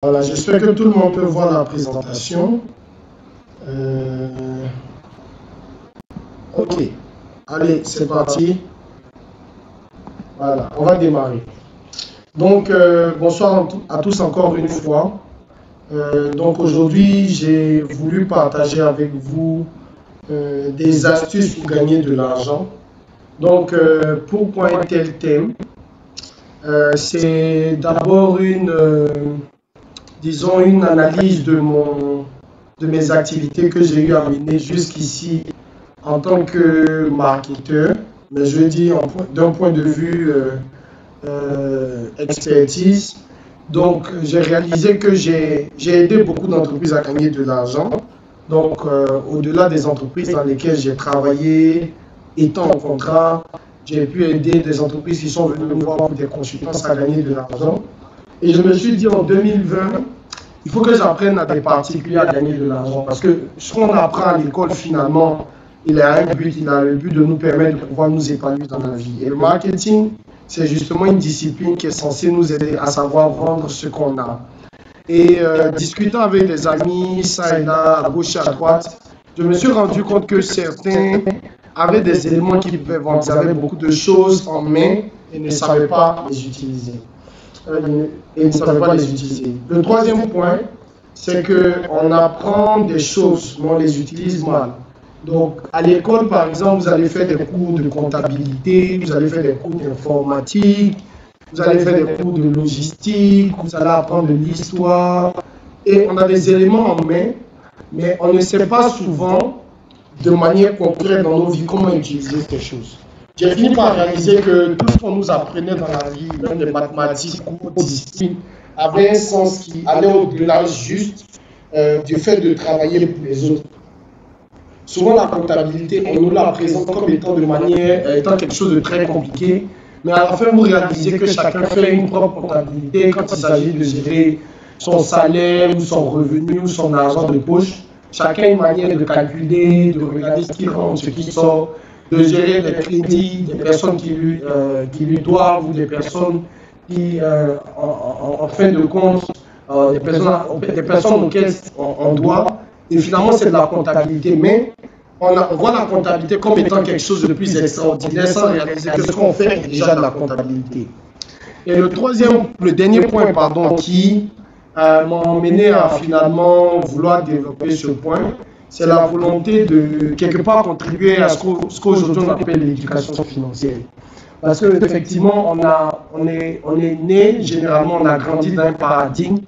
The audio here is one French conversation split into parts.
Voilà, j'espère que tout le monde peut voir la présentation. Ok, allez, c'est parti. Voilà, on va démarrer. Donc, bonsoir à tous encore une fois. Donc, aujourd'hui, j'ai voulu partager avec vous des astuces pour gagner de l'argent. Donc, pourquoi un tel thème? C'est d'abord disons, une analyse de mes activités que j'ai eu à mener jusqu'ici en tant que marketeur, mais je dis d'un point de vue expertise. Donc, j'ai réalisé que j'ai aidé beaucoup d'entreprises à gagner de l'argent. Donc, au-delà des entreprises dans lesquelles j'ai travaillé, étant en contrat, j'ai pu aider des entreprises qui sont venues me voir pour des consultances à gagner de l'argent. Et je me suis dit en 2020, il faut que j'apprenne à des particuliers à gagner de l'argent. Parce que ce qu'on apprend à l'école, finalement, il a un but, il a le but de nous permettre de pouvoir nous épanouir dans la vie. Et le marketing, c'est justement une discipline qui est censée nous aider à savoir vendre ce qu'on a. Et discutant avec des amis, ça et là, à gauche et à droite, je me suis rendu compte que certains avaient des éléments qu'ils pouvaient vendre. Ils avaient beaucoup de choses en main et ne savaient pas les utiliser. Le troisième point, c'est qu'on apprend des choses, mais on les utilise mal. Donc, à l'école, par exemple, vous allez faire des cours de comptabilité, vous allez faire des cours d'informatique, vous allez faire des cours de logistique, vous allez apprendre de l'histoire. Et on a des éléments en main, mais on ne sait pas souvent, de manière concrète dans nos vies, comment utiliser ces choses. J'ai fini par réaliser que tout ce qu'on nous apprenait dans la vie, même les mathématiques ou autres disciplines, avait un sens qui allait au-delà juste du fait de travailler pour les autres. Souvent, la comptabilité, on nous la présente comme étant étant quelque chose de très compliqué, mais à la fin, vous réalisez que chacun fait une propre comptabilité quand il s'agit de gérer son salaire ou son revenu ou son argent de poche. Chacun a une manière de calculer, de regarder ce qu'il rentre, ce qui sort, de gérer les crédits des personnes qui lui doivent ou des personnes qui, en fin de compte, des personnes auxquelles on doit. Et finalement, c'est de la comptabilité. Mais on voit la comptabilité comme étant quelque chose de plus extraordinaire sans réaliser que ce qu'on fait est déjà de la comptabilité. Et le dernier point, qui m'a emmené à finalement vouloir développer ce point, c'est la volonté de quelque part contribuer à ce qu'aujourd'hui on appelle l'éducation financière. Parce qu'effectivement, on est né, généralement, on a grandi dans un paradigme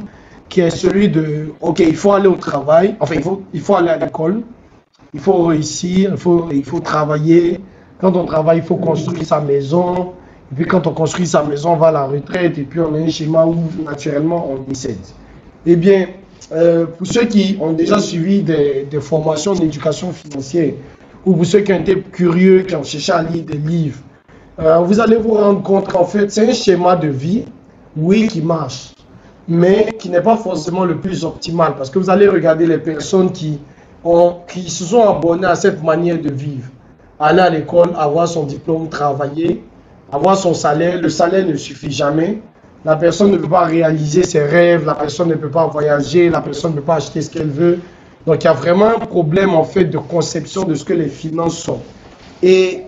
qui est celui de, ok, il faut aller au travail, enfin, il faut aller à l'école, il faut réussir, il faut travailler. Quand on travaille, il faut construire sa maison. Et puis quand on construit sa maison, on va à la retraite. Et puis on a un schéma où, naturellement, on décède. Eh bien, pour ceux qui ont déjà suivi des formations d'éducation financière, ou pour ceux qui ont été curieux, qui ont cherché à lire des livres, vous allez vous rendre compte qu'en fait, c'est un schéma de vie, oui, qui marche, mais qui n'est pas forcément le plus optimal. Parce que vous allez regarder les personnes qui se sont abonnés à cette manière de vivre. Aller à l'école, avoir son diplôme, travailler, avoir son salaire. Le salaire ne suffit jamais. La personne ne peut pas réaliser ses rêves, la personne ne peut pas voyager, la personne ne peut pas acheter ce qu'elle veut. Donc il y a vraiment un problème en fait de conception de ce que les finances sont. Et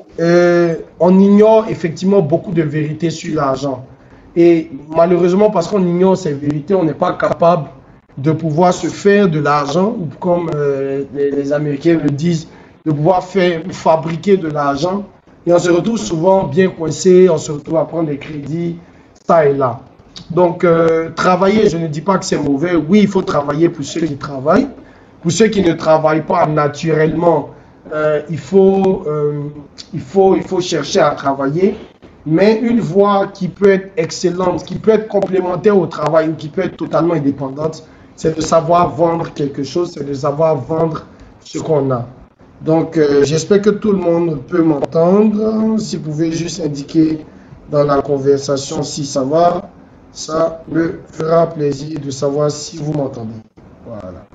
on ignore effectivement beaucoup de vérités sur l'argent. Et malheureusement, parce qu'on ignore ces vérités, on n'est pas capable de pouvoir se faire de l'argent, ou comme les Américains le disent, de pouvoir fabriquer de l'argent. Et on se retrouve souvent bien coincé, on se retrouve à prendre des crédits, ça et là. Donc, travailler, je ne dis pas que c'est mauvais. Oui, il faut travailler pour ceux qui travaillent. Pour ceux qui ne travaillent pas naturellement, il faut chercher à travailler. Mais une voie qui peut être excellente, qui peut être complémentaire au travail ou qui peut être totalement indépendante, c'est de savoir vendre quelque chose, c'est de savoir vendre ce qu'on a. Donc, j'espère que tout le monde peut m'entendre. Si vous pouvez juste indiquer dans la conversation si ça va, ça me fera plaisir de savoir si vous m'entendez. Voilà.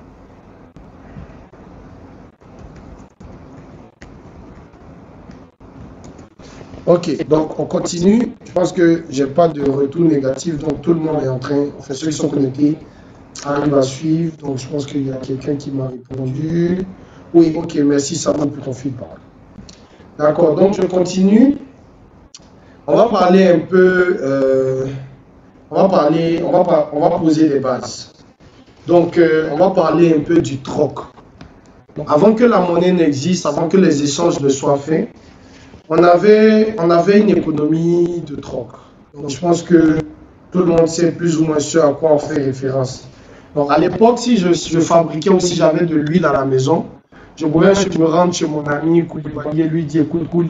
Ok, donc on continue. Je pense que j'ai pas de retour négatif, donc tout le monde est en train, enfin ceux qui sont connectés, arrive à suivre. Donc, je pense qu'il y a quelqu'un qui m'a répondu. Oui, ok, merci, ça va pour ton feedback. D'accord, donc je continue. On va parler un peu, on va poser des bases. Donc, on va parler un peu du troc. Donc, avant que la monnaie n'existe, avant que les échanges ne soient faits, on avait une économie de troc. Donc, je pense que tout le monde sait plus ou moins ce à quoi on fait référence. Donc, à l'époque, si je fabriquais ou si j'avais de l'huile à la maison, je me rendre chez mon ami Koulibaly et lui dire, écoute,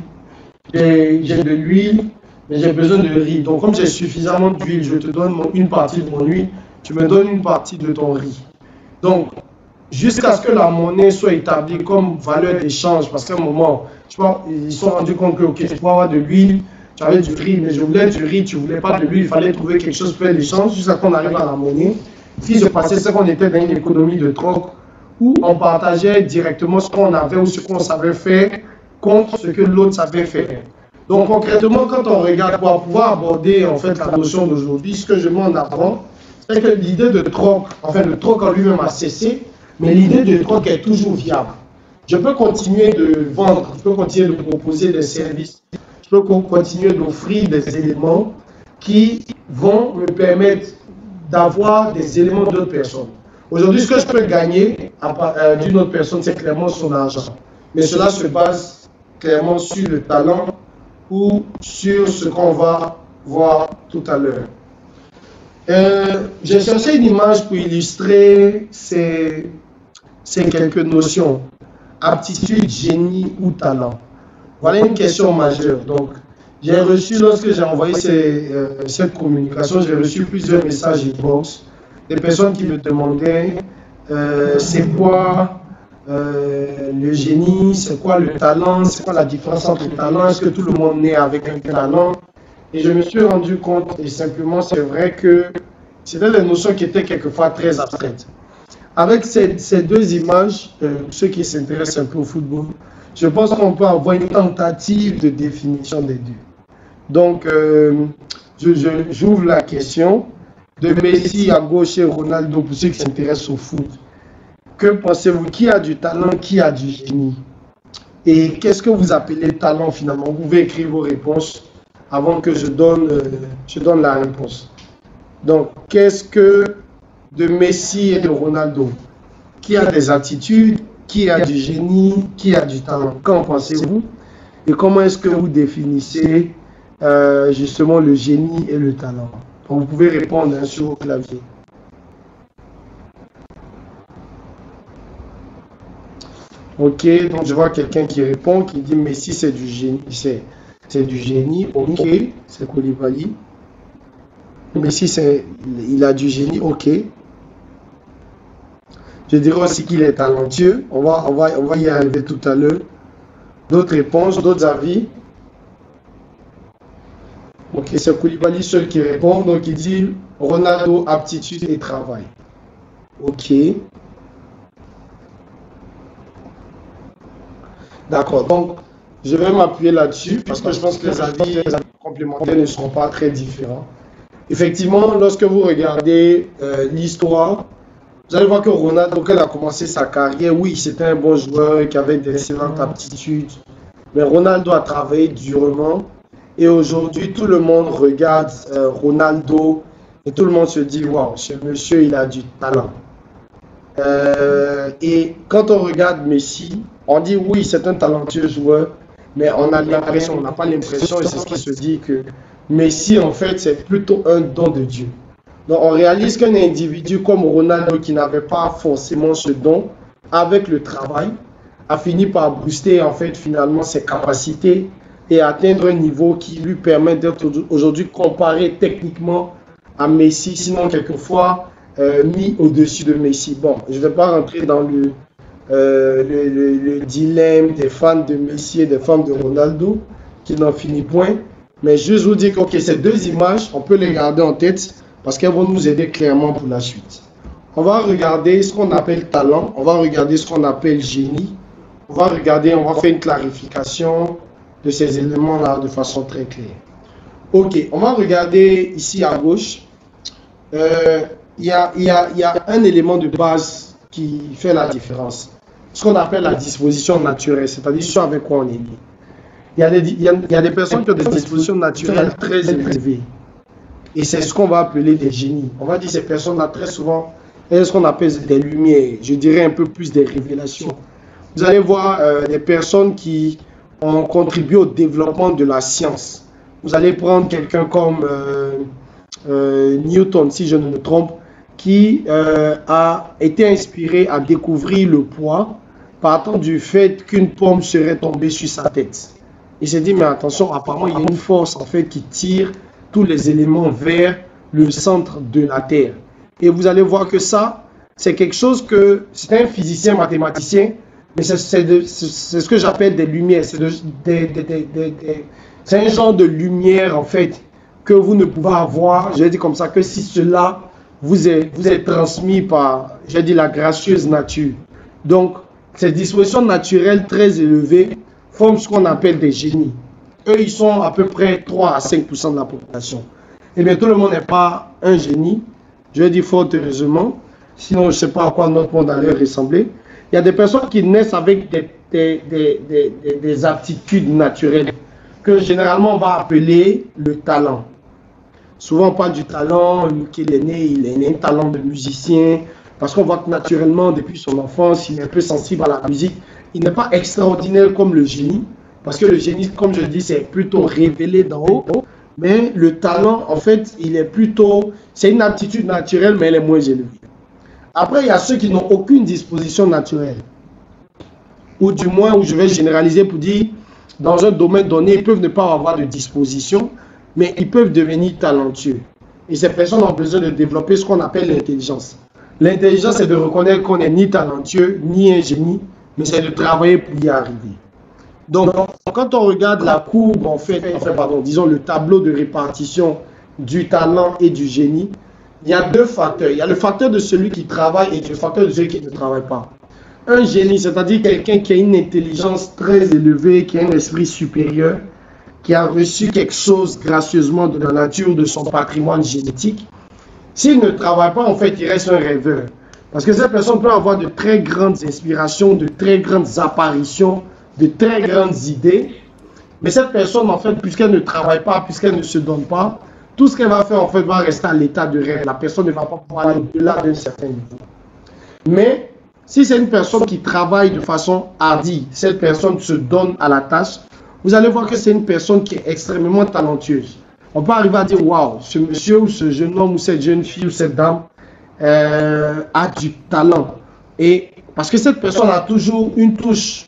j'ai de l'huile, mais j'ai besoin de riz. Donc, comme j'ai suffisamment d'huile, je te donne une partie de mon huile, tu me donnes une partie de ton riz. Donc, jusqu'à ce que la monnaie soit établie comme valeur d'échange, parce qu'à un moment, je pense, ils se sont rendus compte que, ok, je peux avoir de l'huile, tu avais du riz, mais je voulais du riz, tu ne voulais pas de l'huile, il fallait trouver quelque chose pour faire l'échange, jusqu'à ce qu'on arrive à la monnaie. Ce qui se passait, c'est qu'on était dans une économie de troc où on partageait directement ce qu'on avait ou ce qu'on savait faire contre ce que l'autre savait faire. Donc concrètement, quand on regarde pour pouvoir aborder en fait la notion d'aujourd'hui, ce que je m'en apprends, c'est que l'idée de troc, enfin le troc en lui-même a cessé, mais l'idée de troc est toujours viable. Je peux continuer de vendre, je peux continuer de proposer des services, je peux continuer d'offrir des éléments qui vont me permettre d'avoir des éléments d'autres personnes. Aujourd'hui, ce que je peux gagner d'une autre personne, c'est clairement son argent. Mais cela se base clairement sur le talent ou sur ce qu'on va voir tout à l'heure. J'ai cherché une image pour illustrer ces quelques notions. Aptitude, génie ou talent. Voilà une question majeure. Donc, j'ai reçu, lorsque j'ai envoyé cette communication, j'ai reçu plusieurs messages inbox, des personnes qui me demandaient c'est quoi le génie, c'est quoi le talent, c'est quoi la différence entre le talent, est-ce que tout le monde naît avec un talent? Et je me suis rendu compte, et simplement c'est vrai que c'était des notions qui étaient quelquefois très abstraites. Avec ces deux images, ceux qui s'intéressent un peu au football, je pense qu'on peut avoir une tentative de définition des deux. Donc, j'ouvre la question de Messi à gauche et Ronaldo pour ceux qui s'intéressent au foot. Que pensez-vous? Qui a du talent? Qui a du génie? Et qu'est-ce que vous appelez talent finalement? Vous pouvez écrire vos réponses avant que je donne la réponse. Donc, qu'est-ce que de Messi et de Ronaldo? Qui a des attitudes? Qui a du génie? Qui a du talent? Qu'en pensez-vous? Et comment est-ce que vous définissez justement le génie et le talent? Donc, vous pouvez répondre sur vos claviers. Ok, donc je vois quelqu'un qui répond, qui dit Messi c'est du génie, c'est du génie. Ok, c'est Koulibaly. Messi il a du génie. Ok. Je dirais aussi qu'il est talentueux. On va y arriver tout à l'heure. D'autres réponses, d'autres avis. Ok, c'est Koulibaly seul qui répond. Donc il dit Ronaldo, aptitude et travail. Ok. D'accord, donc je vais m'appuyer là-dessus parce que je pense que les avis complémentaires ne seront pas très différents. Effectivement, lorsque vous regardez l'histoire, vous allez voir que Ronaldo, quand il a commencé sa carrière, oui, c'était un bon joueur qui avait d'excellentes aptitudes. Mais Ronaldo a travaillé durement et aujourd'hui, tout le monde regarde Ronaldo et tout le monde se dit, waouh, ce monsieur, il a du talent. Et quand on regarde Messi, on dit oui, c'est un talentueux joueur, mais on n'a pas l'impression, et c'est ce qui se dit, que Messi, en fait, c'est plutôt un don de Dieu. Donc, on réalise qu'un individu comme Ronaldo, qui n'avait pas forcément ce don, avec le travail, a fini par booster, en fait, finalement, ses capacités et atteindre un niveau qui lui permet d'être aujourd'hui comparé techniquement à Messi, sinon quelquefois mis au-dessus de Messi. Bon, je ne vais pas rentrer dans le dilemme des fans de Messi et des fans de Ronaldo, qui n'en finit point. Mais juste vous dire que okay, ces deux images, on peut les garder en tête parce qu'elles vont nous aider clairement pour la suite. On va regarder ce qu'on appelle talent, on va regarder ce qu'on appelle génie, on va faire une clarification de ces éléments-là de façon très claire. Ok, on va regarder ici à gauche. il y a un élément de base qui fait la différence. Ce qu'on appelle la disposition naturelle, c'est-à-dire ce avec quoi on est né. Il y a des personnes qui ont des dispositions naturelles très élevées. Et c'est ce qu'on va appeler des génies. On va dire ces personnes-là, très souvent, elles ce qu'on appelle des lumières. Je dirais un peu plus des révélations. Vous allez voir des personnes qui ont contribué au développement de la science. Vous allez prendre quelqu'un comme Newton, si je ne me trompe, qui a été inspiré à découvrir le poids partant du fait qu'une pomme serait tombée sur sa tête. Il s'est dit, mais attention, apparemment, il y a une force en fait qui tire tous les éléments vers le centre de la Terre. Et vous allez voir que ça, c'est quelque chose que, c'est un physicien mathématicien, mais c'est ce que j'appelle des lumières. C'est un genre de lumière, en fait, que vous ne pouvez avoir, je vais dire comme ça, que si cela vous est transmis par, j'ai dit, la gracieuse nature. Donc, ces dispositions naturelles très élevées forment ce qu'on appelle des génies. Eux, ils sont à peu près 3 à 5% de la population. Et bien, tout le monde n'est pas un génie, je vais dire fort heureusement, sinon je ne sais pas à quoi notre monde allait ressembler. Il y a des personnes qui naissent avec des aptitudes naturelles, que généralement on va appeler le talent. Souvent on parle du talent, qu'il est né un talent de musicien, parce qu'on voit que naturellement, depuis son enfance, il est un peu sensible à la musique. Il n'est pas extraordinaire comme le génie, parce que le génie, comme je dis, c'est plutôt révélé d'en haut. Mais le talent, en fait, il est plutôt... C'est une aptitude naturelle, mais elle est moins élevée. Après, il y a ceux qui n'ont aucune disposition naturelle. Ou du moins, où je vais généraliser pour dire, dans un domaine donné, ils peuvent ne pas avoir de disposition, mais ils peuvent devenir talentueux. Et ces personnes ont besoin de développer ce qu'on appelle l'intelligence. L'intelligence, c'est de reconnaître qu'on n'est ni talentueux, ni un génie, mais c'est de travailler pour y arriver. Donc, quand on regarde la courbe, disons le tableau de répartition du talent et du génie, il y a deux facteurs. Il y a le facteur de celui qui travaille et le facteur de celui qui ne travaille pas. Un génie, c'est-à-dire quelqu'un qui a une intelligence très élevée, qui a un esprit supérieur, qui a reçu quelque chose gracieusement de la nature, de son patrimoine génétique. S'il ne travaille pas, en fait, il reste un rêveur. Parce que cette personne peut avoir de très grandes inspirations, de très grandes apparitions, de très grandes idées. Mais cette personne, en fait, puisqu'elle ne travaille pas, puisqu'elle ne se donne pas, tout ce qu'elle va faire, en fait, va rester à l'état de rêve. La personne ne va pas pouvoir aller au-delà d'un certain niveau. Mais si c'est une personne qui travaille de façon hardie, cette personne se donne à la tâche, vous allez voir que c'est une personne qui est extrêmement talentueuse. On peut arriver à dire, waouh, ce monsieur ou ce jeune homme ou cette jeune fille ou cette dame a du talent. Et parce que cette personne a toujours une touche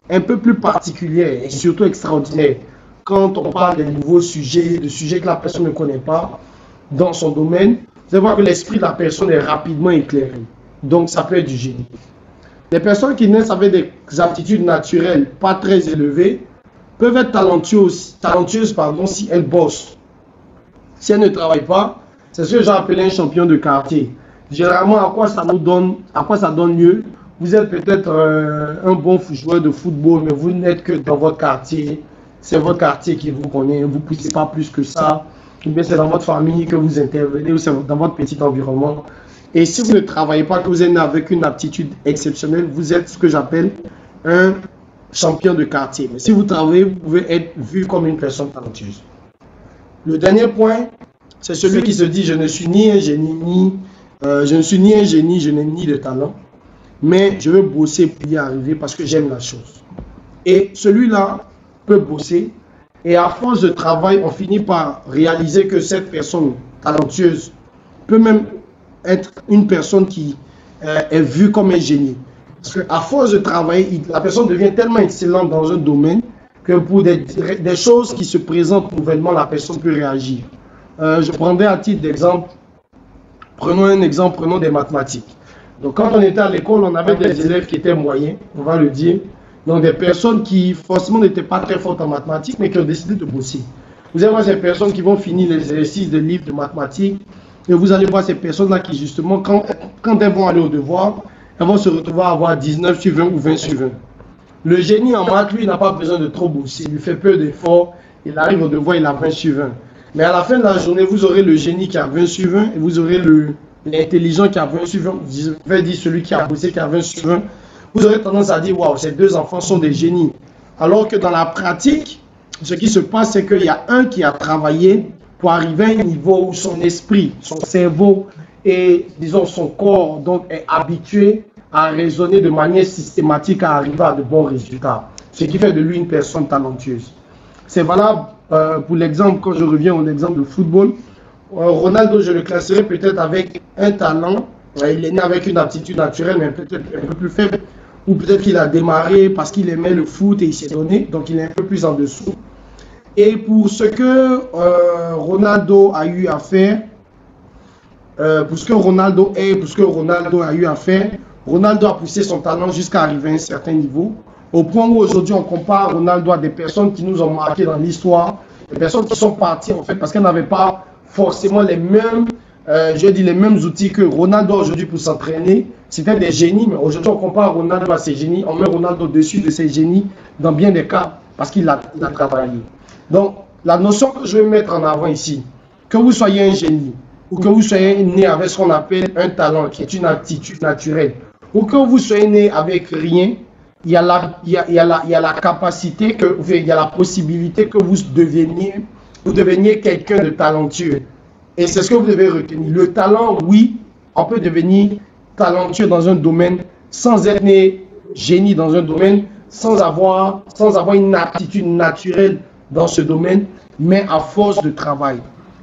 un peu plus particulière et surtout extraordinaire quand on parle des nouveaux sujets, de sujets que la personne ne connaît pas dans son domaine. Vous allez voir que l'esprit de la personne est rapidement éclairé. Donc ça peut être du génie. Les personnes qui naissent avec des aptitudes naturelles pas très élevées peuvent être talentueuses si elles bossent. Si elles ne travaillent pas, c'est ce que j'ai appelé un champion de quartier. Généralement, à quoi ça donne lieu? Vous êtes peut-être un bon joueur de football, mais vous n'êtes que dans votre quartier. C'est votre quartier qui vous connaît, vous ne poussez pas plus que ça. Ou bien c'est dans votre famille que vous intervenez, ou c'est dans votre petit environnement. Et si vous ne travaillez pas, que vous êtes avec une aptitude exceptionnelle, vous êtes ce que j'appelle un champion de quartier. Mais si vous travaillez, vous pouvez être vu comme une personne talentueuse. Le dernier point, c'est celui qui se dit, je ne suis ni un génie, je n'ai ni de talent, mais je veux bosser pour y arriver parce que j'aime la chose. Et celui-là peut bosser, et à force de travail, on finit par réaliser que cette personne talentueuse peut même être une personne qui est vue comme un génie. Parce qu'à force de travailler, la personne devient tellement excellente dans un domaine que pour des choses qui se présentent nouvellement, la personne peut réagir. Je prendrai à titre d'exemple, prenons des mathématiques. Donc quand on était à l'école, on avait des élèves qui étaient moyens, on va le dire. Donc des personnes qui forcément n'étaient pas très fortes en mathématiques, mais qui ont décidé de bosser. Vous allez voir ces personnes qui vont finir les exercices de livres de mathématiques, et vous allez voir ces personnes-là qui justement, quand elles vont aller au devoir, elles vont se retrouver à avoir 19 sur 20 ou 20 sur 20. Le génie en maths, lui, n'a pas besoin de trop bosser, il lui fait peu d'efforts, il arrive au devoir, il a 20 sur 20. Mais à la fin de la journée, vous aurez le génie qui a 20 sur 20 et vous aurez l'intelligent qui avait un suivant, je vais dire celui qui a bossé, qui avait un suivant, vous aurez tendance à dire, waouh, ces deux enfants sont des génies. Alors que dans la pratique, ce qui se passe, c'est qu'il y a un qui a travaillé pour arriver à un niveau où son esprit, son cerveau et, disons, son corps donc, est habitué à raisonner de manière systématique à arriver à de bons résultats. Ce qui fait de lui une personne talentueuse. C'est valable pour l'exemple, quand je reviens au exemple de football, Ronaldo, je le classerai peut-être avec un talent. Il est né avec une aptitude naturelle, mais peut-être un peu plus faible. Ou peut-être qu'il a démarré parce qu'il aimait le foot et il s'est donné, donc il est un peu plus en dessous. Et pour ce que Ronaldo a eu à faire, pour ce que Ronaldo est, pour ce que Ronaldo a eu à faire, Ronaldo a poussé son talent jusqu'à arriver à un certain niveau, au point où aujourd'hui on compare Ronaldo à des personnes qui nous ont marqué dans l'histoire, des personnes qui sont parties en fait parce qu'elles n'avaient pas forcément les mêmes, les mêmes outils que Ronaldo aujourd'hui pour s'entraîner. C'était des génies, mais aujourd'hui on compare Ronaldo à ces génies, on met Ronaldo au-dessus de ces génies dans bien des cas parce qu'il a travaillé. Donc la notion que je vais mettre en avant ici, que vous soyez un génie ou que vous soyez né avec ce qu'on appelle un talent qui est une aptitude naturelle, ou que vous soyez né avec rien, il y a la capacité, il y a la possibilité que vous deveniez quelqu'un de talentueux. Et c'est ce que vous devez retenir. Le talent, oui, on peut devenir talentueux dans un domaine sans être né génie dans un domaine, sans avoir une aptitude naturelle dans ce domaine, mais à force de travail.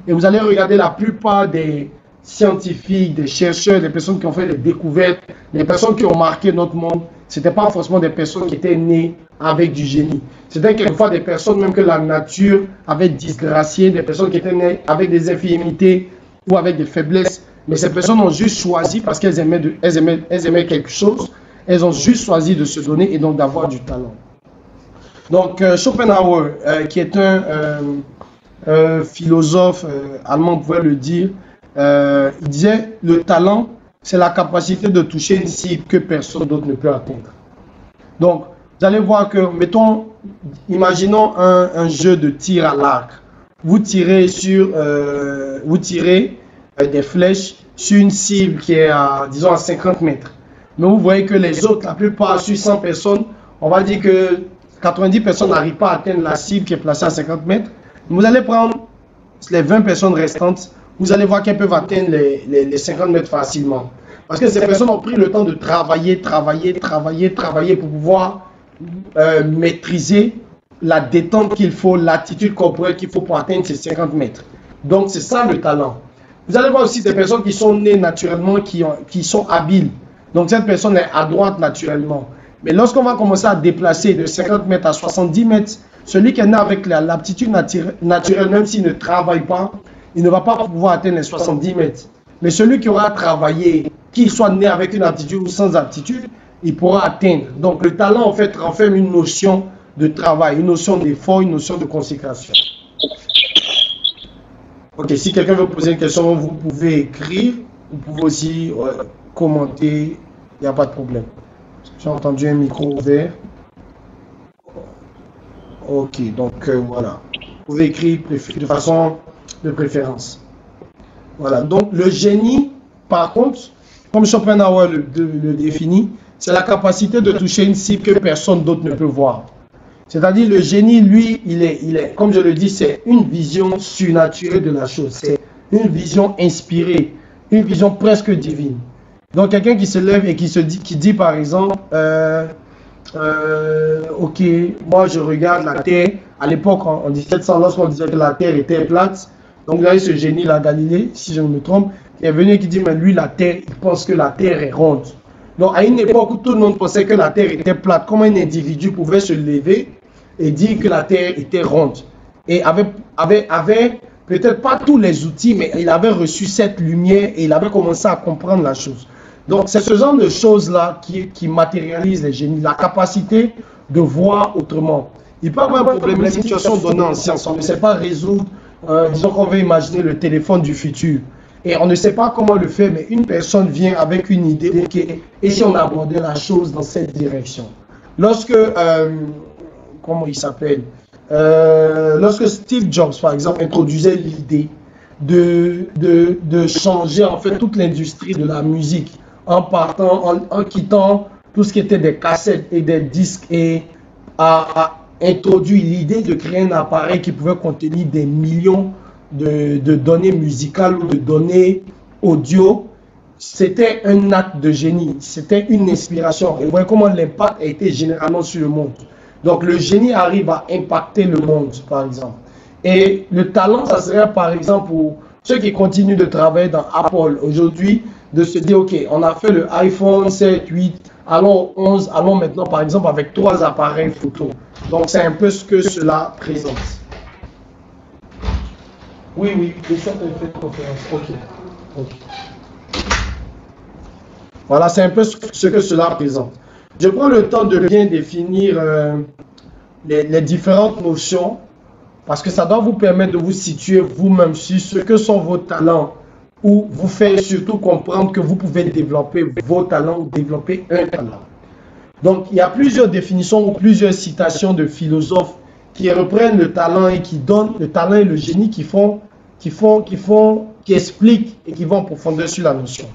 Et vous allez regarder la plupart des scientifiques, des chercheurs, des personnes qui ont fait des découvertes, des personnes qui ont marqué notre monde, ce n'étaient pas forcément des personnes qui étaient nées avec du génie. C'était quelquefois des personnes même que la nature avait disgraciées, des personnes qui étaient nées avec des infirmités ou avec des faiblesses. Mais ces personnes ont juste choisi parce qu'elles aimaient quelque chose. Elles ont juste choisi de se donner et donc d'avoir du talent. Donc Schopenhauer, qui est un philosophe allemand, on pouvait le dire, il disait le talent, c'est la capacité de toucher une cible que personne d'autre ne peut atteindre. Donc, vous allez voir que, imaginons un jeu de tir à l'arc. Vous tirez des flèches sur une cible qui est disons, à 50 mètres. Mais vous voyez que les autres, la plupart, sur 100 personnes, on va dire que 90 personnes n'arrivent pas à atteindre la cible qui est placée à 50 mètres. Vous allez prendre les 20 personnes restantes, vous allez voir qu'elles peuvent atteindre les 50 mètres facilement. Parce que ces personnes ont pris le temps de travailler pour pouvoir maîtriser la détente qu'il faut, l'attitude corporelle qu'il faut pour atteindre ces 50 mètres. Donc, c'est ça le talent. Vous allez voir aussi des personnes qui sont nées naturellement, qui sont habiles. Donc, cette personne est adroite naturellement. Mais lorsqu'on va commencer à déplacer de 50 mètres à 70 mètres, celui qui est né avec l'aptitude naturelle, même s'il ne travaille pas, il ne va pas pouvoir atteindre les 70 mètres. Mais celui qui aura travaillé, qu'il soit né avec une aptitude ou sans aptitude, il pourra atteindre. Donc le talent, en fait, renferme une notion de travail, une notion d'effort, une notion de consécration. Ok, si quelqu'un veut poser une question, vous pouvez écrire, vous pouvez aussi commenter, il n'y a pas de problème. J'ai entendu un micro ouvert. Ok, donc voilà. Vous pouvez écrire de façon de préférence. Voilà, donc le génie, par contre, comme Schopenhauer le définit, c'est la capacité de toucher une cible que personne d'autre ne peut voir. C'est-à-dire le génie, lui, il est, comme je le dis, c'est une vision surnaturelle de la chose. C'est une vision inspirée, une vision presque divine. Donc quelqu'un qui se lève et qui dit par exemple, ok, moi je regarde la Terre. À l'époque, en 1700, lorsqu'on disait que la Terre était plate, donc là, ce génie-là, Galilée, si je ne me trompe, qui est venu et qui dit, mais lui, la Terre, il pense que la Terre est ronde. Donc, à une époque où tout le monde pensait que la Terre était plate, comment un individu pouvait se lever et dire que la Terre était ronde? Et avait peut-être pas tous les outils, mais il avait reçu cette lumière et il avait commencé à comprendre la chose. Donc, c'est ce genre de choses-là qui matérialise les génies, la capacité de voir autrement. Il peut y avoir un problème, une situation donnée en science, on ne sait pas résoudre. Disons qu'on veut imaginer le téléphone du futur et on ne sait pas comment le faire, mais une personne vient avec une idée, ok, et si on abordait la chose dans cette direction? Lorsque, comment il s'appelle, lorsque Steve Jobs, par exemple, introduisait l'idée de changer en fait toute l'industrie de la musique en partant, en quittant tout ce qui était des cassettes et des disques et a introduit l'idée de créer un appareil qui pouvait contenir des millions de données musicales ou de données audio. C'était un acte de génie, c'était une inspiration. Et vous voyez comment l'impact a été généralement sur le monde. Donc le génie arrive à impacter le monde, par exemple. Et le talent, ça serait par exemple pour ceux qui continuent de travailler dans Apple aujourd'hui, de se dire, OK, on a fait le iPhone 7, 8, allons au 11, allons maintenant par exemple avec 3 appareils photo. Donc c'est un peu ce que cela présente. Oui, oui, je suis en train de faire une conférence. OK. Voilà, c'est un peu ce que cela présente. Je prends le temps de bien définir les différentes notions parce que ça doit vous permettre de vous situer vous-même sur ce que sont vos talents ou vous faire surtout comprendre que vous pouvez développer vos talents ou développer un talent. Donc, il y a plusieurs définitions ou plusieurs citations de philosophes qui reprennent le talent et qui donnent le talent et le génie qui expliquent et qui vont en profondeur sur la notion.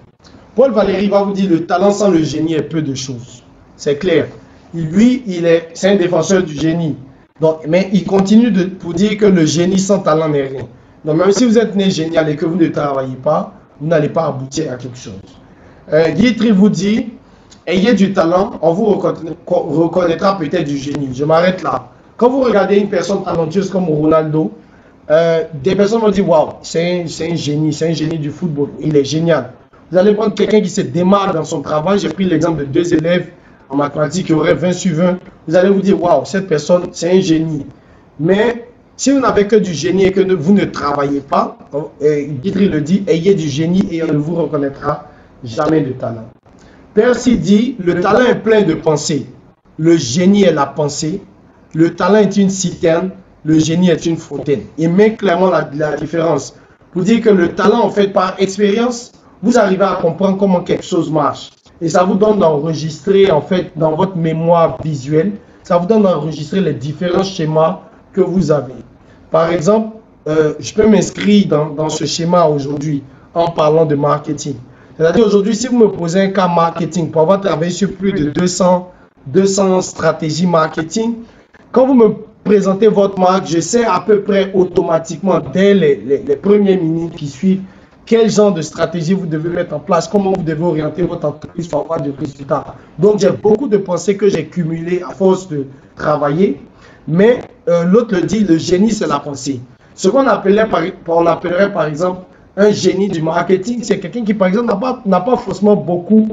Paul Valéry va vous dire le talent sans le génie est peu de choses. C'est clair. Lui, c'est un défenseur du génie. Donc, mais il continue pour dire que le génie sans talent n'est rien. Donc, même si vous êtes né génial et que vous ne travaillez pas, vous n'allez pas aboutir à quelque chose. Guitry vous dit, ayez du talent, on vous reconnaîtra peut-être du génie. Je m'arrête là. Quand vous regardez une personne talentueuse comme Ronaldo, des personnes vont dire, waouh, c'est un génie du football. Il est génial. Vous allez prendre quelqu'un qui se démarre dans son travail. J'ai pris l'exemple de 2 élèves en mathématiques qui auraient 20 sur 20. Vous allez vous dire, waouh, cette personne, c'est un génie. Mais si vous n'avez que du génie et que vous ne travaillez pas, Guitry le dit, ayez du génie et on ne vous reconnaîtra jamais de talent. Percy dit, le talent est plein de pensées. Le génie est la pensée. Le talent est une citerne. Le génie est une fontaine. Il met clairement la différence. Pour dire que le talent, en fait, par expérience, vous arrivez à comprendre comment quelque chose marche. Et ça vous donne d'enregistrer, en fait, dans votre mémoire visuelle, ça vous donne d'enregistrer les différents schémas que vous avez. Par exemple, je peux m'inscrire dans ce schéma aujourd'hui en parlant de marketing. C'est-à-dire aujourd'hui, si vous me posez un cas marketing, pour avoir travaillé sur plus de 200 stratégies marketing, quand vous me présentez votre marque, je sais à peu près automatiquement, dès les premières minutes qui suivent, quel genre de stratégie vous devez mettre en place, comment vous devez orienter votre entreprise pour avoir des résultats. Donc, j'ai beaucoup de pensées que j'ai cumulées à force de travailler. Mais l'autre le dit, le génie, c'est la pensée. Ce qu'on appellerait par exemple un génie du marketing, c'est quelqu'un qui, par exemple, n'a pas forcément beaucoup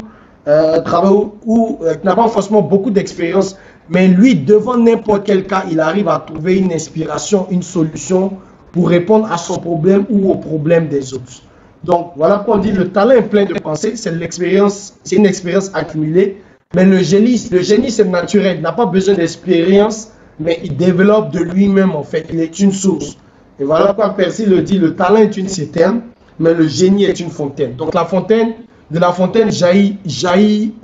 travaillé ou n'a pas forcément beaucoup d'expérience. Mais lui, devant n'importe quel cas, il arrive à trouver une inspiration, une solution pour répondre à son problème ou au problème des autres. Donc, voilà pourquoi on dit le talent est plein de pensées, c'est l'expérience, c'est une expérience accumulée. Mais le génie c'est naturel, il n'a pas besoin d'expérience, mais il développe de lui-même, en fait, il est une source. Et voilà pourquoi Percy le dit, le talent est une citerne, mais le génie est une fontaine. Donc, de la fontaine jaillissent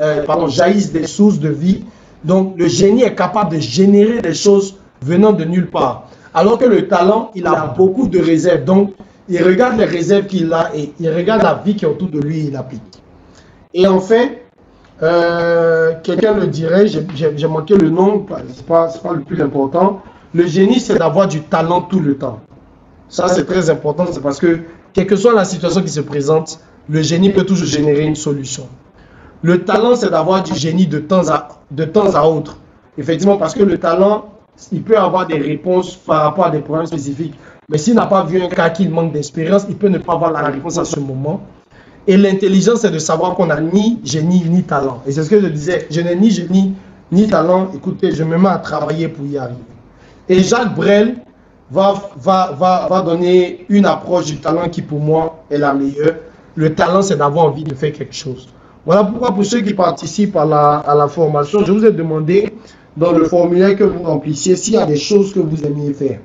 des sources de vie. Donc, le génie est capable de générer des choses venant de nulle part. Alors que le talent, il a beaucoup de réserves. Donc, il regarde les réserves qu'il a et il regarde la vie qui est autour de lui et il applique. Et enfin, quelqu'un le dirait, j'ai manqué le nom, c'est pas le plus important. Le génie, c'est d'avoir du talent tout le temps. Ça, c'est très important, c'est parce que, quelle que soit la situation qui se présente, le génie peut toujours générer une solution. Le talent, c'est d'avoir du génie de temps à autre. Effectivement, parce que le talent, il peut avoir des réponses par rapport à des problèmes spécifiques. Mais s'il n'a pas vu un cas qui manque d'expérience, il peut ne pas avoir la réponse à ce moment. Et l'intelligence, c'est de savoir qu'on n'a ni génie ni talent. Et c'est ce que je disais, je n'ai ni génie ni talent. Écoutez, je me mets à travailler pour y arriver. Et Jacques Brel va donner une approche du talent qui, pour moi, est la meilleure. Le talent, c'est d'avoir envie de faire quelque chose. Voilà pourquoi, pour ceux qui participent à la formation, je vous ai demandé dans le formulaire que vous remplissiez s'il y a des choses que vous aimiez faire.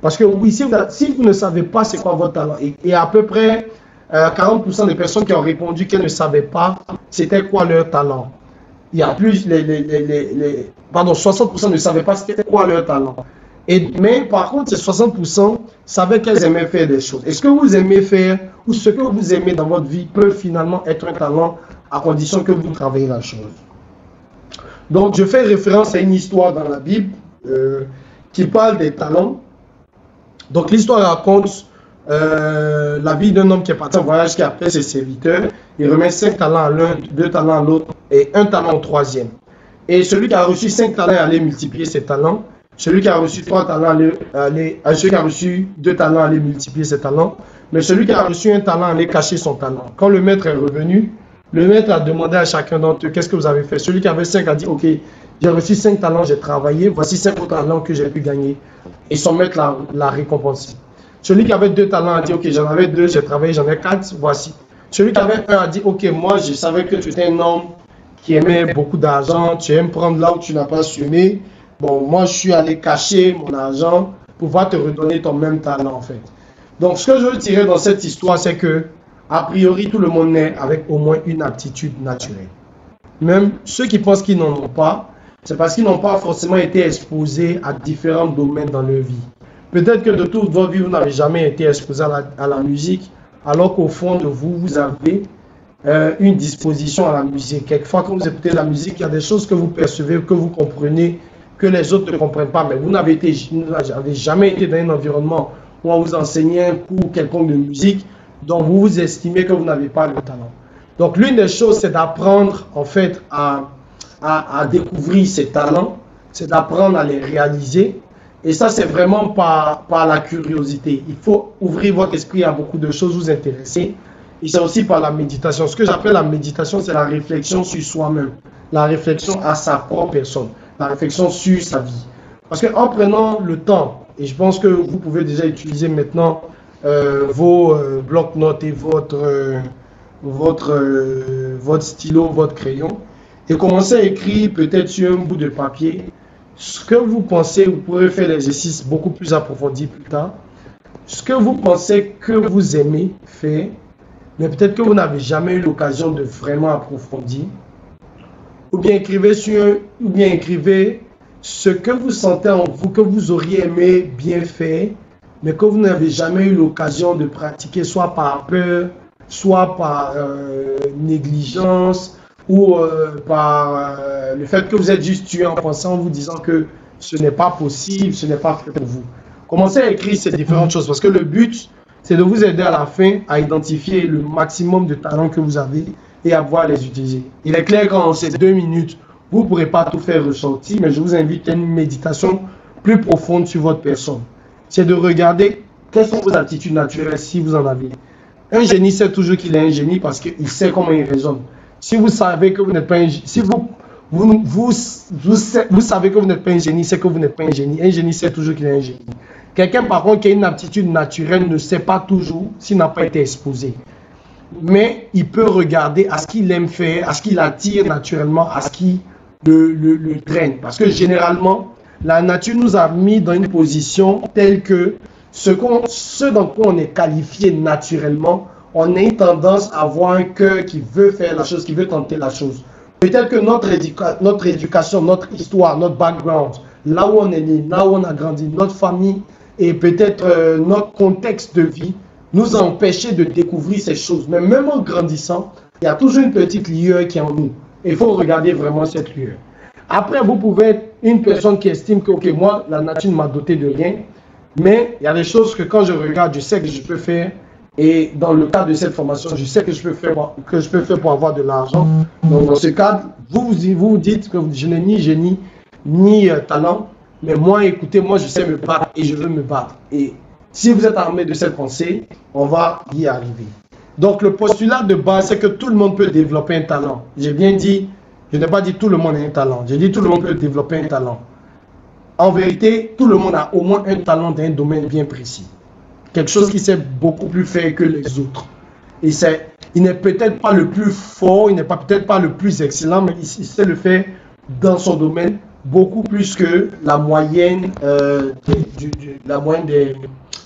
Parce que oui, si vous ne savez pas c'est quoi votre talent, et à peu près 40% des personnes qui ont répondu qu'elles ne savaient pas c'était quoi leur talent. Il y a plus, 60% ne savaient pas c'était quoi leur talent. Mais par contre, ces 60% savaient qu'elles aimaient faire des choses. Et ce que vous aimez faire ou ce que vous aimez dans votre vie peut finalement être un talent à condition que vous travaillez la chose. Donc, je fais référence à une histoire dans la Bible qui parle des talents. Donc, l'histoire raconte la vie d'un homme qui est parti en voyage, qui appelle ses serviteurs. Il remet 5 talents à l'un, 2 talents à l'autre et 1 talent au troisième. Et celui qui a reçu 5 talents allait multiplier ses talents. Celui qui a reçu 3 talents celui qui a reçu 2 talents allait multiplier ses talents. Mais celui qui a reçu 1 talent allait cacher son talent. Quand le maître est revenu, le maître a demandé à chacun d'entre eux qu'est-ce que vous avez fait. Celui qui avait 5 a dit ok, j'ai reçu 5 talents, j'ai travaillé, voici 5 autres talents que j'ai pu gagner. Et son maître l'a récompensé. Celui qui avait 2 talents a dit ok, j'en avais 2, j'ai travaillé, j'en ai 4, voici. Celui qui avait 1 a dit ok, moi je savais que tu étais un homme qui aimait beaucoup d'argent, tu aimes prendre là où tu n'as pas semé. Bon, moi je suis allé cacher mon argent pour pouvoir te redonner ton même talent en fait. Donc ce que je veux tirer dans cette histoire, c'est que a priori tout le monde naît avec au moins une aptitude naturelle. Même ceux qui pensent qu'ils n'en ont pas, c'est parce qu'ils n'ont pas forcément été exposés à différents domaines dans leur vie. Peut-être que de toute votre vie, vous n'avez jamais été exposé à la musique, alors qu'au fond de vous, vous avez une disposition à la musique. Quelquefois, quand vous écoutez la musique, il y a des choses que vous percevez, que vous comprenez, que les autres ne comprennent pas, mais vous n'avez jamais été dans un environnement où on vous enseignait un cours quelconque de musique, dont vous vous estimez que vous n'avez pas le talent. Donc, l'une des choses, c'est d'apprendre, en fait, à découvrir ces talents, c'est d'apprendre à les réaliser. Et ça, c'est vraiment par la curiosité. Il faut ouvrir votre esprit à beaucoup de choses, vous intéresser. Et c'est aussi par la méditation. Ce que j'appelle la méditation, c'est la réflexion sur soi-même, la réflexion à sa propre personne, la réflexion sur sa vie. Parce qu'en prenant le temps, et je pense que vous pouvez déjà utiliser maintenant vos blocs-notes et votre stylo, votre crayon, et commencer à écrire peut-être sur un bout de papier ce que vous pensez. Vous pourrez faire l'exercice beaucoup plus approfondi plus tard. Ce que vous pensez que vous aimez faire, mais peut-être que vous n'avez jamais eu l'occasion de vraiment approfondir. Ou bien écrivez ce que vous sentez en vous, que vous auriez aimé bien faire, mais que vous n'avez jamais eu l'occasion de pratiquer, soit par peur, soit par négligence, ou par le fait que vous êtes juste tué en pensant, en vous disant que ce n'est pas possible, ce n'est pas fait pour vous. Commencez à écrire ces différentes choses, parce que le but, c'est de vous aider à la fin à identifier le maximum de talents que vous avez et à pouvoir les utiliser. Il est clair qu'en ces 2 minutes, vous ne pourrez pas tout faire ressortir, mais je vous invite à une méditation plus profonde sur votre personne. C'est de regarder quelles sont vos aptitudes naturelles si vous en avez. Un génie sait toujours qu'il est un génie parce qu'il sait comment il raisonne. Si vous savez que vous n'êtes pas un génie, si vous savez que vous n'êtes pas un génie, c'est que vous n'êtes pas un génie. Un génie sait toujours qu'il est un génie. Quelqu'un par contre qui a une aptitude naturelle ne sait pas toujours s'il n'a pas été exposé. Mais il peut regarder à ce qu'il aime faire, à ce qu'il attire naturellement, à ce qui le traîne. Parce que généralement, la nature nous a mis dans une position telle que ce dans quoi on est qualifié naturellement, on a une tendance à avoir un cœur qui veut faire la chose, qui veut tenter la chose. Peut-être que notre éducation, notre histoire, notre background, là où on est né, là où on a grandi, notre famille et peut-être notre contexte de vie nous a empêchés de découvrir ces choses. Mais même en grandissant, il y a toujours une petite lueur qui est en nous. Il faut regarder vraiment cette lueur. Après, vous pouvez être une personne qui estime que, ok, moi, la nature m'a doté de rien, mais il y a des choses que quand je regarde, je sais que je peux faire. Et dans le cadre de cette formation, je sais que je peux faire pour avoir de l'argent. Donc, dans ce cadre, vous dites que je n'ai ni génie, ni talent. Mais moi, écoutez, moi, je sais me battre et je veux me battre. Et si vous êtes armé de cette pensée, on va y arriver. Donc, le postulat de base, c'est que tout le monde peut développer un talent. J'ai bien dit, je n'ai pas dit tout le monde a un talent. J'ai dit tout le monde peut développer un talent. En vérité, tout le monde a au moins un talent dans un domaine bien précis. Quelque chose qui sait beaucoup plus faire que les autres. Et il n'est peut-être pas le plus fort, il n'est peut-être pas le plus excellent, mais il sait le faire dans son domaine beaucoup plus que la moyenne,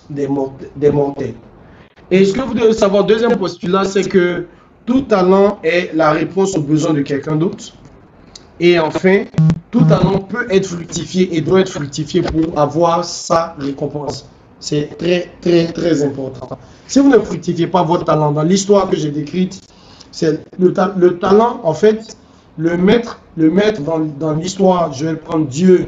des mortels. Et ce que vous devez savoir, deuxième postulat, c'est que tout talent est la réponse aux besoins de quelqu'un d'autre. Et enfin, tout talent peut être fructifié et doit être fructifié pour avoir sa récompense. C'est très, très, très important. Si vous ne fructifiez pas votre talent, dans l'histoire que j'ai décrite, c'est le talent, en fait, le maître dans l'histoire, je vais prendre Dieu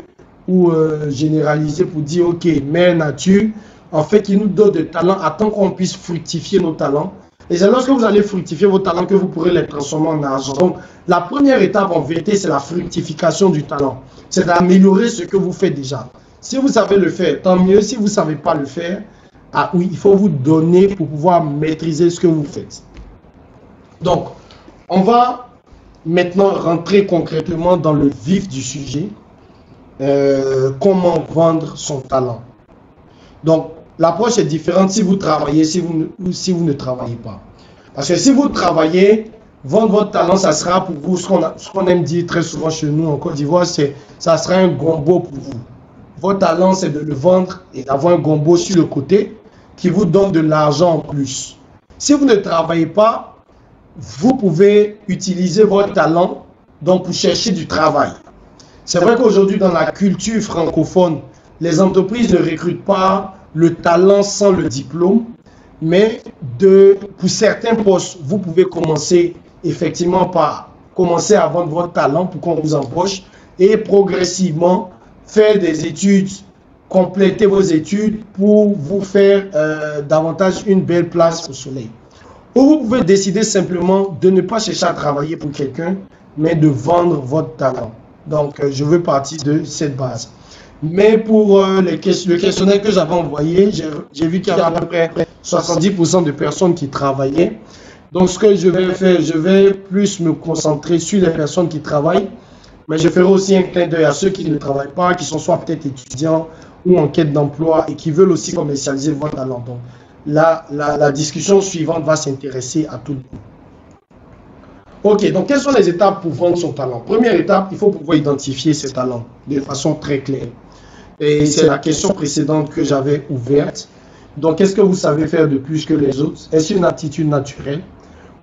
ou généraliser pour dire, ok, mère nature, en fait, il nous donne des talents afin qu'on puisse fructifier nos talents. Et c'est lorsque vous allez fructifier vos talents que vous pourrez les transformer en argent. Donc, la première étape en vérité, c'est la fructification du talent. C'est d'améliorer ce que vous faites déjà. Si vous savez le faire, tant mieux. Si vous ne savez pas le faire, ah oui, il faut vous donner pour pouvoir maîtriser ce que vous faites. Donc, on va maintenant rentrer concrètement dans le vif du sujet. Comment vendre son talent. Donc, l'approche est différente si vous travaillez, ou si vous ne travaillez pas. Parce que si vous travaillez, vendre votre talent, ça sera pour vous, ce qu'on aime dire très souvent chez nous en Côte d'Ivoire, ça sera un gombo pour vous. Votre talent, c'est de le vendre et d'avoir un gombo sur le côté qui vous donne de l'argent en plus. Si vous ne travaillez pas, vous pouvez utiliser votre talent donc pour chercher du travail. C'est vrai qu'aujourd'hui, dans la culture francophone, les entreprises ne recrutent pas le talent sans le diplôme, mais pour certains postes, vous pouvez commencer effectivement par commencer à vendre votre talent pour qu'on vous embauche et progressivement faire des études, compléter vos études pour vous faire davantage une belle place au soleil. Ou vous pouvez décider simplement de ne pas chercher à travailler pour quelqu'un, mais de vendre votre talent. Donc, je veux partir de cette base. Mais pour le questionnaire que j'avais envoyé, j'ai vu qu'il y avait à peu près 70% de personnes qui travaillaient. Donc, ce que je vais faire, je vais plus me concentrer sur les personnes qui travaillent, mais je ferai aussi un clin d'œil à ceux qui ne travaillent pas, qui sont soit peut-être étudiants ou en quête d'emploi et qui veulent aussi commercialiser votre talent. Donc, la discussion suivante va s'intéresser à tout le monde. Ok, donc quelles sont les étapes pour vendre son talent? Première étape, il faut pouvoir identifier ses talents de façon très claire. Et c'est la question précédente que j'avais ouverte. Donc, qu'est-ce que vous savez faire de plus que les autres? Est-ce une aptitude naturelle?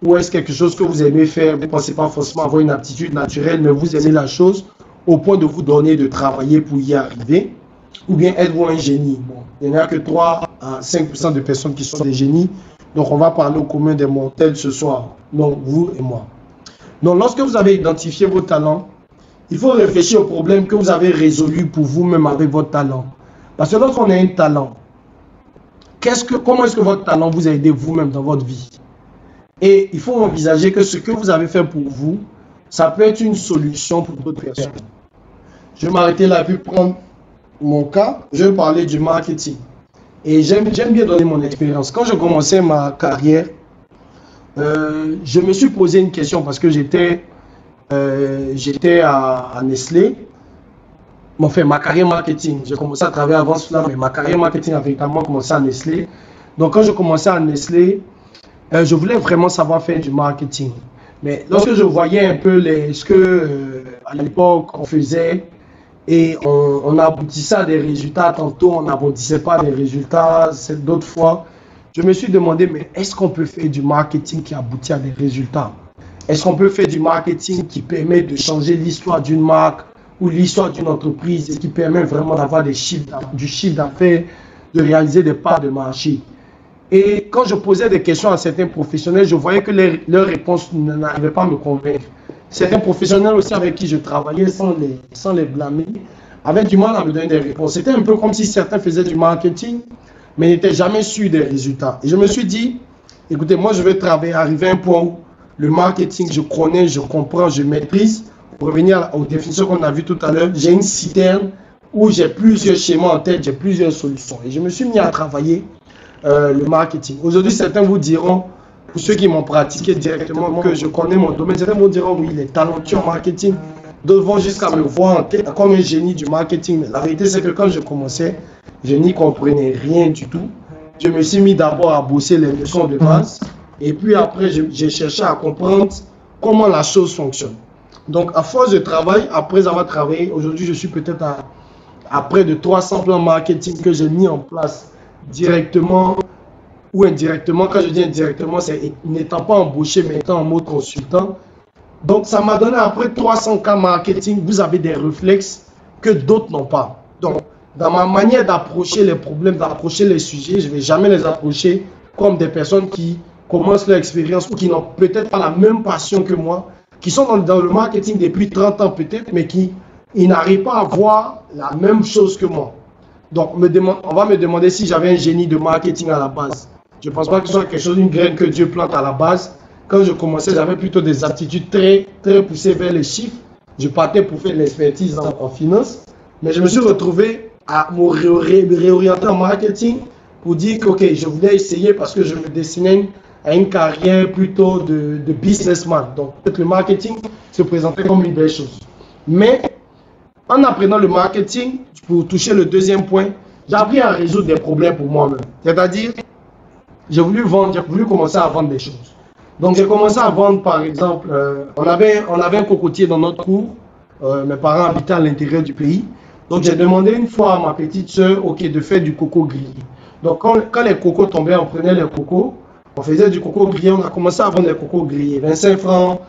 Ou est-ce quelque chose que vous aimez faire? Vous ne pensez pas forcément avoir une aptitude naturelle, mais vous aimez la chose au point de vous donner de travailler pour y arriver? Ou bien êtes-vous un génie? Bon, il n'y en a que 3 à 5% de personnes qui sont des génies. Donc, on va parler au commun des mortels ce soir. Donc, vous et moi. Donc, lorsque vous avez identifié vos talents, il faut réfléchir au problème que vous avez résolu pour vous-même avec votre talent. Parce que lorsqu'on a un talent, comment est-ce que votre talent vous a aidé vous-même dans votre vie? Et il faut envisager que ce que vous avez fait pour vous, ça peut être une solution pour d'autres personnes. Je vais m'arrêter là et puis prendre mon cas. Je vais parler du marketing. Et j'aime bien donner mon expérience. Quand je commençais ma carrière, je me suis posé une question parce que j'étais à Nestlé. Enfin, ma carrière marketing, j'ai commencé à travailler avant cela, mais ma carrière marketing a véritablement commencé à Nestlé. Donc, quand je commençais à Nestlé, je voulais vraiment savoir faire du marketing. Mais lorsque je voyais un peu ce que à l'époque on faisait et on aboutissait à des résultats, tantôt on n'aboutissait pas à des résultats, d'autres fois, je me suis demandé, mais est-ce qu'on peut faire du marketing qui aboutit à des résultats? Est-ce qu'on peut faire du marketing qui permet de changer l'histoire d'une marque ou l'histoire d'une entreprise et qui permet vraiment d'avoir du chiffre d'affaires, de réaliser des parts de marché? Et quand je posais des questions à certains professionnels, je voyais que leurs réponses n'arrivaient pas à me convaincre. Certains professionnels aussi avec qui je travaillais, sans les blâmer, avaient du mal à me donner des réponses. C'était un peu comme si certains faisaient du marketing, mais n'étaient jamais sûrs des résultats. Et je me suis dit, écoutez, moi je vais arriver à un point où le marketing, je connais, je comprends, je maîtrise. Pour revenir aux définitions qu'on a vues tout à l'heure, j'ai une citerne où j'ai plusieurs schémas en tête, j'ai plusieurs solutions. Et je me suis mis à travailler le marketing. Aujourd'hui, certains vous diront, pour ceux qui m'ont pratiqué directement, que je connais mon domaine, certains vous diront, oui, il est talentueux en marketing. D'autres vont jusqu'à me voir en tête comme un génie du marketing. Mais la vérité, c'est que quand je commençais, je n'y comprenais rien du tout. Je me suis mis d'abord à bosser les leçons de base. Et puis après, j'ai cherché à comprendre comment la chose fonctionne. Donc, à force de travail, après avoir travaillé, aujourd'hui, je suis peut-être à près de 300 plans marketing que j'ai mis en place directement ou indirectement. Quand je dis indirectement, c'est n'étant pas embauché, mais étant en mode consultant. Donc, ça m'a donné après 300 cas marketing, vous avez des réflexes que d'autres n'ont pas. Donc, dans ma manière d'approcher les problèmes, d'approcher les sujets, je ne vais jamais les approcher comme des personnes qui commencent leur expérience ou qui n'ont peut-être pas la même passion que moi, qui sont dans le marketing depuis 30 ans peut-être, mais qui n'arrivent pas à voir la même chose que moi. Donc, on va me demander si j'avais un génie de marketing à la base. Je ne pense pas que ce soit quelque chose, une graine que Dieu plante à la base. Quand je commençais, j'avais plutôt des aptitudes très, très poussées vers les chiffres. Je partais pour faire l'expertise en finance. Mais je me suis retrouvé à me réorienter en marketing pour dire que okay, je voulais essayer parce que je me destinais à une carrière plutôt de businessman. Donc, peut-être le marketing se présentait comme une belle chose. Mais en apprenant le marketing, pour toucher le deuxième point, j'ai appris à résoudre des problèmes pour moi-même. C'est-à-dire, j'ai voulu commencer à vendre des choses. Donc, j'ai commencé à vendre, par exemple, on avait un cocotier dans notre cour. Mes parents habitaient à l'intérieur du pays. Donc, j'ai demandé une fois à ma petite soeur, ok, de faire du coco grillé. Donc, quand les cocos tombaient, on prenait les cocos, on faisait du coco grillé, on a commencé à vendre des cocos grillés, 25 francs.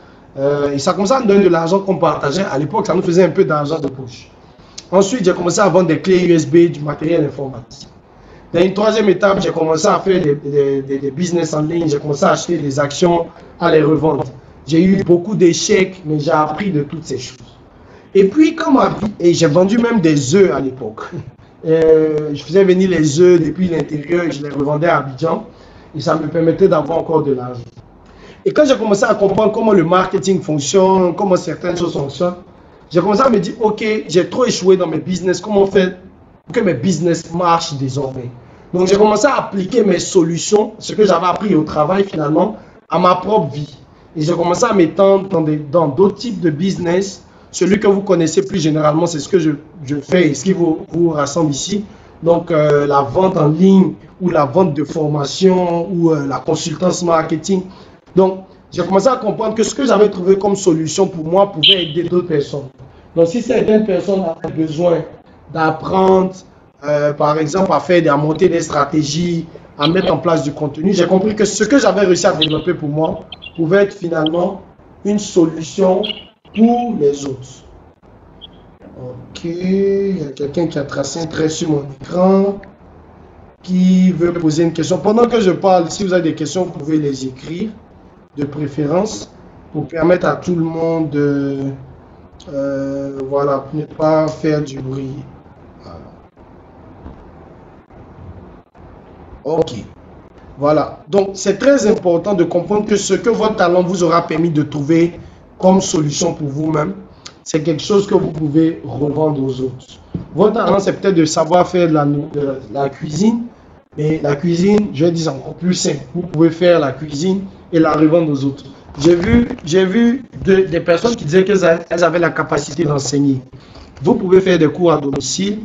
Et ça commençait à nous donner de l'argent qu'on partageait. À l'époque, ça nous faisait un peu d'argent de poche. Ensuite, j'ai commencé à vendre des clés USB, du matériel informatique. Dans une troisième étape, j'ai commencé à faire des business en ligne. J'ai commencé à acheter des actions, à les revendre. J'ai eu beaucoup d'échecs, mais j'ai appris de toutes ces choses. Et puis, et j'ai vendu même des œufs à l'époque. Je faisais venir les œufs depuis l'intérieur et je les revendais à Abidjan. Et ça me permettait d'avoir encore de l'argent. Et quand j'ai commencé à comprendre comment le marketing fonctionne, comment certaines choses fonctionnent, j'ai commencé à me dire, ok, j'ai trop échoué dans mes business, comment faire pour que mes business marchent désormais. Donc j'ai commencé à appliquer mes solutions, ce que j'avais appris au travail finalement, à ma propre vie. Et j'ai commencé à m'étendre dans d'autres types de business. Celui que vous connaissez plus généralement, c'est ce que je fais et ce qui vous rassemble ici. Donc la vente en ligne ou la vente de formation ou la consultance marketing. Donc, j'ai commencé à comprendre que ce que j'avais trouvé comme solution pour moi pouvait aider d'autres personnes. Donc, si certaines personnes avaient besoin d'apprendre, par exemple, à monter des stratégies, à mettre en place du contenu, j'ai compris que ce que j'avais réussi à développer pour moi pouvait être finalement une solution pour les autres. Ok, il y a quelqu'un qui a tracé un trait sur mon écran, qui veut poser une question. Pendant que je parle, si vous avez des questions, vous pouvez les écrire. De préférence pour permettre à tout le monde de voilà, ne pas faire du bruit. Voilà. Ok. Voilà. Donc, c'est très important de comprendre que ce que votre talent vous aura permis de trouver comme solution pour vous-même, c'est quelque chose que vous pouvez revendre aux autres. Votre talent, c'est peut-être de savoir faire de la cuisine, mais la cuisine, je vais dire encore plus simple. Vous pouvez faire la cuisine et la revendre aux autres. J'ai vu des personnes qui disaient qu'elles avaient la capacité d'enseigner. Vous pouvez faire des cours à domicile.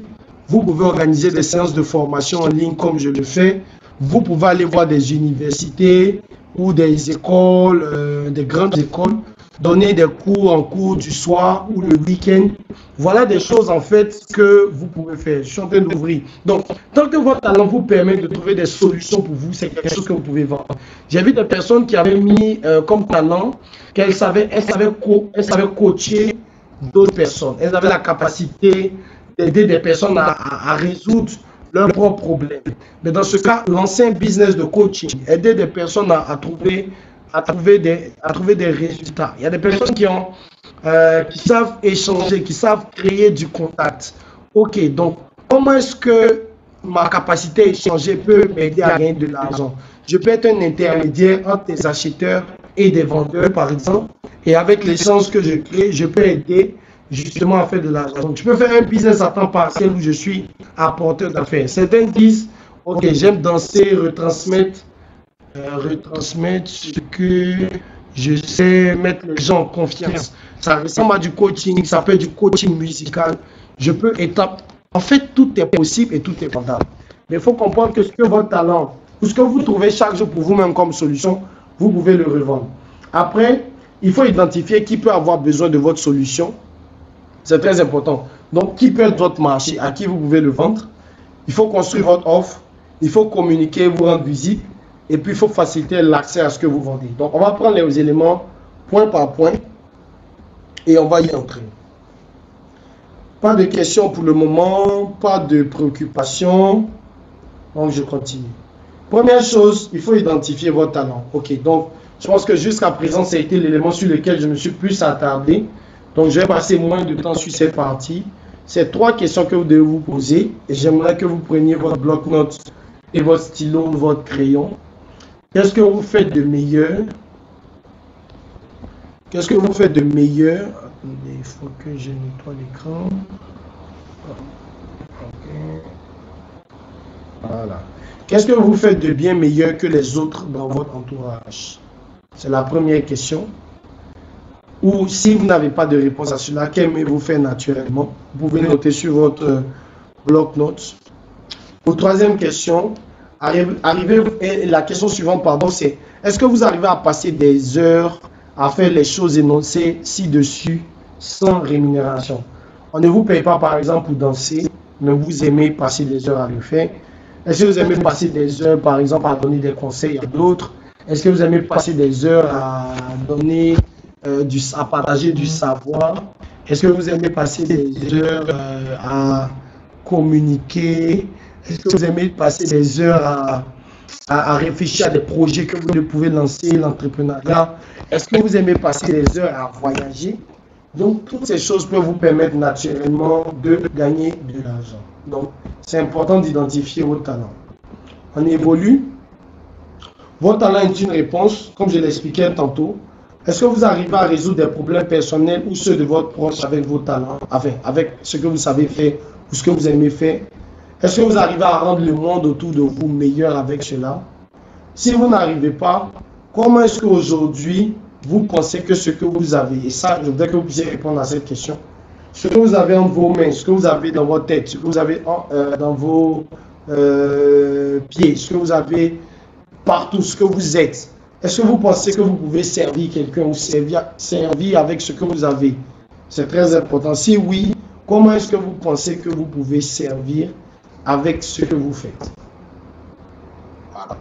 Vous pouvez organiser des séances de formation en ligne comme je le fais. Vous pouvez aller voir des universités ou des écoles, des grandes écoles, donner des cours en cours du soir ou le week-end. Voilà des choses en fait que vous pouvez faire. Je suis en train d'ouvrir. Donc, tant que votre talent vous permet de trouver des solutions pour vous, c'est quelque chose que vous pouvez vendre. J'ai vu des personnes qui avaient mis comme talent qu'elles savaient coacher d'autres personnes. Elles avaient la capacité d'aider des personnes à résoudre leurs propres problèmes. Mais dans ce cas, lancer un business de coaching, aider des personnes à trouver des résultats. Il y a des personnes qui savent échanger, qui savent créer du contact. Ok, donc comment est-ce que ma capacité à échanger peut m'aider à gagner de l'argent? Je peux être un intermédiaire entre des acheteurs et des vendeurs, par exemple. Et avec l'essence que je crée, je peux aider justement à faire de l'argent. Donc, je peux faire un business à temps partiel où je suis apporteur d'affaires. Certains disent, ok, j'aime danser, retransmettre ce que je sais, mettre les gens en confiance. Ça ressemble à du coaching, ça peut être du coaching musical. Je peux étape. En fait, tout est possible et tout est vendable. Mais il faut comprendre que ce que votre talent, ou ce que vous trouvez chaque jour pour vous-même comme solution, vous pouvez le revendre. Après, il faut identifier qui peut avoir besoin de votre solution. C'est très important. Donc, qui peut être votre marché, à qui vous pouvez le vendre. Il faut construire votre offre. Il faut communiquer, vous rendre visible. Et puis, il faut faciliter l'accès à ce que vous vendez. Donc, on va prendre les éléments point par point et on va y entrer. Pas de questions pour le moment, pas de préoccupations. Donc, je continue. Première chose, il faut identifier votre talent. Ok, donc, je pense que jusqu'à présent, ça a été l'élément sur lequel je me suis plus attardé. Donc, je vais passer moins de temps sur cette partie. C'est 3 questions que vous devez vous poser. Et j'aimerais que vous preniez votre bloc-notes et votre stylo, votre crayon. Qu'est-ce que vous faites de meilleur? Qu'est-ce que vous faites de meilleur? Attendez, il faut que je nettoie l'écran. Ok. Voilà. Qu'est-ce que vous faites de bien meilleur que les autres dans votre entourage? C'est la première question. Ou si vous n'avez pas de réponse à cela, qu'aimez-vous faire naturellement? Vous pouvez noter sur votre bloc-notes. Pour troisième question, la question suivante, pardon, c'est est-ce que vous arrivez à passer des heures à faire les choses énoncées ci-dessus sans rémunération? On ne vous paye pas, par exemple, pour danser, mais vous aimez passer des heures à le faire. Est-ce que vous aimez passer des heures, par exemple, à donner des conseils à d'autres? Est-ce que vous aimez passer des heures à donner, à partager du savoir? Est-ce que vous aimez passer des heures à communiquer? Est-ce que vous aimez passer des heures à réfléchir à des projets que vous ne pouvez lancer, l'entrepreneuriat? Est-ce que vous aimez passer des heures à voyager? Donc, toutes ces choses peuvent vous permettre naturellement de gagner de l'argent. Donc, c'est important d'identifier vos talents. On évolue. Votre talent est une réponse, comme je l'expliquais tantôt. Est-ce que vous arrivez à résoudre des problèmes personnels ou ceux de votre proche avec vos talents, enfin, avec ce que vous savez faire ou ce que vous aimez faire? Est-ce que vous arrivez à rendre le monde autour de vous meilleur avec cela? Si vous n'arrivez pas, comment est-ce qu'aujourd'hui, vous pensez que ce que vous avez, et ça, je voudrais que vous puissiez répondre à cette question, ce que vous avez entre vos mains, ce que vous avez dans votre tête, ce que vous avez dans vos pieds, ce que vous avez partout, ce que vous êtes, est-ce que vous pensez que vous pouvez servir quelqu'un ou servir avec ce que vous avez? C'est très important. Si oui, comment est-ce que vous pensez que vous pouvez servir avec ce que vous faites? Voilà.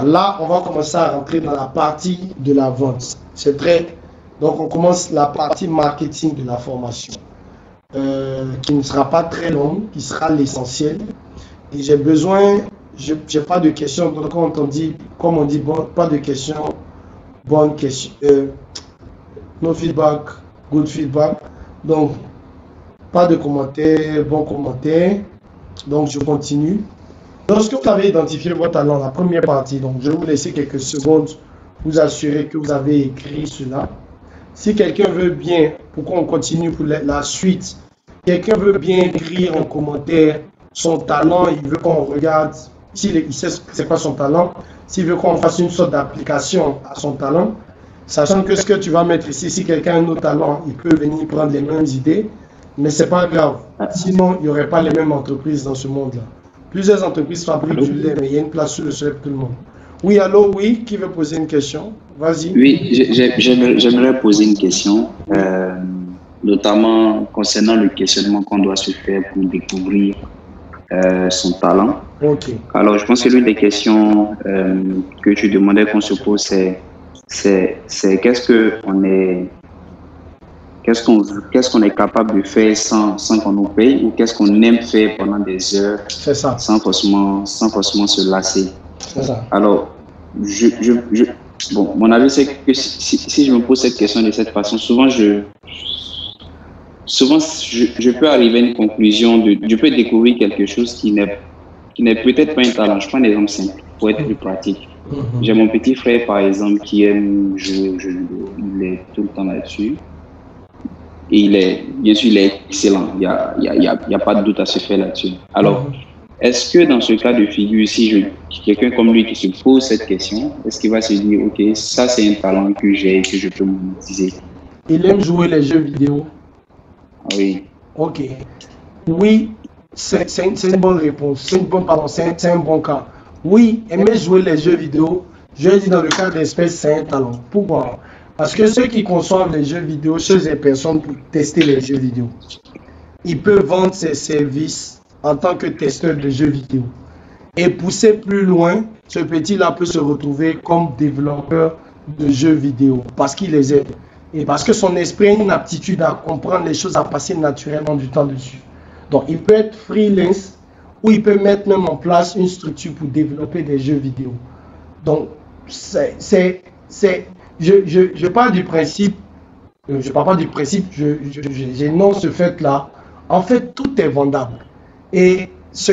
Là, on va commencer à rentrer dans la partie de la vente. C'est très... Donc, on commence la partie marketing de la formation, qui ne sera pas très longue, qui sera l'essentiel. Et j'ai besoin, je n'ai pas de questions, donc comme on dit, bon, pas de questions, bonne question, no feedback, good feedback. Donc, pas de commentaires, bon commentaire. Donc, je continue. Lorsque vous avez identifié votre talent, la première partie, donc je vais vous laisser quelques secondes vous assurer que vous avez écrit cela. Si quelqu'un veut bien, pour qu'on continue pour la suite, quelqu'un veut bien écrire en commentaire son talent, il veut qu'on regarde, s'il sait c'est quoi son talent, s'il veut qu'on fasse une sorte d'application à son talent, sachant que ce que tu vas mettre ici, si quelqu'un a un autre talent, il peut venir prendre les mêmes idées, mais ce n'est pas grave. Sinon, il n'y aurait pas les mêmes entreprises dans ce monde-là. Plusieurs entreprises fabriquent du lait, mais il y a une place sur le soleil pour tout le monde. Oui, allô, oui, qui veut poser une question? Vas-y. Oui, j'aimerais poser une question, notamment concernant le questionnement qu'on doit se faire pour découvrir son talent. Okay. Alors, je pense que l'une des questions que tu demandais qu'on se pose, c'est qu'est-ce qu'on est capable de faire sans qu'on nous paye, ou qu'est-ce qu'on aime faire pendant des heures sans forcément se lasser. Ça. Alors, bon, mon avis, c'est que si je me pose cette question de cette façon, souvent je peux arriver à une conclusion, je peux découvrir quelque chose qui n'est peut-être pas un talent. Je prends un exemple simple pour être plus pratique. J'ai mon petit frère, par exemple, qui aime jouer au jeu vidéo. Il est tout le temps là-dessus. Et bien sûr, il est excellent. Il n'y a pas de doute à se faire là-dessus. Alors, est-ce que dans ce cas de figure, si quelqu'un comme lui qui se pose cette question, est-ce qu'il va se dire, OK, ça c'est un talent que j'ai et que je peux monétiser? Il aime jouer les jeux vidéo. Oui. OK. Oui, c'est une bonne réponse. C'est un bon cas. Oui, aimer jouer les jeux vidéo, je dis dans le cas d'espèce, c'est un talent. Pourquoi? Parce que ceux qui conçoivent les jeux vidéo, ce sont des personnes pour tester les jeux vidéo. Il peut vendre ses services en tant que testeur de jeux vidéo. Et pousser plus loin, ce petit-là peut se retrouver comme développeur de jeux vidéo parce qu'il les aide. Et parce que son esprit a une aptitude à comprendre les choses, à passer naturellement du temps dessus. Donc, il peut être freelance ou il peut mettre même en place une structure pour développer des jeux vidéo. Donc, je parle du principe, je parle pas du principe, j'énonce ce fait-là. En fait, tout est vendable. Et ce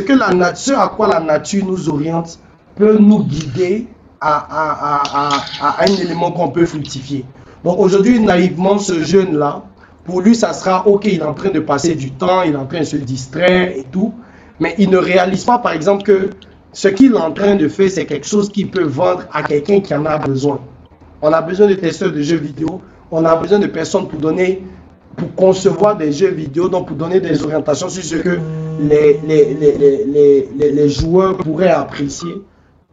à quoi la nature nous oriente peut nous guider à un élément qu'on peut fructifier. Donc aujourd'hui, naïvement, ce jeune-là, pour lui, ça sera OK, il est en train de passer du temps, il est en train de se distraire et tout, mais il ne réalise pas, par exemple, que ce qu'il est en train de faire, c'est quelque chose qu'il peut vendre à quelqu'un qui en a besoin. On a besoin de testeurs de jeux vidéo, on a besoin de personnes pour concevoir des jeux vidéo, donc pour donner des orientations sur ce que les joueurs pourraient apprécier.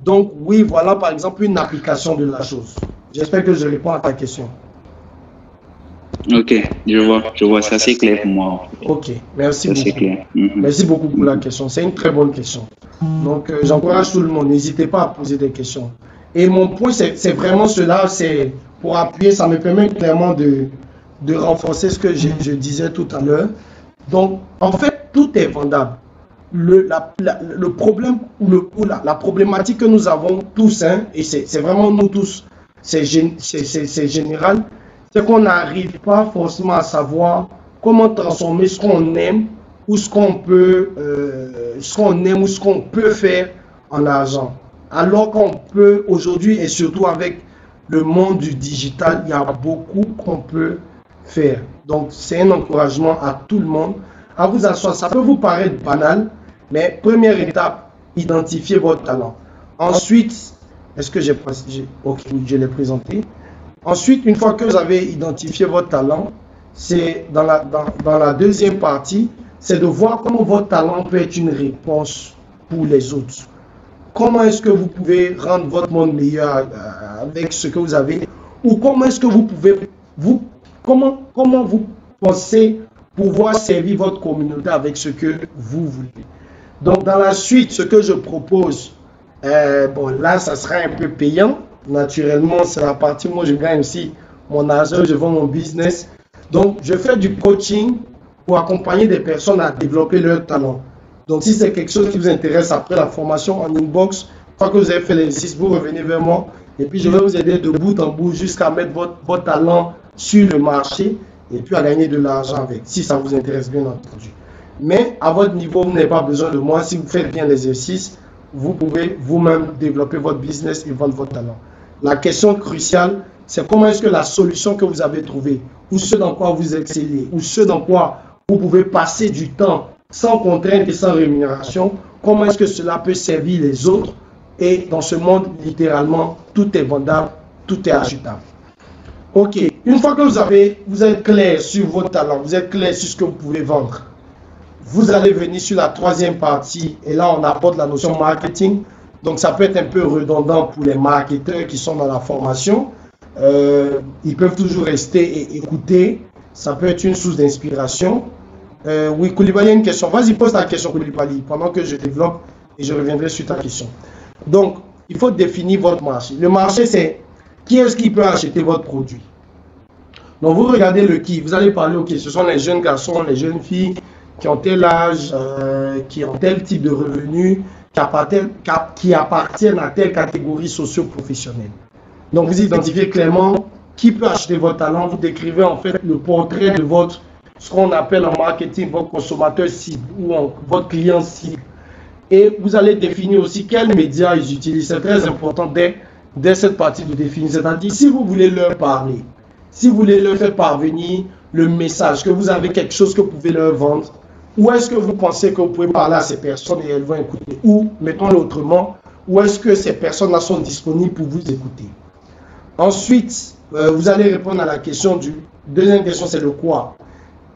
Donc oui, voilà par exemple une application de la chose. J'espère que je réponds à ta question. Ok, je vois, ça c'est clair pour moi. Ok, merci beaucoup. Clair. Merci beaucoup pour la question, c'est une très bonne question. Donc j'encourage tout le monde, n'hésitez pas à poser des questions. Et mon point, c'est vraiment cela, c'est pour appuyer, ça me permet clairement de renforcer ce que je disais tout à l'heure. Donc, en fait, tout est vendable. Le problème ou la problématique que nous avons tous, hein, et c'est vraiment nous tous, c'est général, c'est qu'on n'arrive pas forcément à savoir comment transformer ce qu'on aime ou ce qu'on peut faire en argent. Alors qu'on peut aujourd'hui, et surtout avec le monde du digital, il y a beaucoup qu'on peut faire. Donc, c'est un encouragement à tout le monde à vous asseoir. Ça peut vous paraître banal, mais première étape, identifiez votre talent. Ensuite, est-ce que ok, je l'ai présenté. Ensuite, une fois que vous avez identifié votre talent, c'est dans la deuxième partie, c'est de voir comment votre talent peut être une réponse pour les autres. Comment est-ce que vous pouvez rendre votre monde meilleur avec ce que vous avez, ou comment est-ce que vous pouvez, comment vous pensez pouvoir servir votre communauté avec ce que vous voulez. Donc dans la suite, ce que je propose, bon là ça sera un peu payant, naturellement c'est la partie où moi je gagne aussi mon argent, je vends mon business. Donc je fais du coaching pour accompagner des personnes à développer leur talent. Donc, si c'est quelque chose qui vous intéresse après la formation en inbox, une fois que vous avez fait l'exercice, vous revenez vers moi et puis je vais vous aider de bout en bout jusqu'à mettre votre talent sur le marché et puis à gagner de l'argent avec, si ça vous intéresse bien entendu. Mais à votre niveau, vous n'avez pas besoin de moi. Si vous faites bien l'exercice, vous pouvez vous-même développer votre business et vendre votre talent. La question cruciale, c'est comment est-ce que la solution que vous avez trouvée, ou ce dans quoi vous excellez, ou ce dans quoi vous pouvez passer du temps sans contrainte et sans rémunération, comment est-ce que cela peut servir les autres? Et dans ce monde, littéralement, tout est vendable, tout est achetable. Ok, une fois que vous êtes clair sur votre talent, vous êtes clair sur ce que vous pouvez vendre, vous allez venir sur la troisième partie, et là on apporte la notion marketing. Donc ça peut être un peu redondant pour les marketeurs qui sont dans la formation. Ils peuvent toujours rester et écouter, ça peut être une source d'inspiration. Oui, Koulibaly, il y a une question. Vas-y, pose ta question, Koulibaly, pendant que je développe et je reviendrai sur ta question. Donc, il faut définir votre marché. Le marché, c'est qui est-ce qui peut acheter votre produit. Donc, vous regardez le qui. Vous allez parler, ok, ce sont les jeunes garçons, les jeunes filles qui ont tel âge, qui ont tel type de revenus, qui appartiennent à telle catégorie socio-professionnelle. Donc, vous identifiez clairement qui peut acheter votre talent. Vous décrivez en fait le portrait de ce qu'on appelle en marketing votre consommateur cible ou votre client cible. Et vous allez définir aussi quels médias ils utilisent. C'est très important dès cette partie de définir. C'est-à-dire, si vous voulez leur parler, si vous voulez leur faire parvenir le message, que vous avez quelque chose que vous pouvez leur vendre, où est-ce que vous pensez que vous pouvez parler à ces personnes et elles vont écouter? Ou, mettons-le autrement, où est-ce que ces personnes-là sont disponibles pour vous écouter? Ensuite, vous allez répondre à la question deuxième question, c'est le quoi.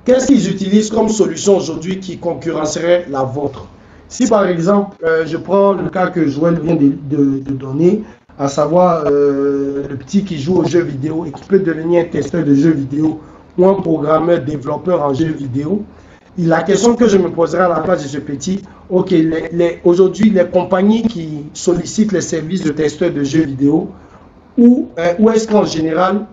Qu'est-ce qu'ils utilisent comme solution aujourd'hui qui concurrencerait la vôtre? Si par exemple, je prends le cas que Joël vient de donner, à savoir le petit qui joue aux jeux vidéo et qui peut devenir un testeur de jeux vidéo ou un programmeur développeur en jeux vidéo, la question que je me poserai à la place de ce petit, ok, aujourd'hui les compagnies qui sollicitent les services de testeurs de jeux vidéo, ou est-ce qu'en général,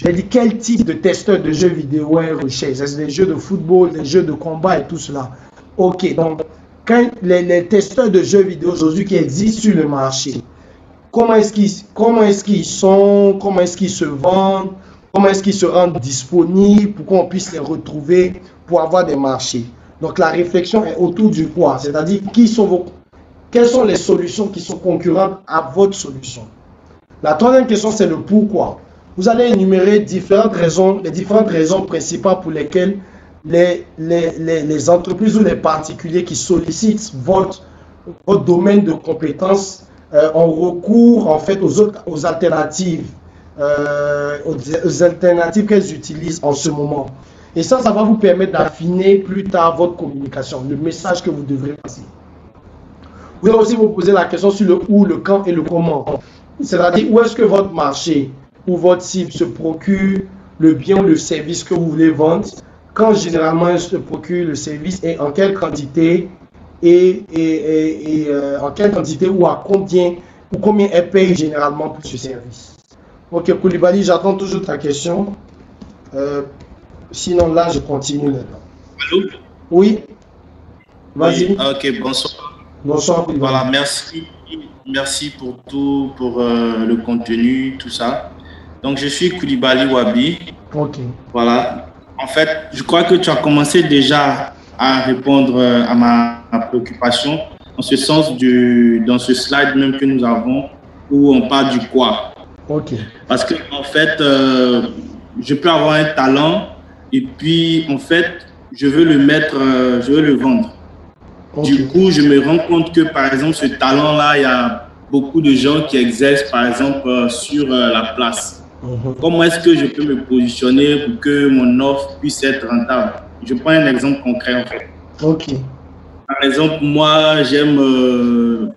Je vais dire quel type de testeur de jeux vidéo est recherche. Est-ce des jeux de football, des jeux de combat et tout cela? Ok, donc quand les testeurs de jeux vidéo aujourd'hui qui existent sur le marché, comment est-ce qu'ils sont, comment est-ce qu'ils se vendent, comment est-ce qu'ils se rendent disponibles pour qu'on puisse les retrouver pour avoir des marchés. Donc la réflexion est autour du quoi, c'est-à-dire quelles sont les solutions qui sont concurrentes à votre solution. La troisième question, c'est le pourquoi. Vous allez énumérer les différentes raisons principales pour lesquelles les entreprises ou les particuliers qui sollicitent votre domaine de compétences ont recours en fait aux alternatives qu'elles utilisent en ce moment. Et ça va vous permettre d'affiner plus tard votre communication, le message que vous devrez passer. Vous allez aussi vous poser la question sur le où, le quand et le comment. C'est-à-dire où est-ce que votre marché ou votre cible se procure le bien ou le service que vous voulez vendre, quand généralement elle se procure le service et en quelle quantité en quelle quantité ou à combien elle paye généralement pour ce service. Ok, Koulibaly, j'attends toujours ta question. Sinon là, je continue maintenant. Allô? Oui. Vas-y. Oui, ok, bonsoir. Bonsoir, Koulibaly. Voilà, merci pour tout, pour le contenu, tout ça. Donc, je suis Koulibaly Wabi. Ok. Voilà. En fait, je crois que tu as commencé déjà à répondre à ma préoccupation, dans ce sens, dans ce slide même que nous avons, où on parle du quoi. Ok. Parce que, en fait, je peux avoir un talent et puis, en fait, je veux le vendre. Okay. Du coup, je me rends compte que, par exemple, ce talent-là, il y a beaucoup de gens qui exercent, par exemple, sur la place. Comment est-ce que je peux me positionner pour que mon offre puisse être rentable? Je prends un exemple concret, en fait. Ok. Par exemple, moi, j'aime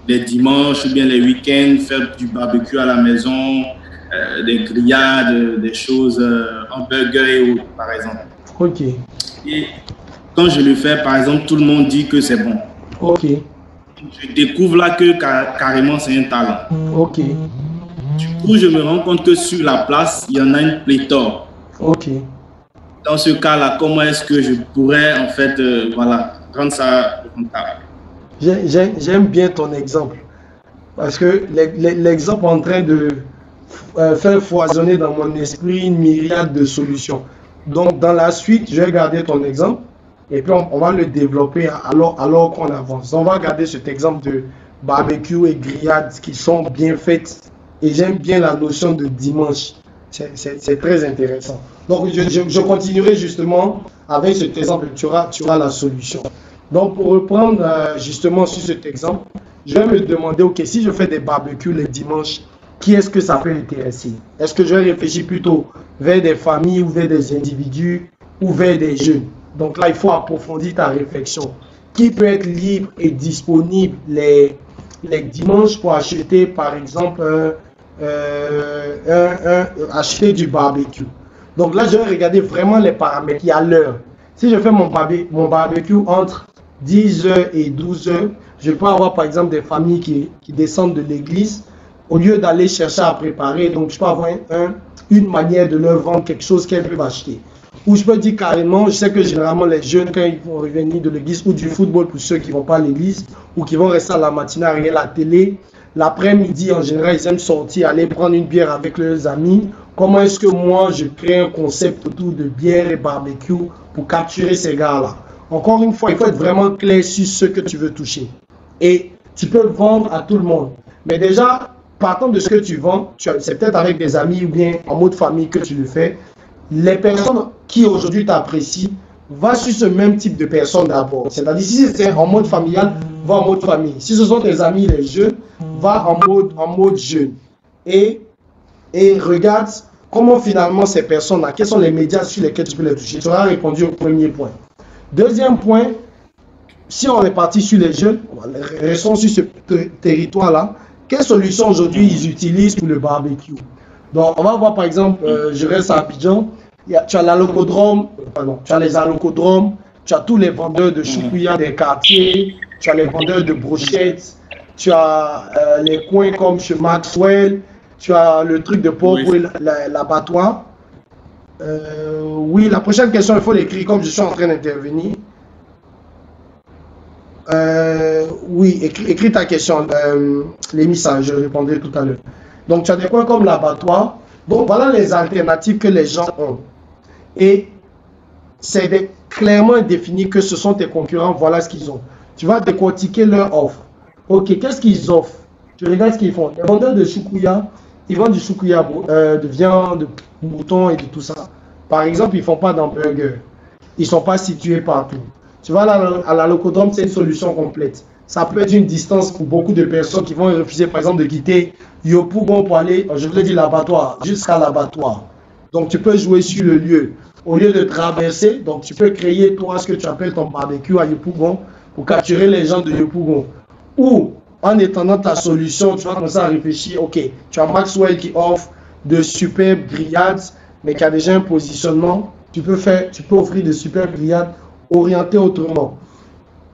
les dimanches ou bien les week-ends faire du barbecue à la maison, des grillades, des choses, en burger et autres, par exemple. Ok. Et quand je le fais, par exemple, tout le monde dit que c'est bon. Ok. Je découvre là que carrément c'est un talent. Ok. Du coup, je me rends compte que sur la place, il y en a une pléthore. Ok. Dans ce cas-là, comment est-ce que je pourrais, en fait, rendre ça rentable? J'aime bien ton exemple. Parce que l'exemple est en train de faire foisonner dans mon esprit une myriade de solutions. Donc, dans la suite, je vais garder ton exemple et puis on va le développer alors qu'on avance. On va garder cet exemple de barbecue et grillades qui sont bien faites. Et j'aime bien la notion de dimanche. C'est très intéressant. Donc, je continuerai justement avec cet exemple. Tu auras la solution. Donc, pour reprendre justement sur cet exemple, je vais me demander, ok, si je fais des barbecues les dimanches, qui est-ce que ça peut intéresser? Est-ce que je vais réfléchir plutôt vers des familles ou vers des individus ou vers des jeunes? Donc là, il faut approfondir ta réflexion. Qui peut être libre et disponible les dimanches pour acheter, par exemple, acheter du barbecue? Donc là, je vais regarder vraiment les paramètres. Il y a l'heure. Si je fais mon barbecue entre 10h et 12h, je peux avoir par exemple des familles qui descendent de l'église. Au lieu d'aller chercher à préparer, donc je peux avoir une manière de leur vendre quelque chose qu'elles peuvent acheter. Ou je peux dire carrément, je sais que généralement les jeunes, quand ils vont revenir de l'église, ou du football pour ceux qui ne vont pas à l'église, ou qui vont rester à la matinée à regarder la télé, l'après-midi en général, ils aiment sortir, aller prendre une bière avec leurs amis. Comment est-ce que moi, je crée un concept autour de bière et barbecue pour capturer ces gars-là? Encore une fois, il faut être vraiment clair sur ce que tu veux toucher. Et tu peux vendre à tout le monde. Mais déjà, partant de ce que tu vends, c'est peut-être avec des amis ou bien en mode famille que tu le fais. Les personnes qui aujourd'hui t'apprécient, va sur ce même type de personnes d'abord. C'est-à-dire, si c'est en mode familial, va en mode famille. Si ce sont tes amis, les jeunes, va en mode jeune. Et regarde comment finalement ces personnes-là, quels sont les médias sur lesquels tu peux les toucher. Tu auras répondu au premier point. Deuxième point, si on est parti sur les jeunes, restons sur ce territoire-là. Quelles solutions aujourd'hui ils utilisent pour le barbecue? Donc, on va voir par exemple, je reste à Abidjan, tu as l'allocodrome, tu as les allocodromes, tu as tous les vendeurs de choukouya des quartiers, tu as les vendeurs de brochettes, tu as les coins comme chez Maxwell, tu as le truc de porc pour l'abattoir. Oui, la prochaine question, il faut l'écrire comme je suis en train d'intervenir. Oui, écris ta question, les messages, je répondrai tout à l'heure. Donc, tu as des points comme l'abattoir. Donc, voilà les alternatives que les gens ont. Et c'est clairement défini que ce sont tes concurrents, voilà ce qu'ils ont. Tu vas décortiquer leur offre. Ok, qu'est-ce qu'ils offrent? Tu regardes ce qu'ils font. Les vendeurs de choukouya, ils vendent du choukouya de viande, de mouton et de tout ça. Par exemple, ils ne font pas d'hamburger. Ils ne sont pas situés partout. Tu vas à la Locodrome, c'est une solution complète. Ça peut être une distance pour beaucoup de personnes qui vont refuser, par exemple, de quitter Yopougon pour aller, je voulais dire l'abattoir, jusqu'à l'abattoir. Donc, tu peux jouer sur le lieu. Au lieu de traverser, donc tu peux créer, toi, ce que tu appelles ton barbecue à Yopougon pour capturer les gens de Yopougon. Ou, en étendant ta solution, tu vas commencer à réfléchir, ok, tu as Maxwell qui offre de superbes grillades, mais qui a déjà un positionnement. Tu peux offrir de superbes grillades orientées autrement.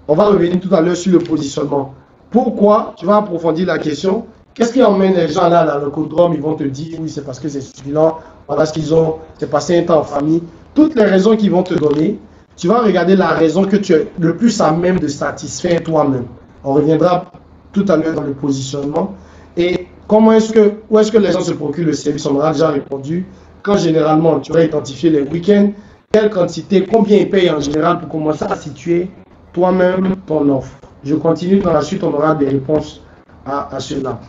On va revenir tout à l'heure sur le positionnement. Pourquoi? Tu vas approfondir la question. Qu'est-ce qui emmène les gens là à la Locodrome? Ils vont te dire, oui, c'est parce que c'est celui-là, voilà ce qu'ils ont, c'est passé un temps en famille. Toutes les raisons qu'ils vont te donner, tu vas regarder la raison que tu es le plus à même de satisfaire toi-même. On reviendra tout à l'heure dans le positionnement. Et où est-ce que les gens se procurent le service? On aura déjà répondu. Quand généralement, tu vas identifier les week-ends, quelle quantité, combien ils payent en général pour commencer à situer toi-même ton offre. Je continue, dans la suite, on aura des réponses à cela.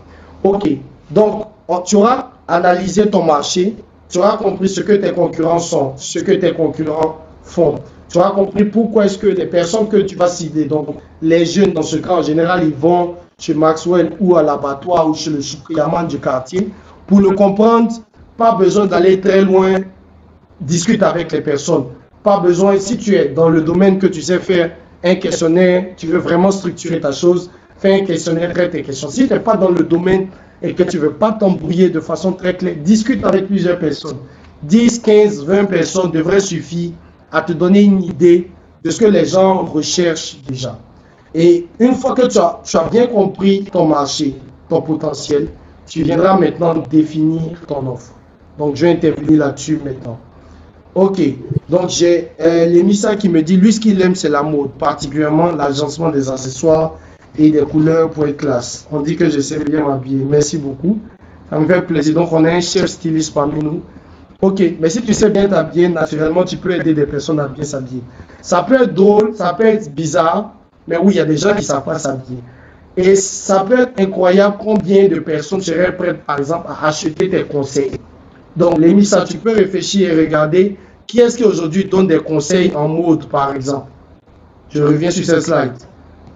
Ok, donc tu auras analysé ton marché, tu auras compris ce que tes concurrents sont, ce que tes concurrents font. Tu auras compris pourquoi est-ce que les personnes que tu vas cibler, donc les jeunes dans ce cas, en général, ils vont chez Maxwell ou à l'abattoir ou chez le choukouyaman du quartier. Pour le comprendre, pas besoin d'aller très loin, discute avec les personnes. Pas besoin, si tu es dans le domaine que tu sais faire un questionnaire, tu veux vraiment structurer ta chose, fais un questionnaire, traite tes questions. Si tu n'es pas dans le domaine et que tu ne veux pas t'embrouiller de façon très claire, discute avec plusieurs personnes. 10, 15, 20 personnes devraient suffire à te donner une idée de ce que les gens recherchent déjà. Et une fois que tu as bien compris ton marché, ton potentiel, tu viendras maintenant définir ton offre. Donc, je vais intervenir là-dessus maintenant. Ok, donc j'ai l'émissaire qui me dit, lui, ce qu'il aime, c'est la mode, particulièrement l'agencement des accessoires et des couleurs pour être classe. On dit que je sais bien m'habiller. Merci beaucoup. Ça me fait plaisir. Donc, on a un chef styliste parmi nous. Ok, mais si tu sais bien t'habiller, naturellement, tu peux aider des personnes à bien s'habiller. Ça peut être drôle, ça peut être bizarre, mais oui, il y a des gens qui ne savent pas s'habiller. Et ça peut être incroyable combien de personnes seraient prêtes, par exemple, à acheter tes conseils. Donc, l'émissaire, tu peux réfléchir et regarder qui est-ce qui aujourd'hui donne des conseils en mode, par exemple. Je reviens sur cette slide.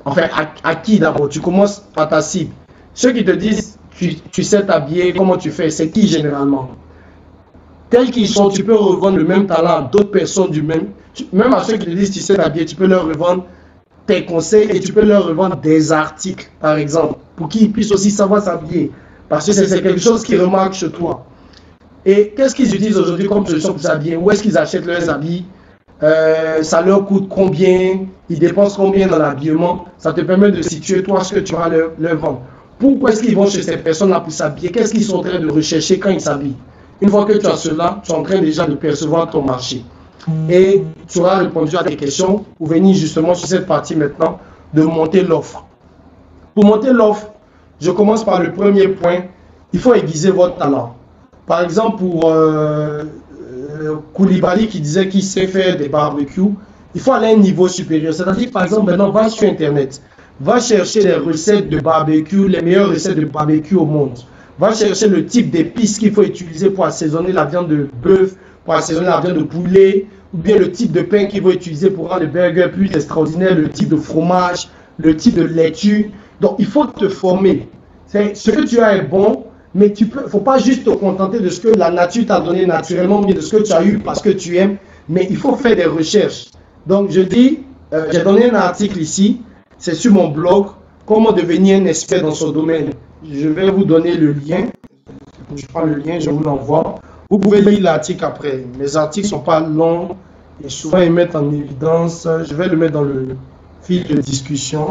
Enfin, à qui d'abord? Tu commences par ta cible. Ceux qui te disent, tu sais t'habiller, comment tu fais, c'est qui généralement? Tels qu'ils sont, tu peux revendre le même talent à d'autres personnes du même. Même à ceux qui te disent, tu sais t'habiller, tu peux leur revendre tes conseils et tu peux leur revendre des articles, par exemple, pour qu'ils puissent aussi savoir s'habiller. Parce que c'est quelque chose qui remarque chez toi. Et qu'est-ce qu'ils utilisent aujourd'hui comme solution pour s'habiller? Où est-ce qu'ils achètent leurs habits? Ça leur coûte combien? Ils dépensent combien dans l'habillement? Ça te permet de situer toi ce que tu vas leur vendre. Pourquoi est-ce qu'ils vont chez ces personnes-là pour s'habiller? Qu'est-ce qu'ils sont en train de rechercher quand ils s'habillent? Une fois que tu as cela, tu es en train déjà de percevoir ton marché. Et tu auras répondu à tes questions pour venir justement sur cette partie maintenant de monter l'offre. Pour monter l'offre, je commence par le premier point. Il faut aiguiser votre talent. Par exemple, pour Koulibaly qui disait qu'il sait faire des barbecues, il faut aller à un niveau supérieur. C'est-à-dire, par exemple, maintenant, va sur Internet, va chercher les recettes de barbecue, les meilleures recettes de barbecue au monde. Va chercher le type d'épices qu'il faut utiliser pour assaisonner la viande de bœuf, pour assaisonner la viande de poulet, ou bien le type de pain qu'il faut utiliser pour rendre le burger plus extraordinaire, le type de fromage, le type de laitue. Donc, il faut te former. Ce que tu as est bon, mais il ne faut pas juste te contenter de ce que la nature t'a donné naturellement, mais de ce que tu as eu parce que tu aimes, mais il faut faire des recherches. Donc, je dis, j'ai donné un article ici, c'est sur mon blog, comment devenir un expert dans son domaine. Je vais vous donner le lien. Je prends le lien, je vous l'envoie. Vous pouvez lire l'article après. Mes articles ne sont pas longs et souvent ils mettent en évidence. Je vais le mettre dans le fil de discussion.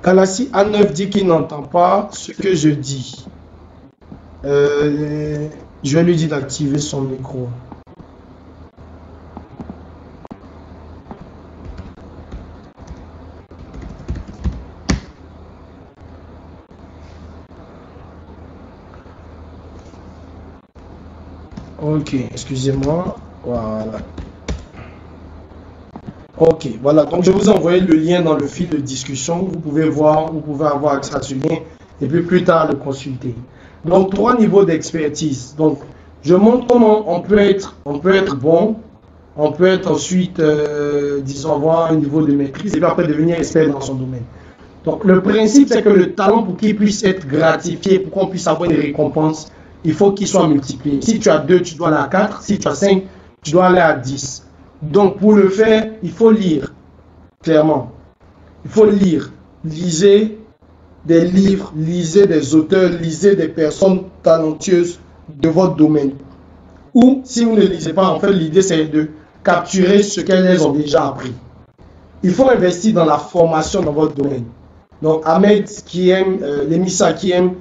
Kalassi A9 dit qu'il n'entend pas ce que je dis. Je vais lui dire d'activer son micro. Ok, excusez-moi. Voilà. Ok, voilà. Donc, je vous ai envoyé le lien dans le fil de discussion. Vous pouvez voir, vous pouvez avoir accès à ce lien et puis plus tard le consulter. Donc, 3 niveaux d'expertise. Donc, je montre comment on peut être bon, on peut être ensuite, disons, avoir un niveau de maîtrise et puis après devenir expert dans son domaine. Donc, le principe, c'est que le talent, pour qu'il puisse être gratifié, pour qu'on puisse avoir une récompense, il faut qu'il soit multiplié. Si tu as 2, tu dois aller à 4. Si tu as 5, tu dois aller à 10. Donc, pour le faire, il faut lire, clairement. Il faut lire. Lisez des livres, lisez des auteurs, lisez des personnes talentueuses de votre domaine. Ou, si vous ne lisez pas, en fait, l'idée, c'est de capturer ce qu'elles ont déjà appris. Il faut investir dans la formation dans votre domaine. Donc, Ahmed qui aime, Lemissa qui aime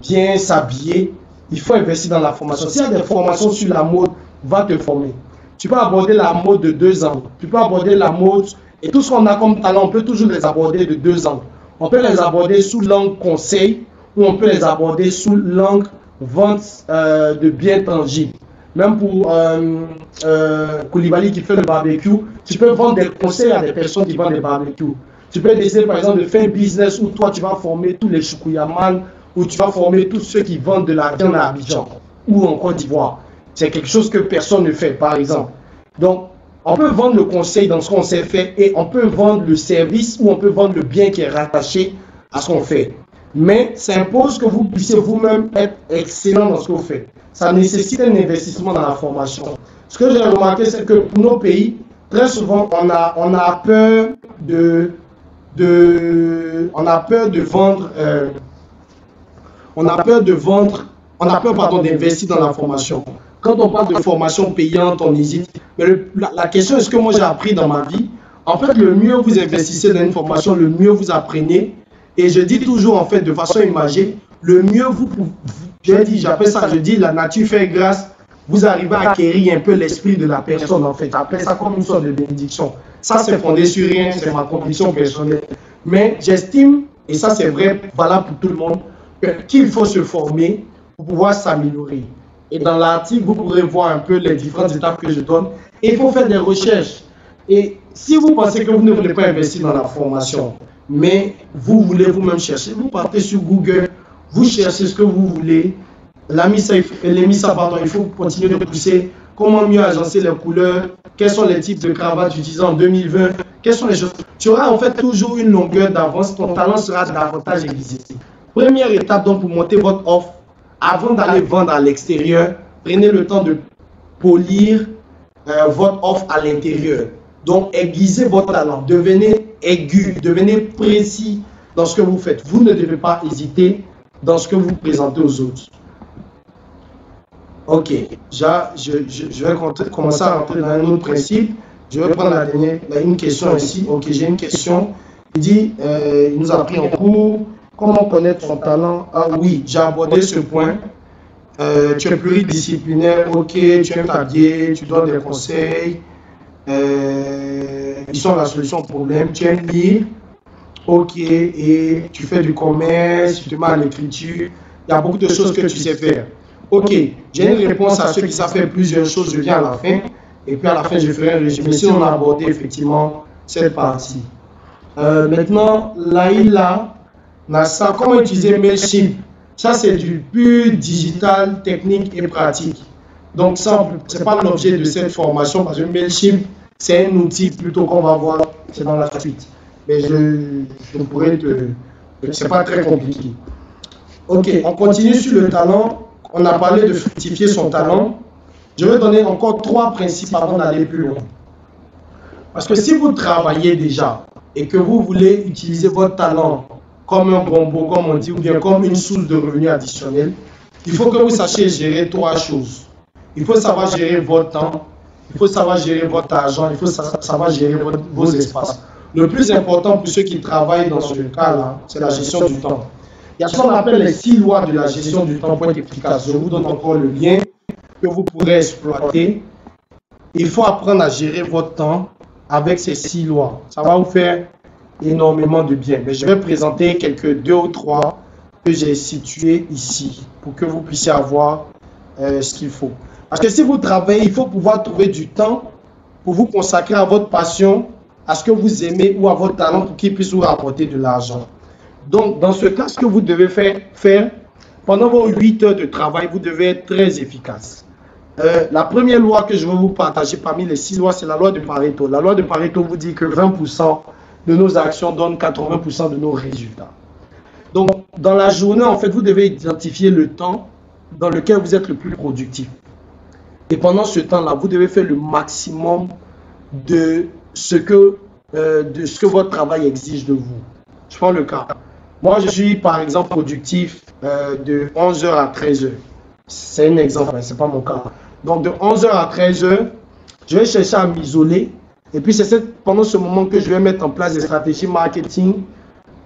bien s'habiller, il faut investir dans la formation. S'il y a des formations sur la mode, va te former. Tu peux aborder la mode de 2 ans. Tu peux aborder la mode et tout ce qu'on a comme talent, on peut toujours les aborder de 2 ans. On peut les aborder sous l'angle conseil ou on peut les aborder sous l'angle vente de biens tangibles. Même pour Koulibaly qui fait le barbecue, tu peux vendre des conseils à des personnes qui vendent des barbecues. Tu peux décider par exemple de faire un business où toi tu vas former tous les choukouyaman, où tu vas former tous ceux qui vendent de la viande à Abidjan ou en Côte d'Ivoire. C'est quelque chose que personne ne fait, par exemple. Donc, on peut vendre le conseil dans ce qu'on sait faire et on peut vendre le service ou on peut vendre le bien qui est rattaché à ce qu'on fait. Mais ça impose que vous puissiez vous-même être excellent dans ce que vous faites. Ça nécessite un investissement dans la formation. Ce que j'ai remarqué, c'est que pour nos pays, très souvent, on a peur de vendre... on a peur d'investir dans la formation. Quand on parle de formation payante, on hésite. Mais la question est ce que moi j'ai appris dans ma vie. En fait, le mieux vous investissez dans une formation, le mieux vous apprenez. Et je dis toujours, en fait, de façon imagée, le mieux j'appelle ça, je dis, la nature fait grâce. Vous arrivez à acquérir un peu l'esprit de la personne, en fait. J'appelle ça comme une sorte de bénédiction. Ça, c'est fondé sur rien, c'est ma conviction personnelle. Mais j'estime, et ça c'est vrai, valable pour tout le monde, qu'il faut se former pour pouvoir s'améliorer. Et dans l'article, vous pourrez voir un peu les différentes étapes que je donne. Et il faut faire des recherches. Et si vous pensez que vous ne voulez pas investir dans la formation, mais vous voulez vous-même chercher, vous partez sur Google, vous cherchez ce que vous voulez. Il faut continuer de pousser. Comment mieux agencer les couleurs? Quels sont les types de cravates utilisées en 2020? Quelles sont les choses? Tu auras en fait toujours une longueur d'avance. Ton talent sera davantage aiguisé. Première étape donc pour monter votre offre, avant d'aller vendre à l'extérieur, prenez le temps de polir votre offre à l'intérieur. Donc aiguisez votre talent, devenez aigu, devenez précis dans ce que vous faites. Vous ne devez pas hésiter dans ce que vous présentez aux autres. Ok, je vais commencer à rentrer dans un autre principe. Je vais prendre une question ici. Ok, j'ai une question. Il dit, il nous a pris en cours. Comment connaître son talent? Ah oui, j'ai abordé ce point. Tu es pluridisciplinaire, ok, tu aimes t'habiller, tu donnes des conseils, ils sont la solution au problème, tu aimes lire, ok, et tu fais du commerce, tu te mets à l'écriture, il y a beaucoup de choses que tu sais faire. Ok, j'ai une réponse à ceux qui savent faire plusieurs choses, je viens à la fin, et puis à la fin je ferai un résumé. Si on a abordé effectivement cette partie. Maintenant, Laïla, Nassa, comment utiliser MailChimp? Ça, c'est du pur digital, technique et pratique. Donc, ça, ce n'est pas l'objet de cette formation parce que MailChimp, c'est un outil plutôt qu'on va voir, c'est dans la suite. Mais je pourrais c'est pas très compliqué. Ok, on continue sur le talent. On a parlé de fructifier son talent. Je vais donner encore 3 principes avant d'aller plus loin. Parce que si vous travaillez déjà et que vous voulez utiliser votre talent comme un bonbon, comme on dit, ou bien comme une source de revenus additionnels, il faut que vous sachiez gérer 3 choses. Il faut savoir gérer votre temps, il faut savoir gérer votre argent, il faut savoir gérer vos espaces. Le plus important pour ceux qui travaillent dans ce cas-là, c'est la gestion du temps. Il y a ce qu'on appelle les 6 lois de la gestion du temps pour être efficace. Je vous donne encore le lien. que vous pourrez exploiter. Il faut apprendre à gérer votre temps avec ces 6 lois. Ça va vous faire énormément de bien. Mais je vais présenter quelques 2 ou 3 que j'ai situés ici pour que vous puissiez avoir ce qu'il faut. Parce que si vous travaillez, il faut pouvoir trouver du temps pour vous consacrer à votre passion, à ce que vous aimez ou à votre talent pour qu'il puisse vous rapporter de l'argent. Donc, dans ce cas, ce que vous devez faire pendant vos 8 heures de travail, vous devez être très efficace. La première loi que je vais vous partager parmi les 6 lois, c'est la loi de Pareto. La loi de Pareto vous dit que 20% de nos actions donnent 80% de nos résultats. Donc, dans la journée, en fait, vous devez identifier le temps dans lequel vous êtes le plus productif. Et pendant ce temps-là, vous devez faire le maximum de ce que votre travail exige de vous. Je prends le cas. Moi, je suis, par exemple, productif de 11h à 13h. C'est un exemple, mais ce n'est pas mon cas. Donc, de 11h à 13h, je vais chercher à m'isoler. Et puis, c'est pendant ce moment que je vais mettre en place des stratégies marketing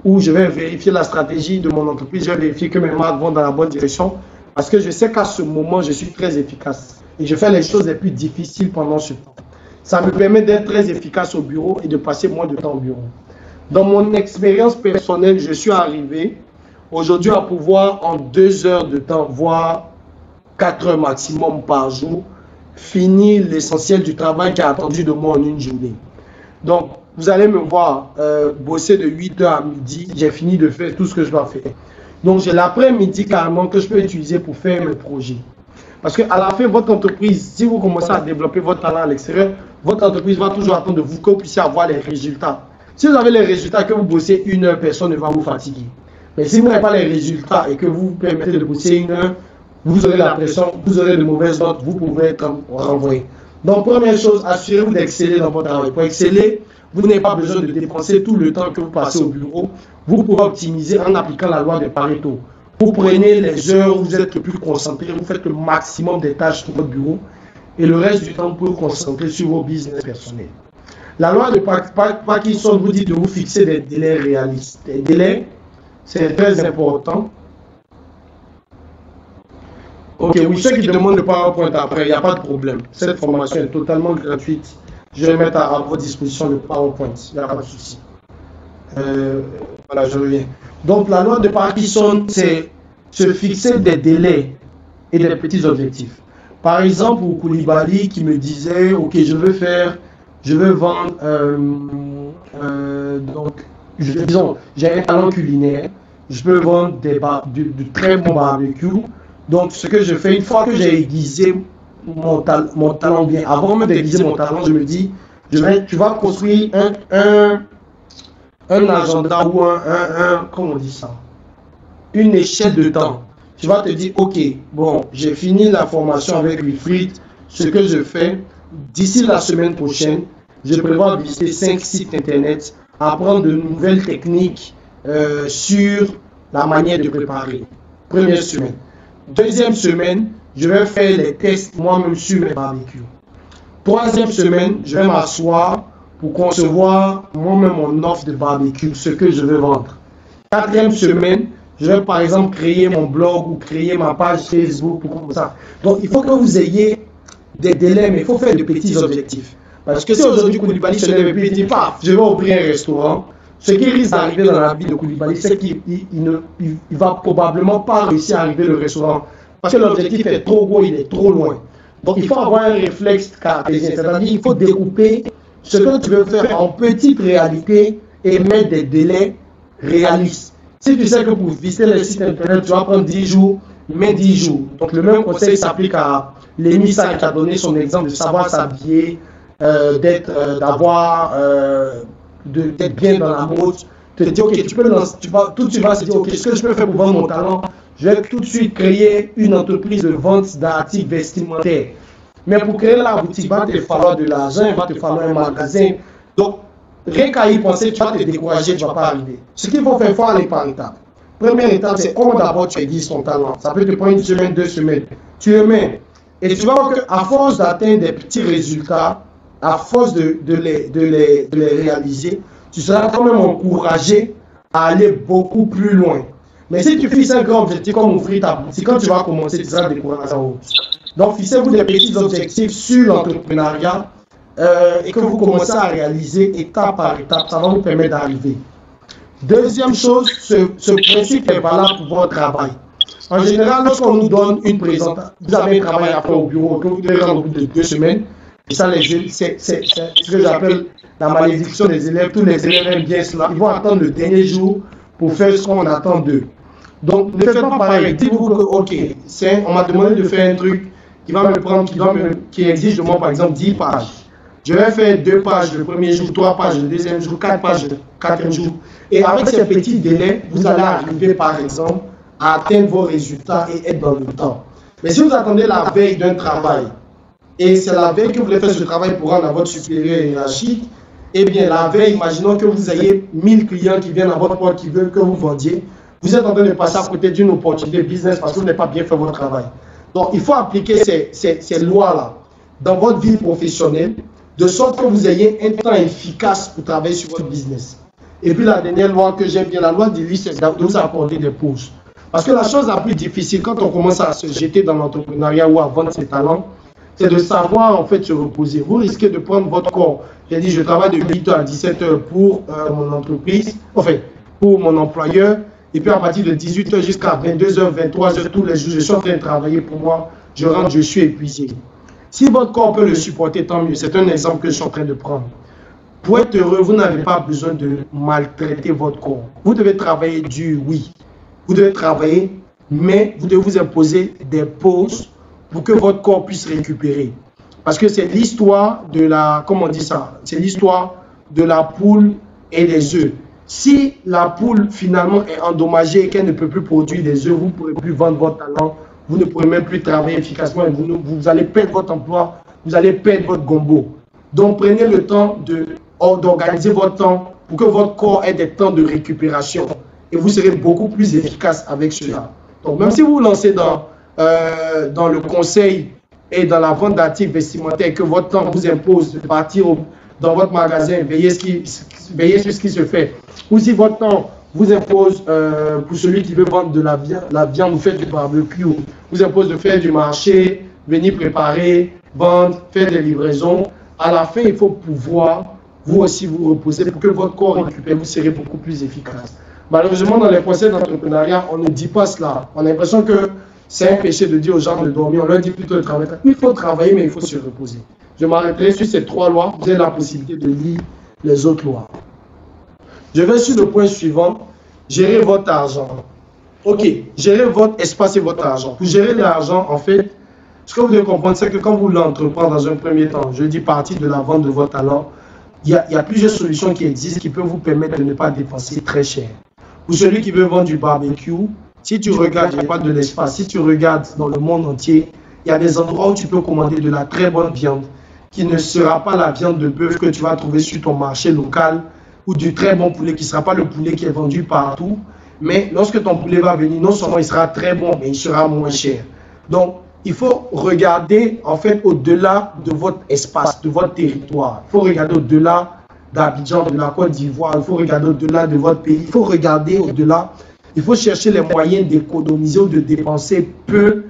où je vais vérifier la stratégie de mon entreprise. Je vais vérifier que mes marques vont dans la bonne direction. Parce que je sais qu'à ce moment, je suis très efficace. Et je fais les choses les plus difficiles pendant ce temps. Ça me permet d'être très efficace au bureau et de passer moins de temps au bureau. Dans mon expérience personnelle, je suis arrivé aujourd'hui à pouvoir, en 2 heures de temps, voire 4 heures maximum par jour, finir l'essentiel du travail qui a attendu de moi en une journée. Donc, vous allez me voir bosser de 8 heures à midi, j'ai fini de faire tout ce que je dois faire. Donc, j'ai l'après-midi carrément que je peux utiliser pour faire mes projets. Parce qu'à la fin, votre entreprise, si vous commencez à développer votre talent à l'extérieur, votre entreprise va toujours attendre de vous que vous puissiez avoir les résultats. Si vous avez les résultats, que vous bossez 1 heure, personne ne va vous fatiguer. Mais si vous n'avez pas les résultats et que vous vous permettez de bosser 1 heure, vous aurez la pression, vous aurez de mauvaises notes, vous pouvez être renvoyé. Donc, première chose, assurez-vous d'exceller dans votre travail. Pour exceller, vous n'avez pas besoin de dépenser tout le temps que vous passez au bureau. Vous pouvez optimiser en appliquant la loi de Pareto. Vous prenez les heures où vous êtes le plus concentré, vous faites le maximum des tâches sur votre bureau et le reste du temps, vous pouvez vous concentrer sur vos business personnels. La loi de Parkinson vous dit de vous fixer des délais réalistes. Les délais, c'est très important. Ok, oui, ceux qui demandent le PowerPoint après, il n'y a pas de problème. Cette formation est totalement gratuite. Je vais mettre à votre disposition le PowerPoint, il n'y a pas de souci. Voilà, je reviens. Donc, la loi de Parkinson, c'est se fixer des délais et des petits objectifs. Par exemple, pour Koulibaly qui me disait, ok, je veux vendre, donc, disons, j'ai un talent culinaire, je peux vendre du très bon barbecue. Donc, ce que je fais, une fois que j'ai aiguisé mon talent bien, avant même d'aiguiser mon talent, je me dis, tu vas construire un agenda ou comment on dit ça, une échelle de temps. Tu vas te dire, ok, bon, j'ai fini la formation avec Wilfried, ce que je fais, d'ici la semaine prochaine, je prévois visiter 5 sites internet, apprendre de nouvelles techniques sur la manière de préparer. Première semaine. Deuxième semaine, je vais faire les tests moi-même sur mes barbecues. Troisième semaine, je vais m'asseoir pour concevoir moi-même mon offre de barbecue, ce que je veux vendre. Quatrième semaine, je vais par exemple créer mon blog ou créer ma page Facebook ou comme ça. Donc, il faut que vous ayez des délais, mais il faut faire de petits objectifs. Parce que si aujourd'hui Koulibaly se lève et puis il dit, paf, je vais ouvrir un restaurant, ce qui risque d'arriver dans la vie de Koulibaly, c'est qu'il ne va probablement pas réussir à arriver au restaurant. Parce que l'objectif est trop gros, il est trop loin. Donc, il faut avoir un réflexe cartésien. C'est-à-dire qu'il faut découper ce que tu veux faire en petites réalités et mettre des délais réalistes. Si tu sais que pour visiter les sites internet, tu vas prendre 10 jours, mets 10 jours. Donc, le même conseil s'applique à l'émissaire qui a donné son exemple de savoir s'habiller, d'être bien dans la mode. Tu te dis, ok, tout de suite vas se dire, ok, ce que je peux faire pour vendre mon talent, je vais tout de suite créer une entreprise de vente d'articles vestimentaires. Mais pour créer la boutique, il va te falloir de l'argent, il va te falloir un magasin. Donc, rien qu'à y penser, tu vas te décourager, tu ne vas pas arriver. Ce qu'il faut faire, il faut aller par étapes. Première étape, c'est comment d'abord tu aiguises ton talent. Ça peut te prendre 1 semaine, 2 semaines. Tu le mets. Et tu vas voir qu'à force d'atteindre des petits résultats, à force de les réaliser, tu seras quand même encouragé à aller beaucoup plus loin. Mais si tu fixes un grand objectif comme ouvrir ta boutique, quand tu vas commencer, tu seras découragé en haut. Donc, fixez-vous des petits objectifs sur l'entrepreneuriat et que vous commencez à réaliser étape par étape. Ça va vous permettre d'arriver. Deuxième chose, ce principe est valable pour votre travail. En général, lorsqu'on nous donne une présentation, vous avez un travail à faire au bureau, que vous devez rendre au bout de 2 semaines, et ça, c'est ce que j'appelle la malédiction des élèves. Tous les élèves aiment bien cela. Ils vont attendre le dernier jour pour faire ce qu'on attend d'eux. Donc, ne faites pas pareil. Dites-vous que, ok, on m'a demandé de faire un truc qui va me prendre, qui exige de moi, par exemple, 10 pages. Je vais faire 2 pages le premier jour, 3 pages le deuxième jour, 4 pages le quatrième jour. Et avec ces petits délais, vous allez arriver, par exemple, à atteindre vos résultats et être dans le temps. Mais si vous attendez la veille d'un travail, et c'est la veille que vous voulez faire ce travail pour rendre à votre supérieur hiérarchique, eh bien, la veille, imaginons que vous ayez 1000 clients qui viennent à votre porte, qui veulent que vous vendiez, vous êtes en train de passer à côté d'une opportunité business parce que vous n'avez pas bien fait votre travail. Donc, il faut appliquer ces lois-là dans votre vie professionnelle, de sorte que vous ayez un temps efficace pour travailler sur votre business. Et puis, la dernière loi que j'aime bien, la loi d'Illy, c'est de vous accorder des pauses. Parce que la chose la plus difficile quand on commence à se jeter dans l'entrepreneuriat ou à vendre ses talents, c'est de savoir en fait se reposer. Vous risquez de prendre votre corps. J'ai dit, je travaille de 8h à 17h pour mon entreprise, enfin, pour mon employeur. Et puis à partir de 18h jusqu'à 22h, 23h, tous les jours, je suis en train de travailler pour moi. Je rentre, je suis épuisé. Si votre corps peut le supporter, tant mieux. C'est un exemple que je suis en train de prendre. Pour être heureux, vous n'avez pas besoin de maltraiter votre corps. Vous devez travailler dur, oui. Vous devez travailler, mais vous devez vous imposer des pauses pour que votre corps puisse récupérer. Parce que c'est l'histoire de la, comment on dit ça? C'est l'histoire de la poule et des œufs. Si la poule finalement est endommagée et qu'elle ne peut plus produire des œufs, vous ne pourrez plus vendre votre talent, vous ne pourrez même plus travailler efficacement et vous allez perdre votre emploi, vous allez perdre votre gombo. Donc prenez le temps d'organiser votre temps pour que votre corps ait des temps de récupération et vous serez beaucoup plus efficace avec cela. Donc même si vous vous lancez dans le conseil et dans la vente d'articles vestimentaires que votre temps vous impose de partir dans votre magasin, veillez sur ce qui se fait. Ou si votre temps vous impose, pour celui qui veut vendre de la viande, vous faites du barbecue, vous impose de faire du marché, venir préparer, vendre, faire des livraisons. À la fin, il faut pouvoir vous aussi vous reposer pour que votre corps récupère, vous serez beaucoup plus efficace. Malheureusement, dans les conseils d'entrepreneuriat, on ne dit pas cela. On a l'impression que c'est un péché de dire aux gens de dormir. On leur dit plutôt de travailler. Il faut travailler, mais il faut se reposer. Je m'arrêterai sur ces 3 lois. Vous avez la possibilité de lire les autres lois. Je vais sur le point suivant. Gérer votre argent. Ok, gérer votre espace et votre argent. Pour gérer l'argent, en fait, ce que vous devez comprendre, c'est que quand vous l'entreprendre dans un premier temps, je dis partie de la vente de votre talent, il y a plusieurs solutions qui existent qui peuvent vous permettre de ne pas dépenser très cher. Pour celui qui veut vendre du barbecue, si tu regardes, il n'y a pas de l'espace, si tu regardes dans le monde entier, il y a des endroits où tu peux commander de la très bonne viande qui ne sera pas la viande de bœuf que tu vas trouver sur ton marché local ou du très bon poulet qui ne sera pas le poulet qui est vendu partout. Mais lorsque ton poulet va venir, non seulement il sera très bon, mais il sera moins cher. Donc, il faut regarder en fait au-delà de votre espace, de votre territoire. Il faut regarder au-delà d'Abidjan, de la Côte d'Ivoire. Il faut regarder au-delà de votre pays. Il faut regarder au-delà. Il faut chercher les moyens d'économiser ou de dépenser peu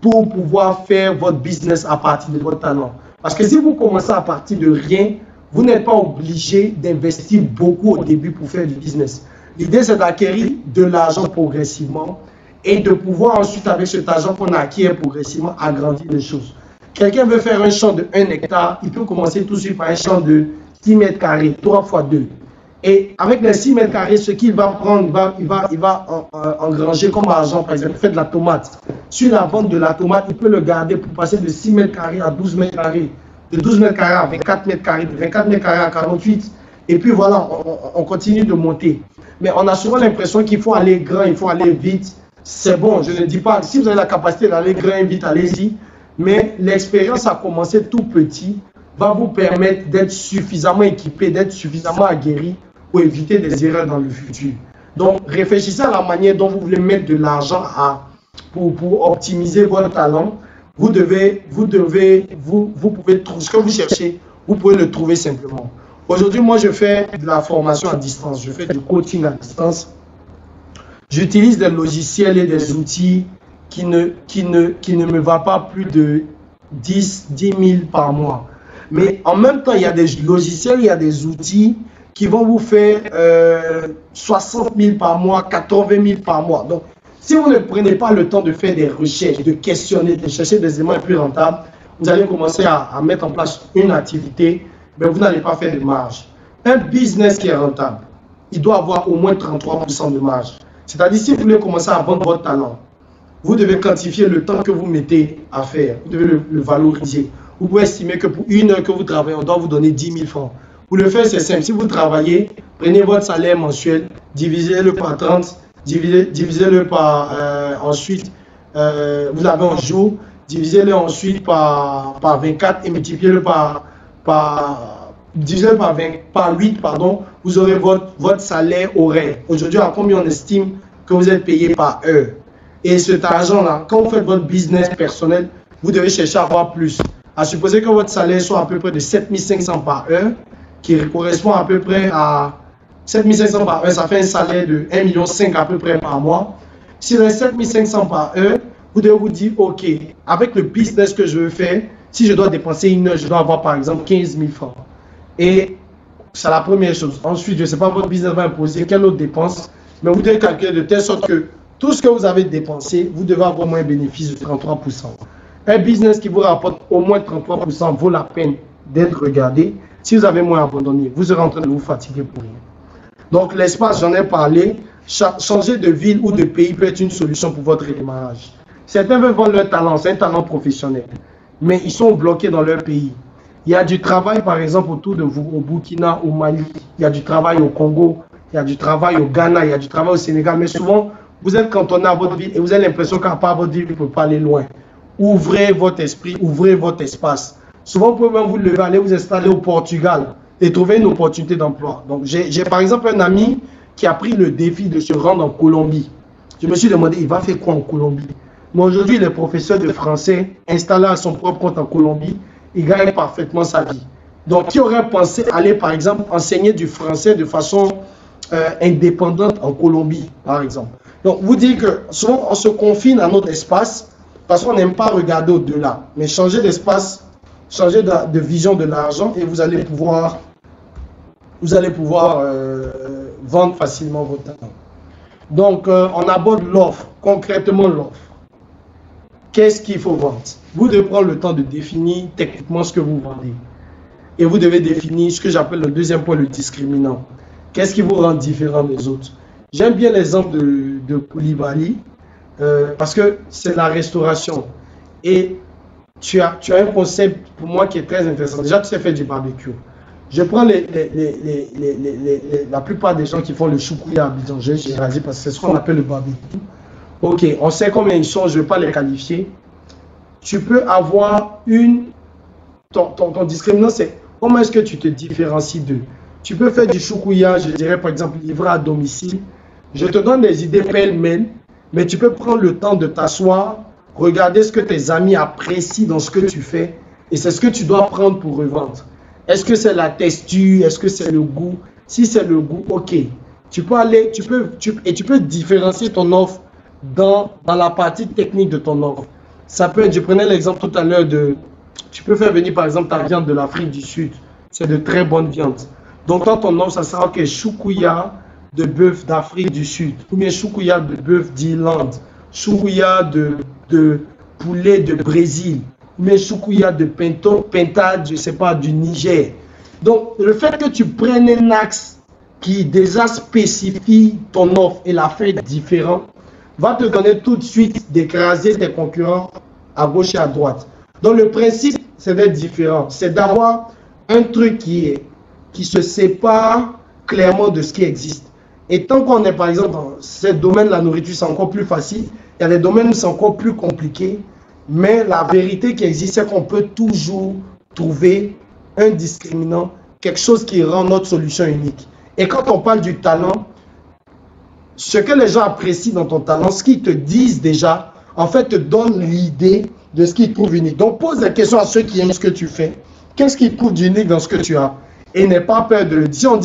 pour pouvoir faire votre business à partir de votre talent. Parce que si vous commencez à partir de rien, vous n'êtes pas obligé d'investir beaucoup au début pour faire du business. L'idée, c'est d'acquérir de l'argent progressivement et de pouvoir ensuite, avec cet argent qu'on acquiert progressivement, agrandir les choses. Quelqu'un veut faire un champ de 1 hectare, il peut commencer tout de suite par un champ de 6 mètres carrés, 3 x 2. Et avec les 6 mètres carrés, ce qu'il va prendre, il va engranger comme argent, par exemple, il fait de la tomate. Sur la vente de la tomate, il peut le garder pour passer de 6 mètres carrés à 12 mètres carrés, de 12 mètres carrés à 24 mètres carrés, de 24 mètres carrés à 48. Et puis voilà, on continue de monter. Mais on a souvent l'impression qu'il faut aller grand, il faut aller vite. C'est bon, je ne dis pas, si vous avez la capacité d'aller grand et vite, allez-y. Mais l'expérience à commencer tout petit va vous permettre d'être suffisamment équipé, d'être suffisamment aguerri pour éviter des erreurs dans le futur. Donc, réfléchissez à la manière dont vous voulez mettre de l'argent pour optimiser votre talent. Vous pouvez trouver ce que vous cherchez, vous pouvez le trouver simplement. Aujourd'hui, moi, je fais de la formation à distance, je fais du coaching à distance. J'utilise des logiciels et des outils qui ne me va pas plus de 10 000 par mois. Mais en même temps, il y a des logiciels, il y a des outils qui vont vous faire 60 000 par mois, 80 000 par mois. Donc, si vous ne prenez pas le temps de faire des recherches, de questionner, de chercher des éléments plus rentables, vous allez commencer à mettre en place une activité, mais vous n'allez pas faire de marge. Un business qui est rentable, il doit avoir au moins 33% de marge. C'est-à-dire, si vous voulez commencer à vendre votre talent, vous devez quantifier le temps que vous mettez à faire. Vous devez le valoriser. Vous pouvez estimer que pour une heure que vous travaillez, on doit vous donner 10 000 francs. Pour le faire, c'est simple. Si vous travaillez, prenez votre salaire mensuel, divisez-le par 30, divisez-le par ensuite, vous avez un jour, divisez-le ensuite par 24 et multipliez-le divisez-le par 8, pardon, vous aurez votre salaire horaire. Aujourd'hui, à combien on estime que vous êtes payé par heure? Et cet argent-là, quand vous faites votre business personnel, vous devez chercher à avoir plus. À supposer que votre salaire soit à peu près de 7 500 par heure, qui correspond à peu près à 7 500 par heure, ça fait un salaire de 1,5 million à peu près par mois. Si les 7 500 par heure, vous devez vous dire, OK, avec le business que je veux faire, si je dois dépenser une heure, je dois avoir par exemple 15 000 francs. Et c'est la première chose. Ensuite, je ne sais pas, votre business va imposer quelle autre dépense, mais vous devez calculer de telle sorte que tout ce que vous avez dépensé, vous devez avoir au moins un bénéfice de 33%. Un business qui vous rapporte au moins 33% vaut la peine d'être regardé. Si vous avez moins abandonné, vous serez en train de vous fatiguer pour rien. Donc l'espace, j'en ai parlé. Changer de ville ou de pays peut être une solution pour votre démarrage. Certains veulent vendre leur talent, c'est un talent professionnel. Mais ils sont bloqués dans leur pays. Il y a du travail, par exemple, autour de vous, au Burkina, au Mali. Il y a du travail au Congo. Il y a du travail au Ghana. Il y a du travail au Sénégal. Mais souvent, vous êtes cantonné à votre ville et vous avez l'impression qu'à part votre ville, vous ne pouvez pas aller loin. Ouvrez votre esprit, ouvrez votre espace. Souvent, vous pouvez même vous lever, aller vous installer au Portugal et trouver une opportunité d'emploi. Donc, j'ai par exemple un ami qui a pris le défi de se rendre en Colombie. Je me suis demandé, il va faire quoi en Colombie? Mais aujourd'hui, il est professeur de français, installé à son propre compte en Colombie. Il gagne parfaitement sa vie. Donc, qui aurait pensé aller, par exemple, enseigner du français de façon indépendante en Colombie, par exemple? Donc, vous dites que souvent, on se confine à notre espace parce qu'on n'aime pas regarder au-delà. Mais changer d'espace, changer de vision de l'argent et vous allez pouvoir vendre facilement vos talents. Donc, on aborde l'offre, concrètement l'offre. Qu'est-ce qu'il faut vendre? Vous devez prendre le temps de définir techniquement ce que vous vendez. Et vous devez définir ce que j'appelle le deuxième point, le discriminant. Qu'est-ce qui vous rend différent des autres? J'aime bien l'exemple de Koulibaly parce que c'est la restauration. Et tu as un concept pour moi qui est très intéressant. Déjà, tu sais faire du barbecue. Je prends la plupart des gens qui font le choukouya à Abidjan, j'ai généralisé parce que c'est ce qu'on appelle le barbecue. Ok, on sait combien ils sont, je ne vais pas les qualifier. Tu peux avoir ton discriminant, c'est comment est-ce que tu te différencies d'eux. Tu peux faire du choukouya, je dirais par exemple livré à domicile. Je te donne des idées pêle-mêle, mais tu peux prendre le temps de t'asseoir, regarder ce que tes amis apprécient dans ce que tu fais, et c'est ce que tu dois prendre pour revendre. Est-ce que c'est la texture? Est-ce que c'est le goût? Si c'est le goût, ok. Tu peux aller, tu peux différencier ton offre dans la partie technique de ton offre. Ça peut être, je prenais l'exemple tout à l'heure tu peux faire venir par exemple ta viande de l'Afrique du Sud. C'est de très bonne viande. Donc dans ton offre, ça sera ok, choukouya de bœuf d'Afrique du Sud, ou bien choukouya de bœuf d'Irlande, choukouya de poulet de Brésil, ou bien choukouya de pintade, je ne sais pas, du Niger. Donc le fait que tu prennes un axe qui déjà spécifie ton offre et la fait différent, va te donner tout de suite d'écraser tes concurrents à gauche et à droite. Donc le principe, c'est d'être différent. C'est d'avoir un truc qui se sépare clairement de ce qui existe. Et tant qu'on est par exemple dans ce domaine de la nourriture, c'est encore plus facile. Il y a des domaines où c'est encore plus compliqué. Mais la vérité qui existe, c'est qu'on peut toujours trouver un discriminant, quelque chose qui rend notre solution unique. Et quand on parle du talent, ce que les gens apprécient dans ton talent, ce qu'ils te disent déjà, en fait, te donne l'idée de ce qu'ils trouvent unique. Donc, pose des questions à ceux qui aiment ce que tu fais. Qu'est-ce qu'ils trouvent d'unique dans ce que tu as? Et n'aie pas peur de le dire.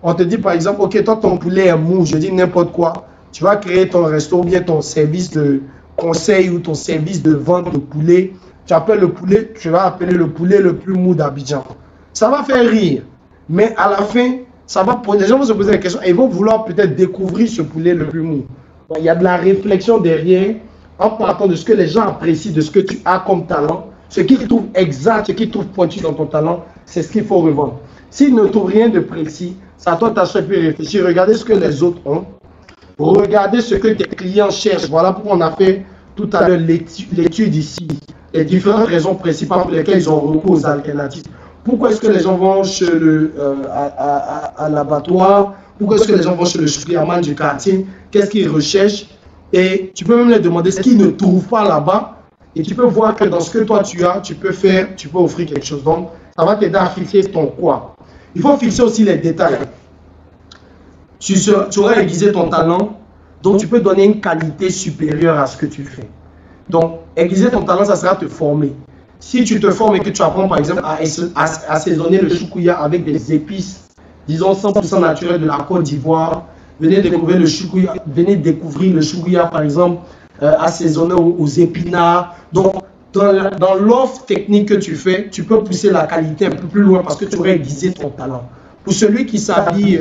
On te dit par exemple, ok, toi, ton poulet est mou, je dis n'importe quoi. Tu vas créer ton resto ou bien ton service de conseil ou ton service de vente de poulet, tu appelles le poulet, tu vas appeler le poulet le plus mou d'Abidjan. Ça va faire rire, mais à la fin, les gens vont se poser la question et ils vont vouloir peut-être découvrir ce poulet le plus mou. Donc, il y a de la réflexion derrière en partant de ce que les gens apprécient, de ce que tu as comme talent, ce qu'ils trouvent exact, ce qu'ils trouvent pointu dans ton talent, c'est ce qu'il faut revendre. S'ils ne trouvent rien de précis, c'est à toi de t'asseoir et réfléchir. Regardez ce que les autres ont. Regardez ce que tes clients cherchent. Voilà pourquoi on a fait tout à l'heure l'étude ici. Les différentes raisons principales pour lesquelles ils ont recours aux alternatives. Pourquoi est-ce que les gens vont chez à l'abattoir? Pourquoi est-ce que les gens vont chez le choukouyaman du quartier? Qu'est-ce qu'ils recherchent? Et tu peux même leur demander ce qu'ils ne trouvent pas là-bas. Et tu peux voir que dans ce que toi tu as, tu peux offrir quelque chose. Donc, ça va t'aider à fixer ton quoi. Il faut fixer aussi les détails. Tu auras aiguisé ton talent, donc tu peux donner une qualité supérieure à ce que tu fais. Donc, aiguiser ton talent, ça sera te former. Si tu te formes et que tu apprends par exemple à assaisonner le choukouya avec des épices, disons 100% naturelles de la Côte d'Ivoire, venez découvrir le choukouya par exemple, assaisonné aux épinards. Donc, dans l'offre technique que tu fais, tu peux pousser la qualité un peu plus loin parce que tu aurais aiguisé ton talent. Pour celui qui s'habille,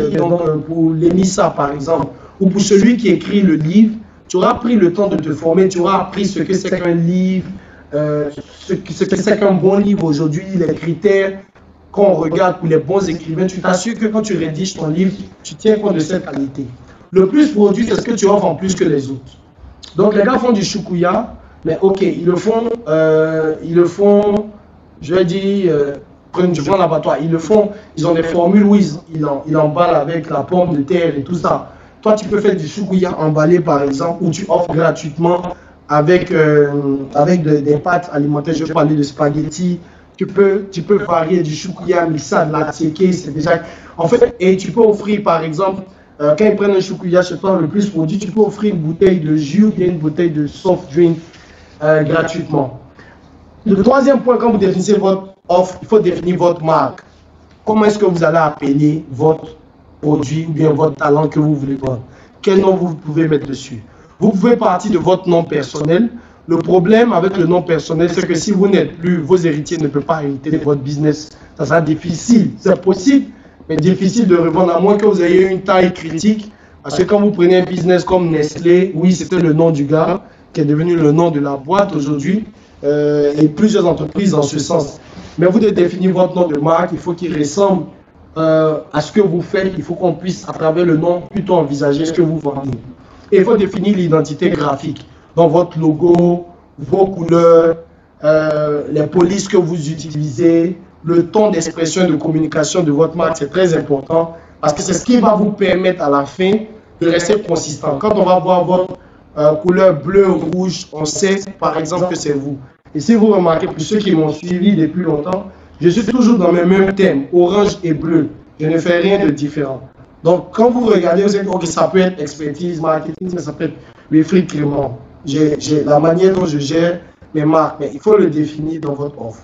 pour l'émissa par exemple, ou pour celui qui écrit le livre, tu auras pris le temps de te former, tu auras appris ce que c'est qu'un livre, ce que c'est qu'un bon livre aujourd'hui, les critères qu'on regarde pour les bons écrivains. Tu t'assures que quand tu rédiges ton livre, tu tiens compte de cette qualité. Le plus produit, c'est ce que tu offres en plus que les autres. Donc les gars font du choukouya, mais ok, ils le font, je vais dire, je prends l'abattoir, ils ont des formules où ils emballent avec la pomme de terre et tout ça. Toi, tu peux faire du choukouya emballé par exemple, où tu offres gratuitement avec des pâtes alimentaires. Je vais parler de spaghettis. Tu peux varier du choukouya, missa, de la tseke, c'est déjà. En fait, et tu peux offrir par exemple, quand ils prennent un choukouya chez toi, le plus produit, tu peux offrir une bouteille de jus ou une bouteille de soft drink gratuitement. Le troisième point, quand vous définissez votre offre, il faut définir votre marque. Comment est-ce que vous allez appeler votre produit ou bien votre talent que vous voulez vendre? Quel nom vous pouvez mettre dessus? Vous pouvez partir de votre nom personnel. Le problème avec le nom personnel, c'est que si vous n'êtes plus, vos héritiers ne peuvent pas hériter de votre business. Ça sera difficile. C'est possible, mais difficile de revendre à moins que vous ayez une taille critique. Parce que quand vous prenez un business comme Nestlé, oui, c'était le nom du gars qui est devenu le nom de la boîte aujourd'hui. Et plusieurs entreprises en ce sens. Mais vous devez définir votre nom de marque. Il faut qu'il ressemble à ce que vous faites. Il faut qu'on puisse, à travers le nom, plutôt envisager ce que vous vendez. Et il faut définir l'identité graphique. Donc votre logo, vos couleurs, les polices que vous utilisez, le ton d'expression de communication de votre marque, c'est très important parce que c'est ce qui va vous permettre à la fin de rester consistant. Quand on va voir votre couleur bleu ou rouge, on sait par exemple que c'est vous. Et si vous remarquez, pour ceux qui m'ont suivi depuis longtemps, je suis toujours dans mes mêmes thèmes, orange et bleu. Je ne fais rien de différent. Donc, quand vous regardez, vous dites, ok, ça peut être expertise, marketing, mais ça peut être Wilfried Clément. J'ai la manière dont je gère mes marques, mais il faut le définir dans votre offre.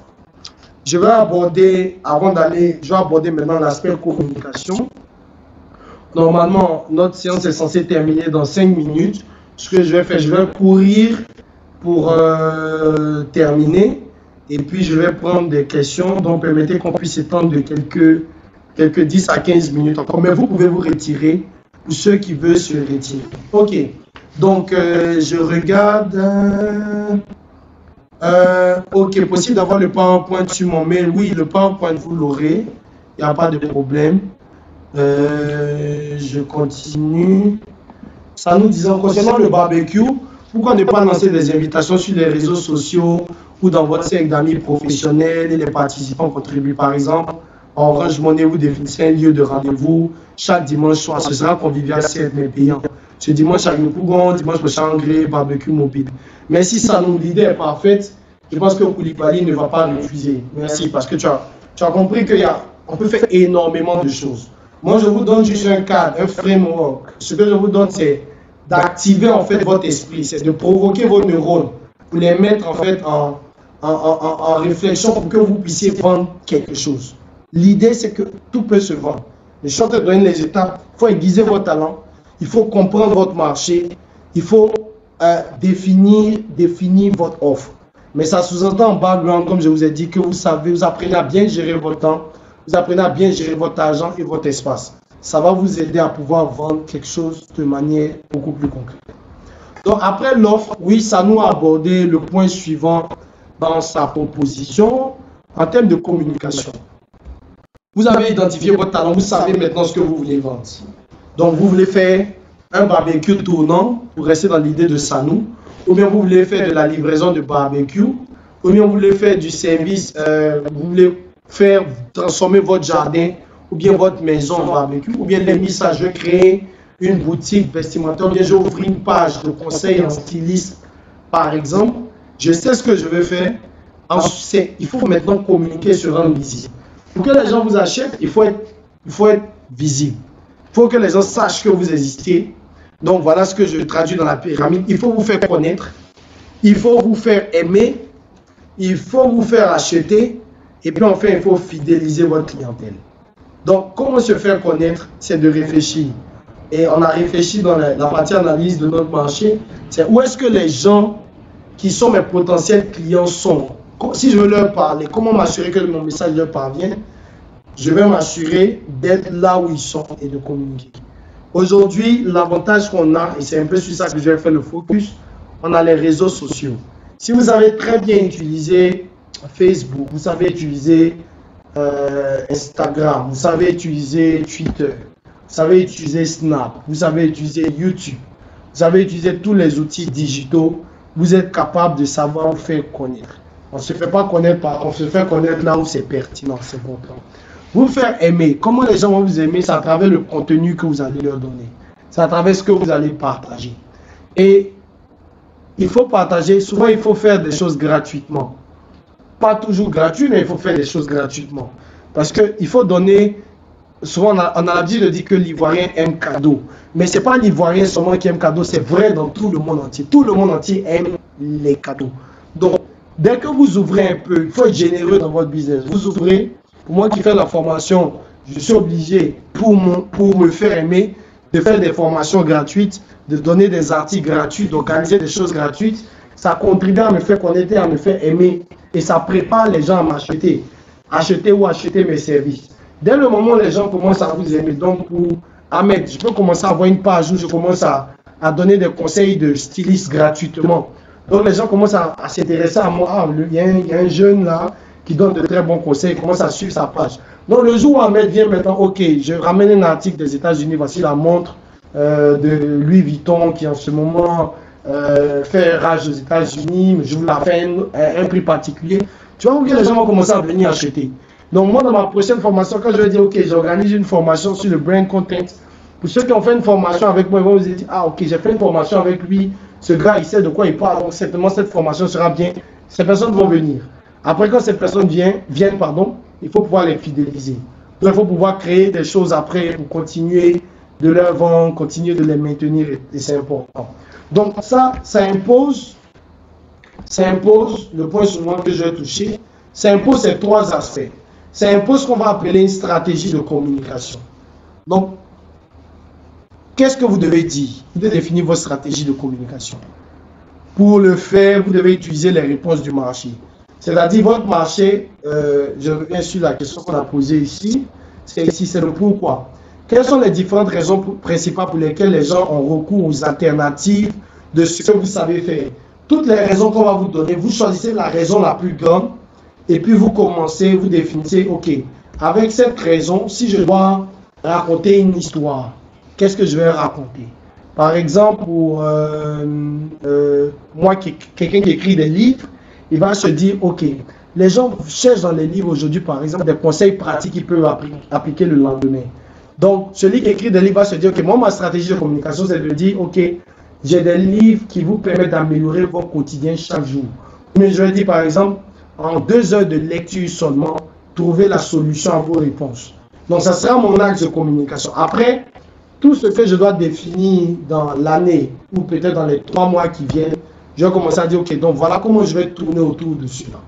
Je vais aborder, maintenant l'aspect communication. Normalement, notre séance est censée terminer dans 5 minutes. Ce que je vais faire, je vais courir pour terminer. Et puis, je vais prendre des questions. Donc, permettez qu'on puisse étendre de quelques 10 à 15 minutes encore. Mais vous pouvez vous retirer pour ceux qui veulent se retirer. OK. Donc, je regarde. OK, possible d'avoir le PowerPoint sur mon mail. Oui, le PowerPoint, vous l'aurez. Il n'y a pas de problème. Je continue. Ça nous disait concernant le barbecue, pourquoi ne pas lancer des invitations sur les réseaux sociaux ou dans votre cercle d'amis professionnels et les participants contribuent par exemple. En Orange Money, vous définissez un lieu de rendez-vous chaque dimanche soir. Ce sera convivial, certes, mais payant. Ce dimanche à Yopougon, dimanche au Changré, barbecue mobile. Mais si ça nous l'idée est parfaite, je pense que Koulibaly ne va pas refuser. Merci, parce que tu as compris qu'on peut faire énormément de choses. Moi, je vous donne juste un cadre, un framework. Ce que je vous donne, c'est d'activer en fait votre esprit, c'est de provoquer vos neurones pour les mettre en fait en réflexion pour que vous puissiez vendre quelque chose. L'idée, c'est que tout peut se vendre. Je suis en train de donner les étapes. Il faut aiguiser votre talent. Il faut comprendre votre marché. Il faut définir votre offre. Mais ça sous-entend en background, comme je vous ai dit, que vous apprenez à bien gérer votre temps, vous apprenez à bien gérer votre argent et votre espace. Ça va vous aider à pouvoir vendre quelque chose de manière beaucoup plus concrète. Donc après l'offre, oui, ça nous a abordé le point suivant dans sa proposition en termes de communication. Vous avez identifié votre talent, vous savez maintenant ce que vous voulez vendre. Donc vous voulez faire un barbecue tournant pour rester dans l'idée de Sanou, ou bien vous voulez faire de la livraison de barbecue, ou bien vous voulez faire du service, vous voulez transformer votre jardin ou bien votre maison en barbecue, ou bien les messages, je vais créer une boutique vestimentaire, ou bien je vais ouvrir une page de conseil en styliste, par exemple. Je sais ce que je vais faire. Ensuite, il faut maintenant communiquer sur un visible. Pour que les gens vous achètent, il faut être visible. Il faut que les gens sachent que vous existez. Donc voilà ce que je traduis dans la pyramide. Il faut vous faire connaître, il faut vous faire aimer, il faut vous faire acheter, et puis enfin il faut fidéliser votre clientèle. Donc comment se faire connaître, c'est de réfléchir. Et on a réfléchi dans la partie analyse de notre marché, c'est où est-ce que les gens qui sont mes potentiels clients sont. Si je veux leur parler, comment m'assurer que mon message leur parvient? Je vais m'assurer d'être là où ils sont et de communiquer. Aujourd'hui, l'avantage qu'on a, et c'est un peu sur ça que je vais faire le focus, on a les réseaux sociaux. Si vous avez très bien utilisé Facebook, vous savez utiliser Instagram, vous savez utiliser Twitter, vous savez utiliser Snap, vous savez utiliser YouTube, vous savez utiliser tous les outils digitaux, vous êtes capable de savoir vous faire connaître. On ne se fait pas connaître, on se fait connaître là où c'est pertinent, c'est bon. Vous faire aimer. Comment les gens vont vous aimer? C'est à travers le contenu que vous allez leur donner. C'est à travers ce que vous allez partager. Et il faut partager. Souvent, il faut faire des choses gratuitement. Pas toujours gratuit, mais il faut faire des choses gratuitement. Parce qu'il faut donner. Souvent, on a l'habitude de dire que l'Ivoirien aime cadeau. Mais ce n'est pas l'Ivoirien seulement qui aime cadeau. C'est vrai dans tout le monde entier. Tout le monde entier aime les cadeaux. Donc, dès que vous ouvrez un peu, il faut être généreux dans votre business. Vous ouvrez. Pour moi qui fais la formation, je suis obligé, pour me faire aimer, de faire des formations gratuites, de donner des articles gratuits, d'organiser des choses gratuites. Ça contribue à me faire connaître, à me faire aimer. Et ça prépare les gens à m'acheter. Acheter ou acheter mes services. Dès le moment où les gens commencent à vous aimer, donc pour Ahmed, je peux commencer à avoir une page où je commence à donner des conseils de styliste gratuitement. Donc les gens commencent à s'intéresser à moi. Ah, il y a un jeune là qui donne de très bons conseils, commence à suivre sa page. Donc le jour où Ahmed vient maintenant, ok, je ramène un article des États-Unis, voici la montre de Louis Vuitton qui en ce moment fait rage aux États-Unis, je vous la fais un prix particulier. Tu vois, les gens vont commencer à venir acheter. Donc moi, dans ma prochaine formation, quand je vais dire, ok, j'organise une formation sur le brand content, pour ceux qui ont fait une formation avec moi, ils vont vous dire, ah ok, j'ai fait une formation avec lui, ce gars, il sait de quoi il parle, donc certainement cette formation sera bien. Ces personnes vont venir. Après, quand ces personnes viennent, il faut pouvoir les fidéliser. Donc, il faut pouvoir créer des choses après pour continuer de leur vendre, continuer de les maintenir, et c'est important. Donc, ça impose le point suivant que je vais toucher, ça impose ces trois aspects. Ça impose ce qu'on va appeler une stratégie de communication. Donc, qu'est-ce que vous devez dire? Vous devez définir votre stratégie de communication. Pour le faire, vous devez utiliser les réponses du marché. C'est-à-dire, votre marché, je reviens sur la question qu'on a posée ici, c'est le pourquoi. Quelles sont les différentes raisons principales pour lesquelles les gens ont recours aux alternatives de ce que vous savez faire? Toutes les raisons qu'on va vous donner, vous choisissez la raison la plus grande et puis vous commencez, vous définissez, ok, avec cette raison, si je dois raconter une histoire, qu'est-ce que je vais raconter? Par exemple, pour moi, quelqu'un qui écrit des livres, il va se dire, ok, les gens cherchent dans les livres aujourd'hui, par exemple, des conseils pratiques qu'ils peuvent appliquer le lendemain. Donc, celui qui écrit des livres va se dire, ok, moi, ma stratégie de communication, c'est de dire, ok, j'ai des livres qui vous permettent d'améliorer votre quotidien chaque jour. Mais je vais dire, par exemple, en 2 heures de lecture seulement, trouver la solution à vos réponses. Donc, ça sera mon axe de communication. Après, tout ce que je dois définir dans l'année ou peut-être dans les 3 mois qui viennent, je vais commencer à dire, ok, donc voilà comment je vais tourner autour de cela.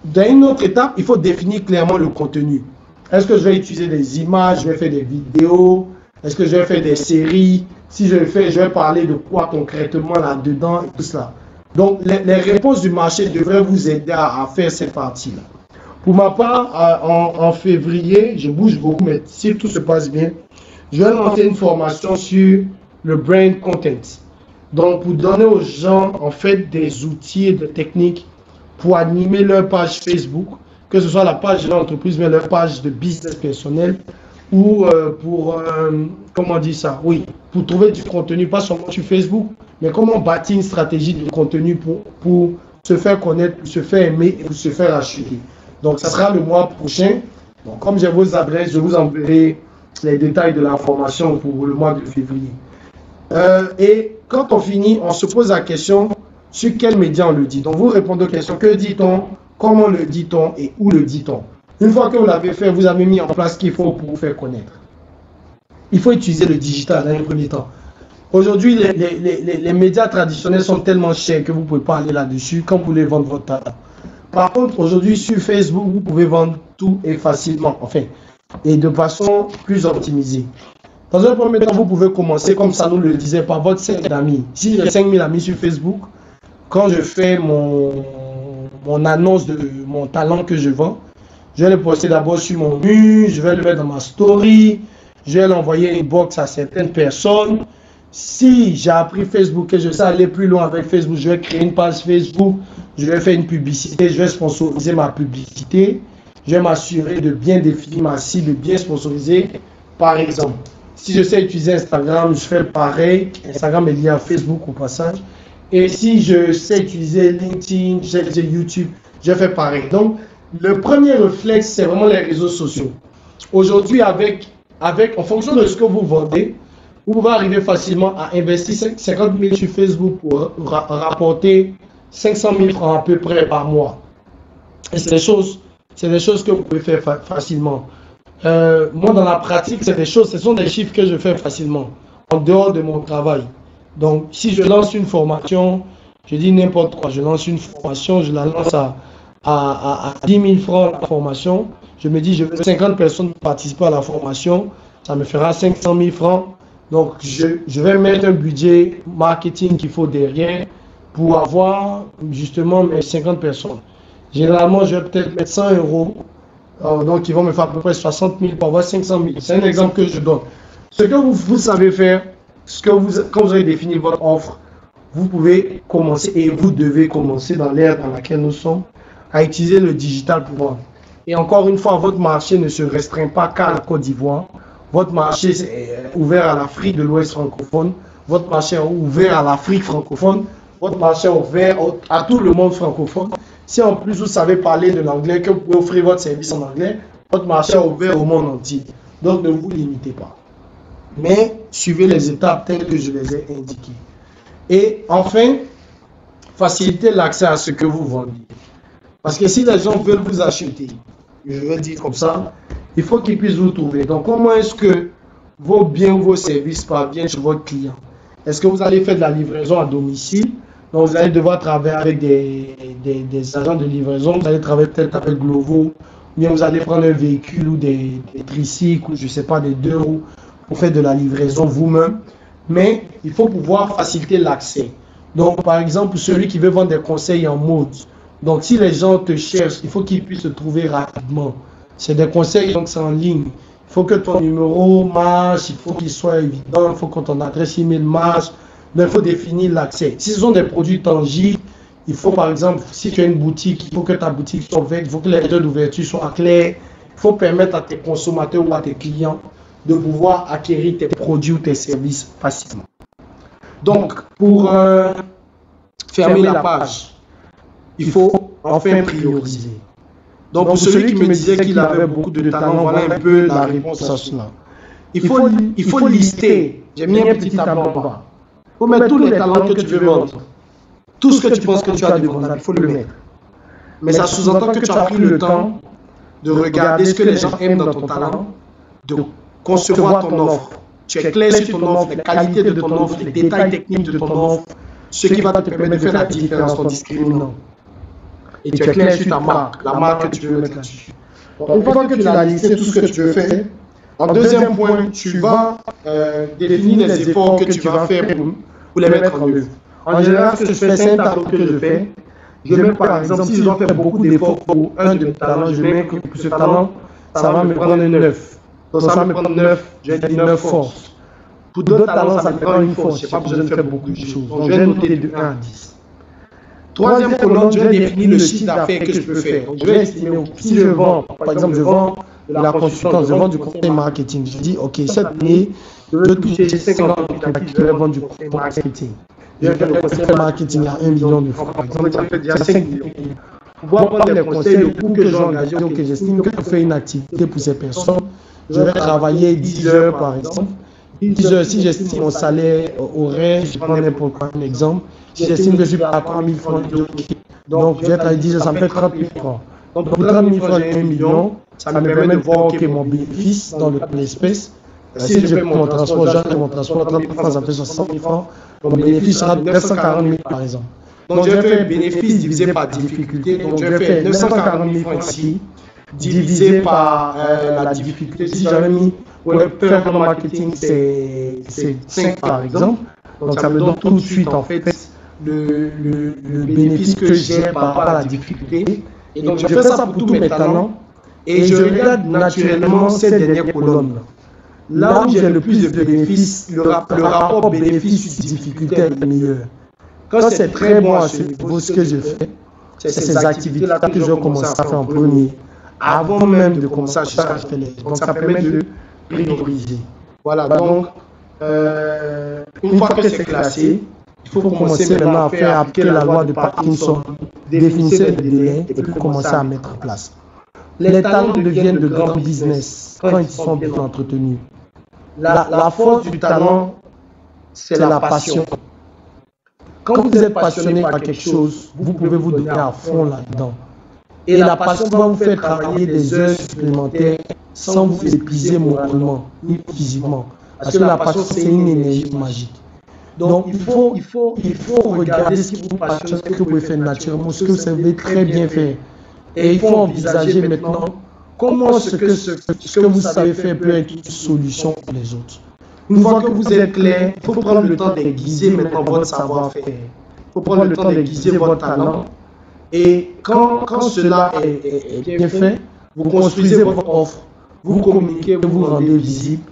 Dans une autre étape, il faut définir clairement le contenu. Est-ce que je vais utiliser des images, je vais faire des vidéos, Est-ce que je vais faire des séries? Si je le fais, je vais parler de quoi concrètement là-dedans et tout cela. Donc, les réponses du marché devraient vous aider à faire cette partie-là. Pour ma part, en février, je bouge beaucoup, mais si tout se passe bien, je vais lancer une formation sur le brand content. Donc, pour donner aux gens, en fait, des outils et des techniques pour animer leur page Facebook, que ce soit la page de l'entreprise, mais leur page de business personnel, ou comment dire ça? Oui, pour trouver du contenu, pas seulement sur Facebook, mais comment bâtir une stratégie de contenu pour se faire connaître, pour se faire aimer et pour se faire acheter. Donc, ça sera le mois prochain. Donc, comme j'ai vos adresses, je vous enverrai les détails de la formation pour le mois de février. Et quand on finit, on se pose la question sur quel média on le dit. Donc, vous répondez aux questions. Que dit-on? Comment le dit-on? Et où le dit-on? Une fois que vous l'avez fait, vous avez mis en place ce qu'il faut pour vous faire connaître. Il faut utiliser le digital dans un premier temps. Aujourd'hui, les médias traditionnels sont tellement chers que vous ne pouvez pas aller là-dessus quand vous voulez vendre votre talent. Par contre, aujourd'hui, sur Facebook, vous pouvez vendre tout et facilement, enfin, et de façon plus optimisée. Dans un premier temps, vous pouvez commencer, comme ça nous le disait, par votre cercle d'amis. Si j'ai 5000 amis sur Facebook, quand je fais mon annonce de mon talent que je vends, je vais le poster d'abord sur mon mur, je vais le mettre dans ma story, je vais l'envoyer une box à certaines personnes. Si j'ai appris Facebook et je sais aller plus loin avec Facebook, je vais créer une page Facebook, je vais faire une publicité, je vais sponsoriser ma publicité, je vais m'assurer de bien définir ma cible, de bien sponsoriser. Par exemple, si je sais utiliser Instagram, je fais pareil. Instagram est lié à Facebook au passage. Et si je sais utiliser LinkedIn, je sais utiliser YouTube, je fais pareil. Donc, le premier réflexe, c'est vraiment les réseaux sociaux. Aujourd'hui, en fonction de ce que vous vendez, vous pouvez arriver facilement à investir 50 000 sur Facebook pour rapporter 500 000 francs à peu près par mois. Et c'est des choses que vous pouvez faire facilement. Moi, dans la pratique, ce sont des chiffres que je fais facilement, en dehors de mon travail. Donc, si je lance une formation, je dis n'importe quoi, je lance une formation, je la lance à 10 000 francs la formation, je me dis, je veux 50 personnes participer à la formation, ça me fera 500 000 francs. Donc, je vais mettre un budget marketing qu'il faut derrière pour avoir justement mes 50 personnes. Généralement, je vais peut-être mettre 100 euros. Donc, ils vont me faire à peu près 60 000 pour avoir 500 000. C'est un exemple que je donne. Ce que vous savez faire, quand vous avez défini votre offre, vous pouvez commencer et vous devez commencer dans l'ère dans laquelle nous sommes à utiliser le digital pour vendre. Et encore une fois, votre marché ne se restreint pas qu'à la Côte d'Ivoire. Votre marché est ouvert à l'Afrique de l'Ouest francophone. Votre marché est ouvert à l'Afrique francophone. Votre marché est ouvert à tout le monde francophone. Si en plus vous savez parler de l'anglais, que vous pouvez offrir votre service en anglais, votre marché est ouvert au monde entier. Donc ne vous limitez pas. Mais suivez les étapes telles que je les ai indiquées. Et enfin, facilitez l'accès à ce que vous vendez. Parce que si les gens veulent vous acheter, je vais dire comme ça, il faut qu'ils puissent vous trouver. Donc comment est-ce que vos biens ou vos services parviennent chez votre client? Est-ce que vous allez faire de la livraison à domicile? Donc vous allez devoir travailler avec des agents de livraison, vous allez travailler peut-être avec Glovo, ou bien vous allez prendre un véhicule ou des tricycles, ou je ne sais pas, des 2 roues, pour faire de la livraison vous-même. Mais il faut pouvoir faciliter l'accès. Donc par exemple, celui qui veut vendre des conseils en mode, donc si les gens te cherchent, il faut qu'ils puissent se trouver rapidement. C'est des conseils, donc c'est en ligne. Il faut que ton numéro marche, il faut qu'il soit évident, il faut que ton adresse email marche. Donc il faut définir l'accès. Si ce sont des produits tangibles, il faut par exemple, si tu as une boutique, il faut que ta boutique soit ouverte, il faut que les heures d'ouverture soient claires. Il faut permettre à tes consommateurs ou à tes clients de pouvoir acquérir tes produits ou tes services facilement. Donc, pour fermer la page, il faut enfin prioriser. Donc, pour celui qui me disait qu'il avait beaucoup de talent, voilà un peu la réponse à cela. Il faut lister. J'ai mis un petit tableau en bas. Il faut mettre tous les talents que tu veux vendre. Tout ce que tu penses que tu as de vendable, il faut le mettre. Mais ça sous-entend que tu as pris le temps de regarder ce que les gens aiment dans ton talent, de concevoir ton offre. Tu es clair sur ton offre, les qualités de ton offre, les détails techniques de ton offre, ce qui va te permettre de faire la différence, ton discriminant. Et tu es clair sur ta marque, la marque que tu veux mettre là-dessus. Donc, une fois que tu as listé tout ce que tu veux faire, En deuxième point, tu vas définir les efforts que tu vas faire pour les mettre en œuvre. En général, ce que je fais, c'est un tableau que je fais. Je mets par exemple, si je dois faire beaucoup d'efforts pour un de mes talents, je mets que ce talent, ça va me prendre 9. Donc ça va me prendre 9, je vais dire 9 forces. Pour d'autres talents, ça me prend une force. Je n'ai pas besoin de faire beaucoup de choses. Donc je vais noter de 1 à 10. Troisième colonne, je vais définir le chiffre d'affaires que je peux faire. Donc je vais estimer, si je vends, par exemple, je vends de la consultance, je vends du conseil marketing. Je dis, ok, cette année, je veux toucher 50 000, je vais vendre du conseil marketing. Je vais faire le conseil marketing à 1 million de francs. Par exemple, ça fait déjà 5 millions. Pour pouvoir prendre les conseils, le coût que j'ai engagé, ok, j'estime que je fais une activité pour ces personnes. Je vais travailler 10 heures, par exemple. 10 heures, si j'estime mon salaire horaire, je prends n'importe quoi un exemple. Si j'estime que je suis à 3 000 francs, donc je vais travailler 10 heures, ça me fait 30 000 francs. Donc pour 30 000 francs, j'ai 1 million. Ça me permet de voir ok, mon bénéfice dans l'espèce. Si je paie mon transport, j'ai mon transport, 30 000 francs, ça me fait 60 000 francs. Mon bénéfice sera de 940 000 par exemple. Donc je vais faire bénéfice divisé par difficulté. Donc je vais faire 940 000 francs ici, divisé par la difficulté. Si j'avais mis pour faire le marketing, c'est 5 par exemple. Donc ça me donne tout de suite en fait le bénéfice que j'ai par rapport à la difficulté. Et donc je fais ça pour tous mes talents. Et je regarde naturellement ces dernières colonnes. Là où j'ai le plus de bénéfices, le rapport bénéfice-difficulté est le meilleur. Quand c'est très bon à ce niveau, ce que je fais, c'est ces activités-là que je commence à faire en premier, avant même de commencer à chercher à faire les. Donc ça permet de prioriser. Voilà, donc une fois que c'est classé, il faut commencer maintenant à faire appliquer la loi de Parkinson, définir les délais et puis commencer à mettre en place. Les talents deviennent de grands business quand ils sont bien entretenus. La force du talent, c'est la passion. Quand vous êtes passionné par quelque chose, vous pouvez vous donner à fond là-dedans. Et la passion va vous faire travailler des heures supplémentaires sans vous épuiser moralement ni physiquement. Parce que la passion, c'est une énergie magique. Donc, il faut regarder ce qui vous passionne, ce que vous pouvez faire naturellement, ce que vous savez très bien faire. Et il faut envisager maintenant comment ce que vous savez faire peut être une solution pour les autres. Une fois que vous êtes clair, il faut prendre le temps d'aiguiser maintenant votre savoir-faire. Il faut prendre le temps d'aiguiser votre talent. Et quand cela est bien fait, vous construisez votre offre, vous communiquez, vous rendez visible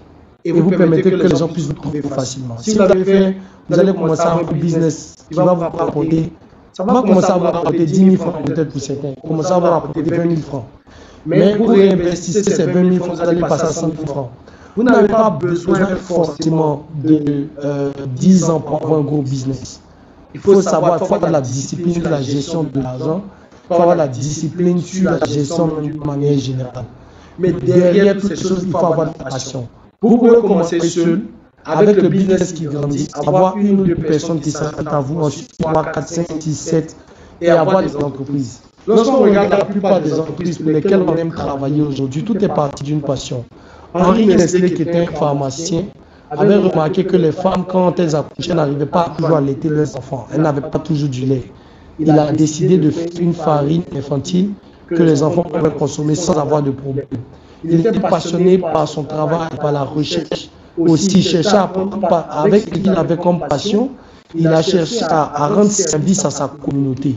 et vous permettez que les gens puissent vous trouver facilement. Si vous l'avez fait, vous allez commencer à avoir un business qui va vous rapporter. Ça va commencer à vous rapporter 10 000 francs peut-être pour certains. Commencer à vous rapporter 20 000 francs. Mais pour réinvestir ces 20 000 francs, vous allez passer à 100 000 francs. Vous n'avez pas besoin forcément de 10 ans pour avoir un gros business. Il faut savoir, il faut avoir la discipline de la gestion de l'argent, il faut avoir la discipline sur la gestion d'une manière générale. Mais derrière toutes ces choses, il faut avoir de la passion. Vous pouvez commencer seul, avec le business qui grandit, avoir une ou deux personnes qui s'attachent à vous, ensuite 3, 4, 5, 6, 7, et avoir des entreprises. Lorsqu'on regarde la plupart des entreprises pour lesquelles on aime travailler aujourd'hui, tout est parti d'une passion. Henri Nestlé, qui était un pharmacien, avait remarqué que les femmes, quand elles accouchaient, n'arrivaient pas toujours à allaiter leurs enfants. Elles n'avaient pas toujours du lait. Il a décidé de faire une farine infantile que les enfants pouvaient consommer sans avoir de problème. Il était passionné par son travail, par la recherche. Aussi, il cherchait avec ce qu'il avait comme passion, il a cherché à rendre service à sa communauté.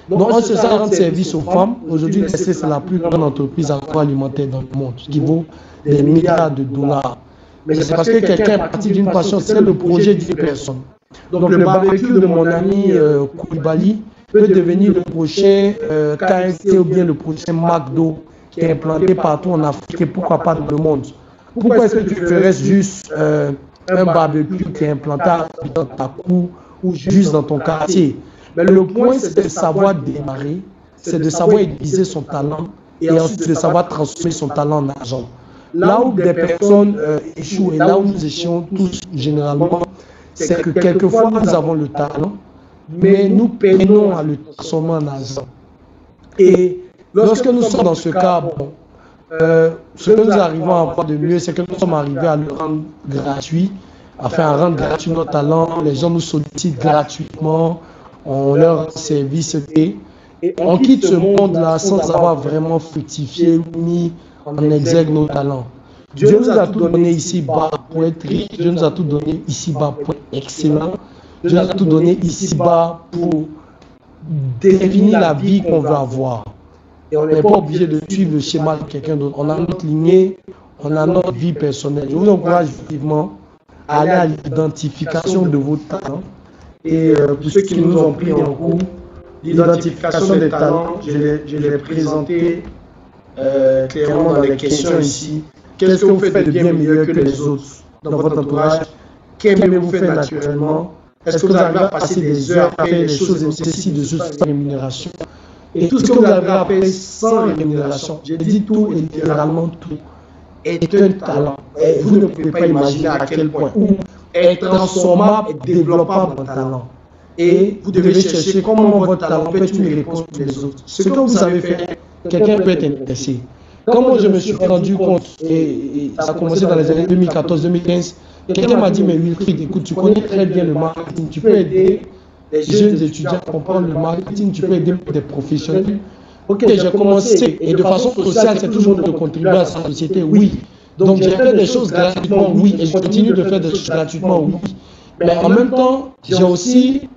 Donc, en cherchant à rendre service aux femmes, aujourd'hui, Nestlé, c'est la plus grande entreprise agroalimentaire dans le monde, qui vaut des milliards de dollars. Mais c'est parce que quelqu'un est parti d'une passion, c'est le projet d'une personne. Donc le barbecue de mon ami Koulibaly peut devenir le prochain KFC ou bien le prochain McDo qui est implanté partout en Afrique et pourquoi pas dans le monde. Pourquoi est-ce que tu ferais juste un barbecue qui est implanté dans ta cour ou juste dans ton quartier? Mais le point, c'est de savoir démarrer, c'est de savoir utiliser son talent et ensuite de savoir transformer son talent en argent. Là où des personnes échouent et là où nous échouons tous généralement, c'est que quelquefois nous avons le talent, mais nous peinons à le transformer en argent. Et lorsque nous sommes dans ce cas, ce que nous arrivons à avoir de mieux, c'est que nous sommes arrivés à le rendre gratuit, à faire rendre gratuit nos talents. Les gens nous sollicitent gratuitement, on leur rend service et on quitte ce monde-là sans avoir vraiment fructifié ou mis en exergue nos talents. Dieu nous a tout donné ici-bas pour être riche, Dieu nous a tout donné ici-bas pour être excellent, Dieu nous a tout donné ici-bas pour définir la vie qu'on veut avoir. Et on n'est pas obligé de suivre le schéma de quelqu'un d'autre. On a notre lignée, on a notre vie personnelle. Je vous encourage vivement à aller à l'identification de vos talents. Et pour ceux qui nous ont pris en cours, l'identification des talents, je l'ai présenté clairement dans les questions ici. Qu'est-ce que vous faites de bien meilleur que les autres dans votre entourage? Qu'aimez-vous faire naturellement? Est-ce que vous arrivez à passer des heures à faire les choses nécessaires de juste rémunération? Et tout ce que vous arrivez à faire sans rémunération, j'ai dit tout et littéralement tout, est un talent. Et vous ne pouvez pas imaginer à quel point, ou est transformable et développable en talent. Et vous devez chercher comment votre talent peut être une réponse pour les autres. Ce que vous avez fait, quelqu'un peut être intéressé. Comment je me suis rendu compte, et ça a commencé dans les années 2014-2015, quelqu'un m'a dit, mais Wilfried, écoute, tu connais très bien le marketing, tu peux aider les jeunes étudiants à comprendre le marketing, tu peux aider des professionnels. Ok, j'ai commencé, et de façon sociale, c'est toujours de contribuer à sa société, oui. Donc j'ai fait des choses gratuitement, oui, et je continue de faire des choses gratuitement, oui. Mais en même temps, j'ai aussi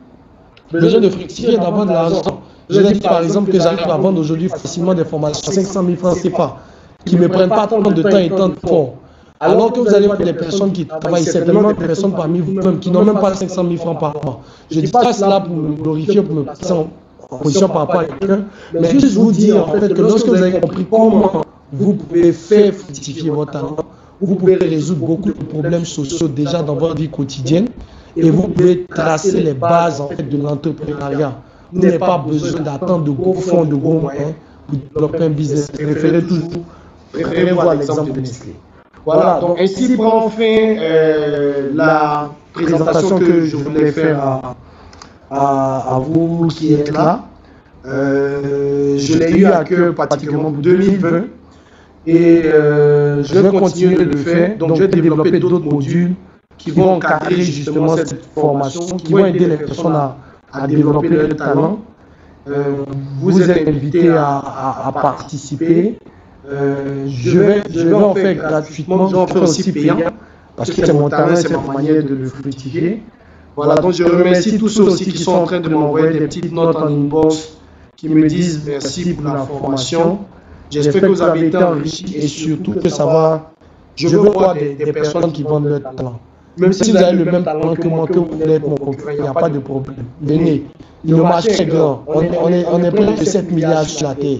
besoin de fructifier, d'avoir de l'argent. Je vous ai dit par exemple que j'arrive à vendre aujourd'hui facilement des formations 500 000 francs CFA, qui ne me prennent pas tant de temps et tant de fonds. Alors que vous allez voir des personnes qui travaillent, certainement des personnes parmi vous-même qui n'ont même pas 500 000 francs par mois. Je ne dis pas cela pour me glorifier, pour me passer en position par rapport à quelqu'un, mais juste vous dire en fait que lorsque vous avez compris comment vous pouvez faire fructifier votre talent, vous pouvez résoudre beaucoup de problèmes sociaux déjà dans votre vie quotidienne et vous pouvez tracer les bases en fait de l'entrepreneuriat. Vous n'avez pas besoin d'attendre de gros fonds, de gros moyens pour développer un business. Préférez voir l'exemple de Nestlé. Voilà, donc ainsi prend fin la présentation que je voulais faire à vous qui êtes là. Je l'ai eu à cœur particulièrement pour 2020 et je vais continuer de le faire. Donc je vais développer d'autres modules qui vont encadrer justement cette formation, qui vont aider les personnes à développer leur talent. Vous êtes invités à participer. Je vais en faire gratuitement, je vais en faire aussi payant, parce que c'est mon talent, c'est ma manière de le fructifier. Voilà, donc je remercie tous ceux aussi qui sont en train de m'envoyer des petites notes en inbox, qui me disent merci pour la formation. J'espère que vous avez été enrichis et surtout que ça va. Je veux voir des personnes qui vendent leur talent. Même si vous avez le même talent que moi, que vous voulez être mon concurrent, il n'y a pas de problème. Venez, le marché est grand, on est près de 7 milliards sur la terre.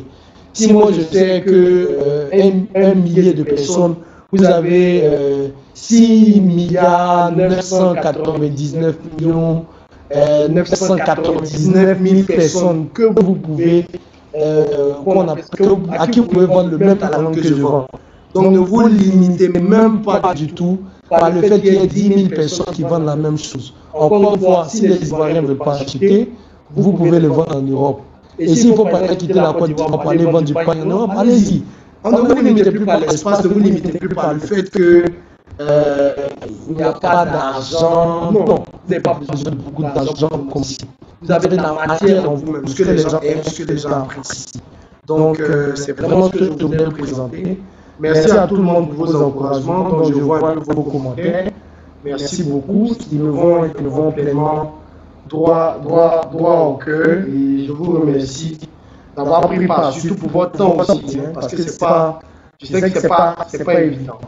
Si moi je sais que 1 millier de personnes, vous avez 6 milliards 999 millions 999 000 personnes que vous pouvez, à qui vous pouvez vendre le même talent que je vends. Donc ne vous limitez même pas du tout par le fait qu'il y ait 10 000 personnes qui vendent la même chose. Encore une fois, si les Ivoiriens ne veulent pas acheter, vous pouvez le vendre en Europe. Et s'il ne faut pas quitter la Côte d'Ivoire pour aller vendre du pain en Europe, allez-y. Ne vous limitez plus par l'espace, ne vous limitez plus par le fait que il n'y a pas d'argent. Non, vous n'avez pas besoin de beaucoup d'argent comme si. Vous avez de la matière en vous-même, ce que les gens aiment, ce que les gens apprécient. Donc, c'est vraiment ce que je voulais présenter. Merci à tout le monde pour vos encouragements. Donc, je vois vos commentaires. Merci beaucoup. Ils me vont pleinement droit au cœur. Et je vous remercie d'avoir pris part, surtout pour votre temps aussi, hein, parce que c'est pas, je sais que c'est pas évident.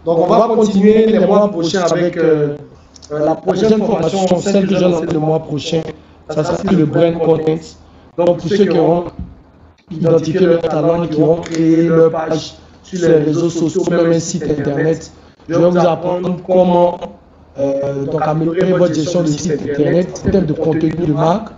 Donc, on va continuer les mois prochains avec la prochaine formation, celle que je lance le mois prochain. Ça s'appelle le Brain Content. Donc, pour ceux qui auront identifié leur talent, qui auront créé leur page sur les réseaux sociaux, même un site internet, je vais vous apprendre comment donc améliorer votre gestion de site internet en termes de contenu de marque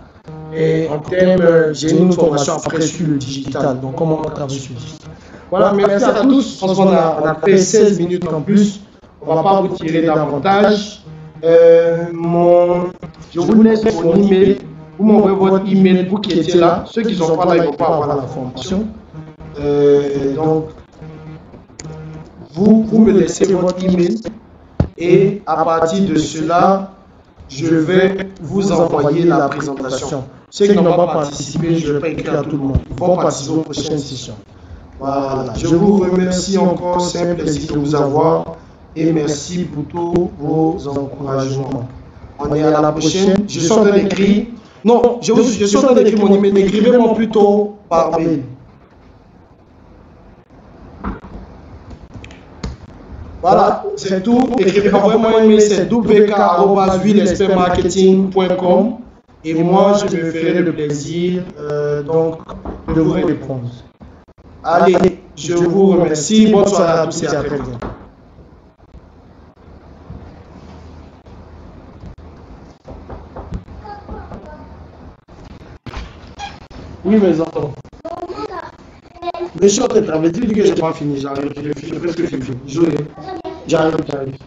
et en termes, j'ai une formation après sur le digital, donc comment on travaille sur le digital. Voilà, merci à tous. Franchement, on a fait 16 minutes en plus. On ne va pas vous tirer davantage. Je vous laisse mon email. Vous m'envoyez votre email, vous qui étiez là. Ceux qui ne sont pas là, ils ne vont pas avoir la formation. Donc, vous me laissez votre email. Et à partir de cela, je vais vous envoyer la présentation. Ceux qui n'ont pas participé, je vais pas écrire à tout le monde. Ils vont participer aux prochaines sessions. Voilà. Je vous remercie encore, c'est un plaisir de vous avoir et merci pour tous vos encouragements. On est à la prochaine. Je suis en train d'écrire. Non, je suis en train d'écrire mon email. Écrivez-moi plutôt par mail. Voilà, c'est tout. Envoyez-moi un email, c'est wk@huilexpertmarketing.com et moi, je me ferai le plaisir de vous répondre. Allez, je vous remercie. Bonne soirée à tous et à très bientôt. Oui, mes enfants. Je suis en train de travailler. Tu dis que je n'ai pas fini. J'arrive. J'ai presque fini. J'arrive.